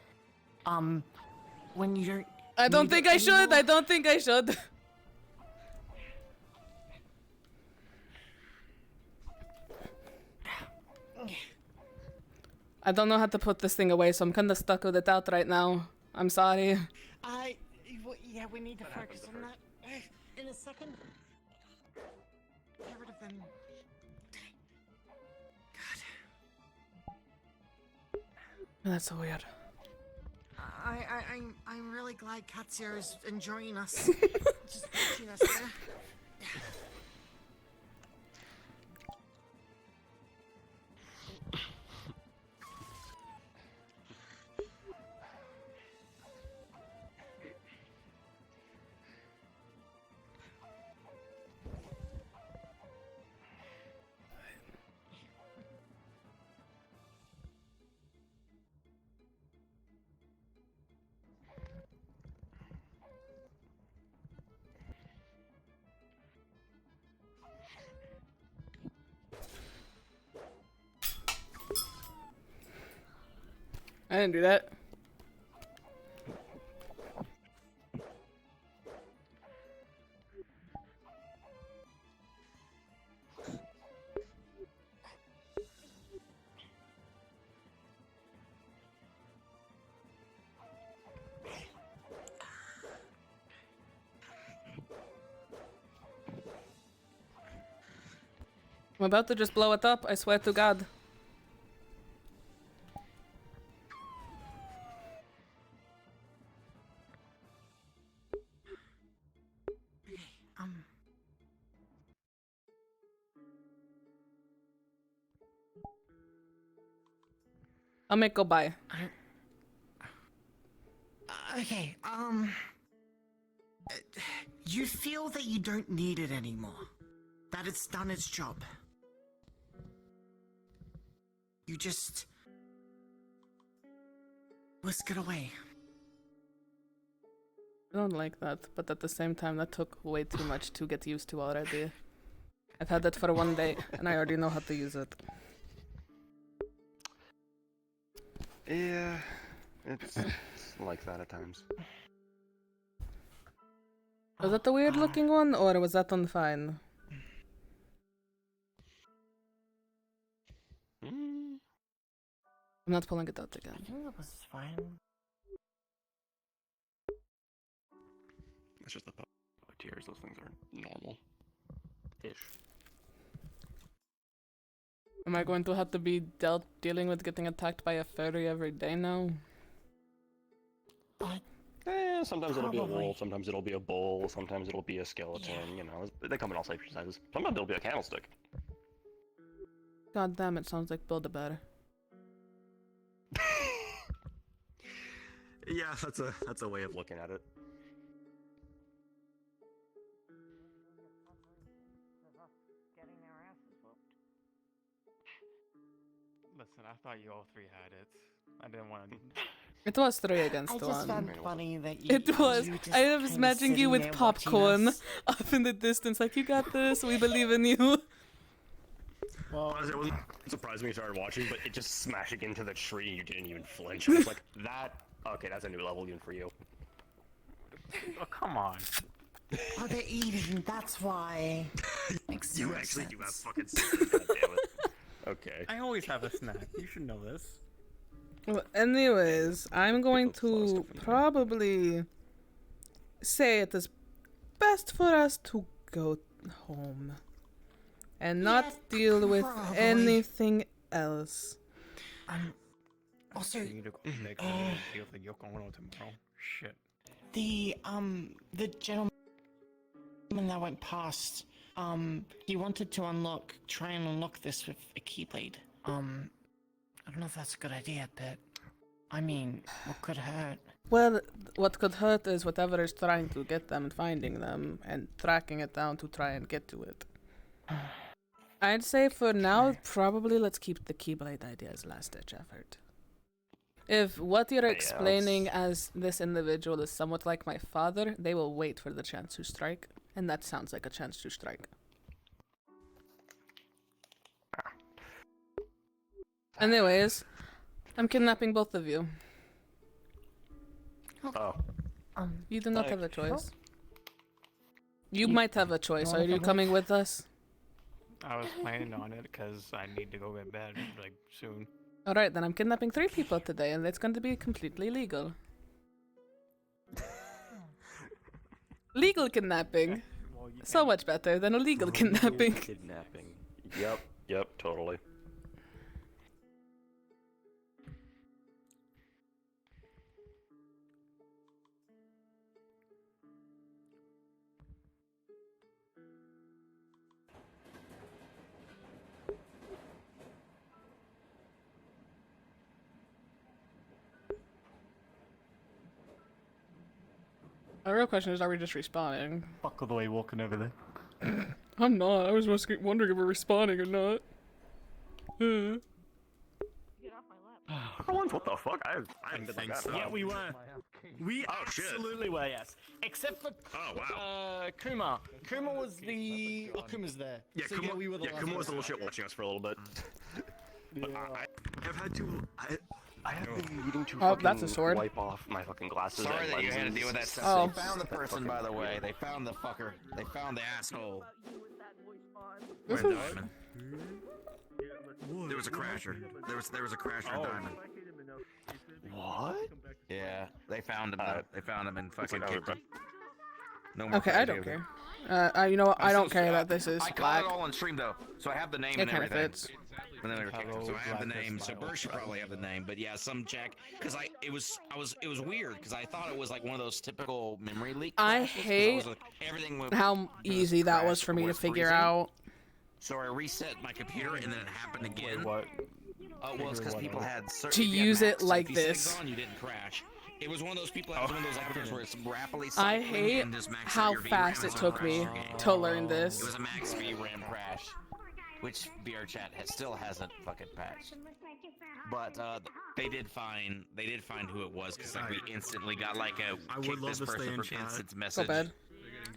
when you don't. I don't need think it I should. anymore- I don't think I should. I don't know how to put this thing away, so I'm kind of stuck with it out right now. I'm sorry. Yeah, we need to focus on that. In a second. Get rid of them. That's so weird. I'm really glad Katsuo is enjoying us. Just watching us there. I didn't do that. I'm about to just blow it up, I swear to God. I'll make go by. Okay, you feel that you don't need it anymore. That it's done its job. You just whisk it away. I don't like that, but at the same time, that took way too much to get used to already. I've had that for one day, and I already know how to use it. Yeah, it's like that at times. Was that the weird looking one, or was that one fine? I'm not pulling it out I again. think that was fine. It's just the tears. Those things are normal-ish. Am I going to have to be dealing with getting attacked by a fairy every day now? Sometimes it'll be a Probably. wolf, sometimes it'll be a bull, sometimes it'll be a skeleton, you know. They come in all shapes and sizes. Sometimes it'll be a candlestick. God damn, it sounds like Build-A-Bear. Yeah, that's a way of looking at it. Listen, I thought you all three had it. I didn't want to. It was 3 against I 1. just found it funny that you. It was. You just I was kinda imagining you sitting with there watching popcorn us. off in the distance, like, you got this, we believe in you. Well, honestly, it wasn't surprised when you started watching, but it just smashing into the tree, you didn't even flinch. I was like, okay, that's a new level even for you. Oh, come on. Oh, they're eating. That's why. Makes You so much actually do have sense. fucking sense, goddammit. Okay. I always have a snack. You should know this. Well, anyways, I'm going to probably say it is best for us to go home and not deal with probably. anything else. Also, You need to go back and deal with Yoko Ono tomorrow. Shit. The gentleman that went past, he wanted to try and unlock this with a keyblade. I don't know if that's a good idea, but I mean, what could hurt? Well, what could hurt is whatever is trying to get them and finding them and tracking it down to try and get to it. I'd say for now, probably let's keep the Keyblade idea as last-ditch effort. If what you're explaining as this individual is somewhat like my father, they will wait for the chance to strike, and that sounds like a chance to strike. Anyways, I'm kidnapping both of you. Oh. You do not have a choice. Oh. You might have a choice. Are you coming with us? I was planning on it because I need to go get bed like soon. Alright, then I'm kidnapping 3 people today, and it's going to be completely legal. Legal kidnapping. So much better than illegal kidnapping. Kidnapping. Yep, totally. The real question is, are we just respawning? Fuck all the way walking over there. I'm not. I was wondering if we're respawning or not. What the fuck? I haven't been like that. Yeah, we were. We shit. absolutely were, yes. Except for Kuma. Kuma was the... Oh, Kuma's there. Yeah, So, Kuma, we were the last Kuma was a ones. little shit watching us for a little bit. I've had to. I have been needing to Oh, that's a fucking sword. wipe off my fucking glasses. Sorry and that you had to lenses. deal with that stuff. Oh. They found the person, by the way. They found the fucker. They found the asshole. This Where is- Diamond? There was a crasher. There was a crasher in Diamond. What? Yeah, they found him. They found him and fucking like, kicked him. No more Okay, I crazy don't over care. You know what? I don't so care sad. that this is I caught black. it all on stream though, so I have the name It and kinda everything. fits. And then they were kicked him, so I have the name. So Burr should probably have the name, but yeah, some check because it was weird because I thought it was like one of those typical memory leak. I crashes, 'cause hate was like, everything went- how easy that was crashed for me to was figure freezing. out. So I reset my computer and then it happened again. What? Well, it's because people had To use it like this. On, you didn't crash. It was one of those people that was one of those operators where it's rapidly I cycling hate and just maxed out how your VRAM fast it as a took crash me your game. to learn this. It was a max VRAM crash, which VRChat still hasn't fucking patched. But they did find who it was because like we instantly got like a I would kick love this to stay person in from chat. instant So message. bad.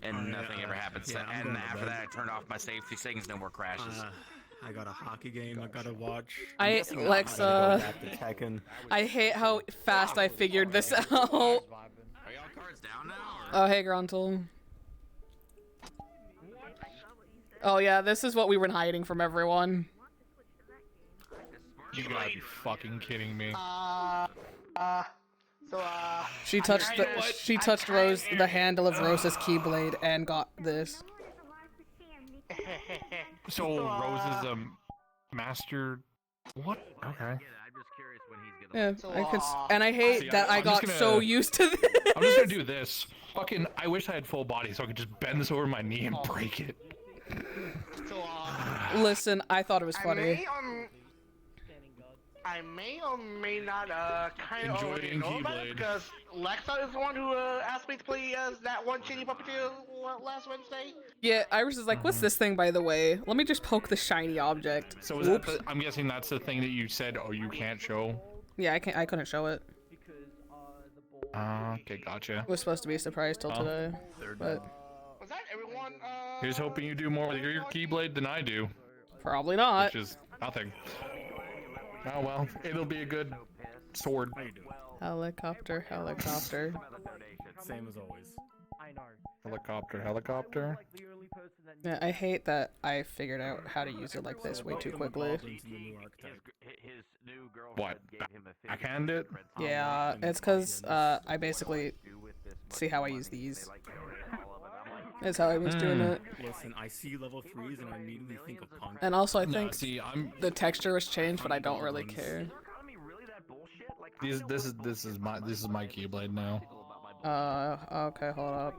And nothing ever happened. Yeah, I'm and going to after bed. that, I turned off my safety settings. No more crashes. I got a hockey game I gotta watch. Alexa, I hate how fast I figured this out. Are y'all cards down now? Oh, hey, Gruntle. Oh, yeah, this is what we were hiding from everyone. You gotta be fucking kidding me. She touched Rose, the handle of Rose's Keyblade, and got this. So Rose is a master. What? Okay. I'm just curious Yeah, and I hate See, that I I'm just got so gonna- used to this. I'm just gonna do this. Fucking, I wish I had full body so I could just bend this over my knee and break it. Listen, I thought it was funny. I may or may not kind of Enjoy already being know about it Keyblade. because Lexa is the one who asked me to play as that one shitty puppeteer last Wednesday. Yeah, Iris is like, what's this thing, by the way? Let me just poke the shiny object. So is that the, I'm guessing that's the thing that you said, oh, you can't show? Yeah, I couldn't show it. Okay, gotcha. It was supposed to be a surprise till today, but Was that everyone? Here's hoping you do more with your Keyblade than I do. probably not. Which is nothing. Oh well, it'll be a good sword. Helicopter, helicopter. Same as always. Helicopter, helicopter. Yeah, I hate that I figured out how to use it like this way too quickly. What? Backhand it? Yeah, it's because I basically see how I use these. That's how I was doing it. Listen, I see level 3s and I immediately think of punk. And also, I No, think see, the texture was changed, but I don't really care. This is my Keyblade now. Okay, hold up.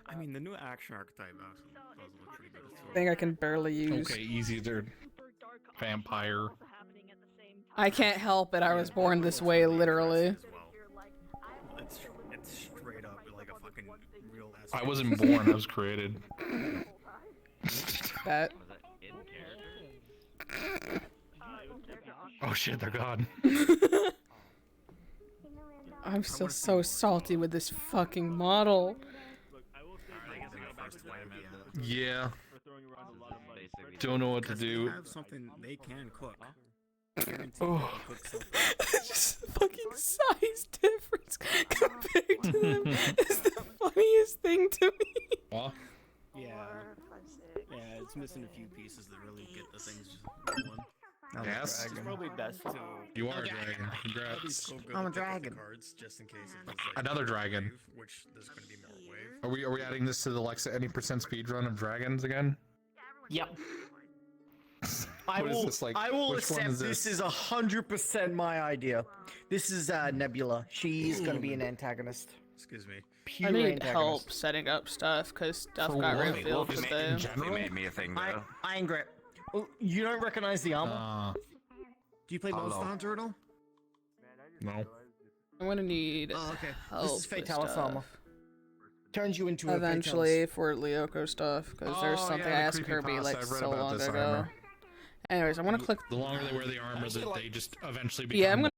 I mean, the new action archetype does look pretty good. I think I can barely use. Okay, easy there. Vampire. I can't help it. I was born this way, literally. It's straight up like a fucking real ass. I wasn't born, I was created. That. Oh shit, they're gone. I'm still so salty with this fucking model. Yeah. Don't know what to do. Have something they can cook. Oh. Just fucking size difference compared to them is the funniest thing to me. What? Yeah. Yeah, it's missing a few pieces that really get the things just going. Yes. It's probably best to. You are a dragon. Congrats. I'm a dragon. Cards just in case if there's like Another dragon. wave, which there's going to be more wave. Are we adding this to the Lexa any percent speed run of dragons again? Yep. I What is will. this, like, I will which one accept is this this? is 100% my idea. This is Nebula. She's gonna be an antagonist. Excuse me. Pure I need antagonist. help setting up stuff because stuff got revealed today. They made me a thing though. Iron Grip. Oh, you don't recognize the armor? Do you play Monster Hunter at all? No. I'm gonna need okay. help This is with Fatalis stuff. armor. Turns you into a Eventually for Lyoko stuff because there's Oh, something yeah, I the asked Kirby creepypasta. like I've read so about long this ago. armor. Anyways, I'm gonna click. The longer they wear the armor, that they just eventually become Yeah, I'm gonna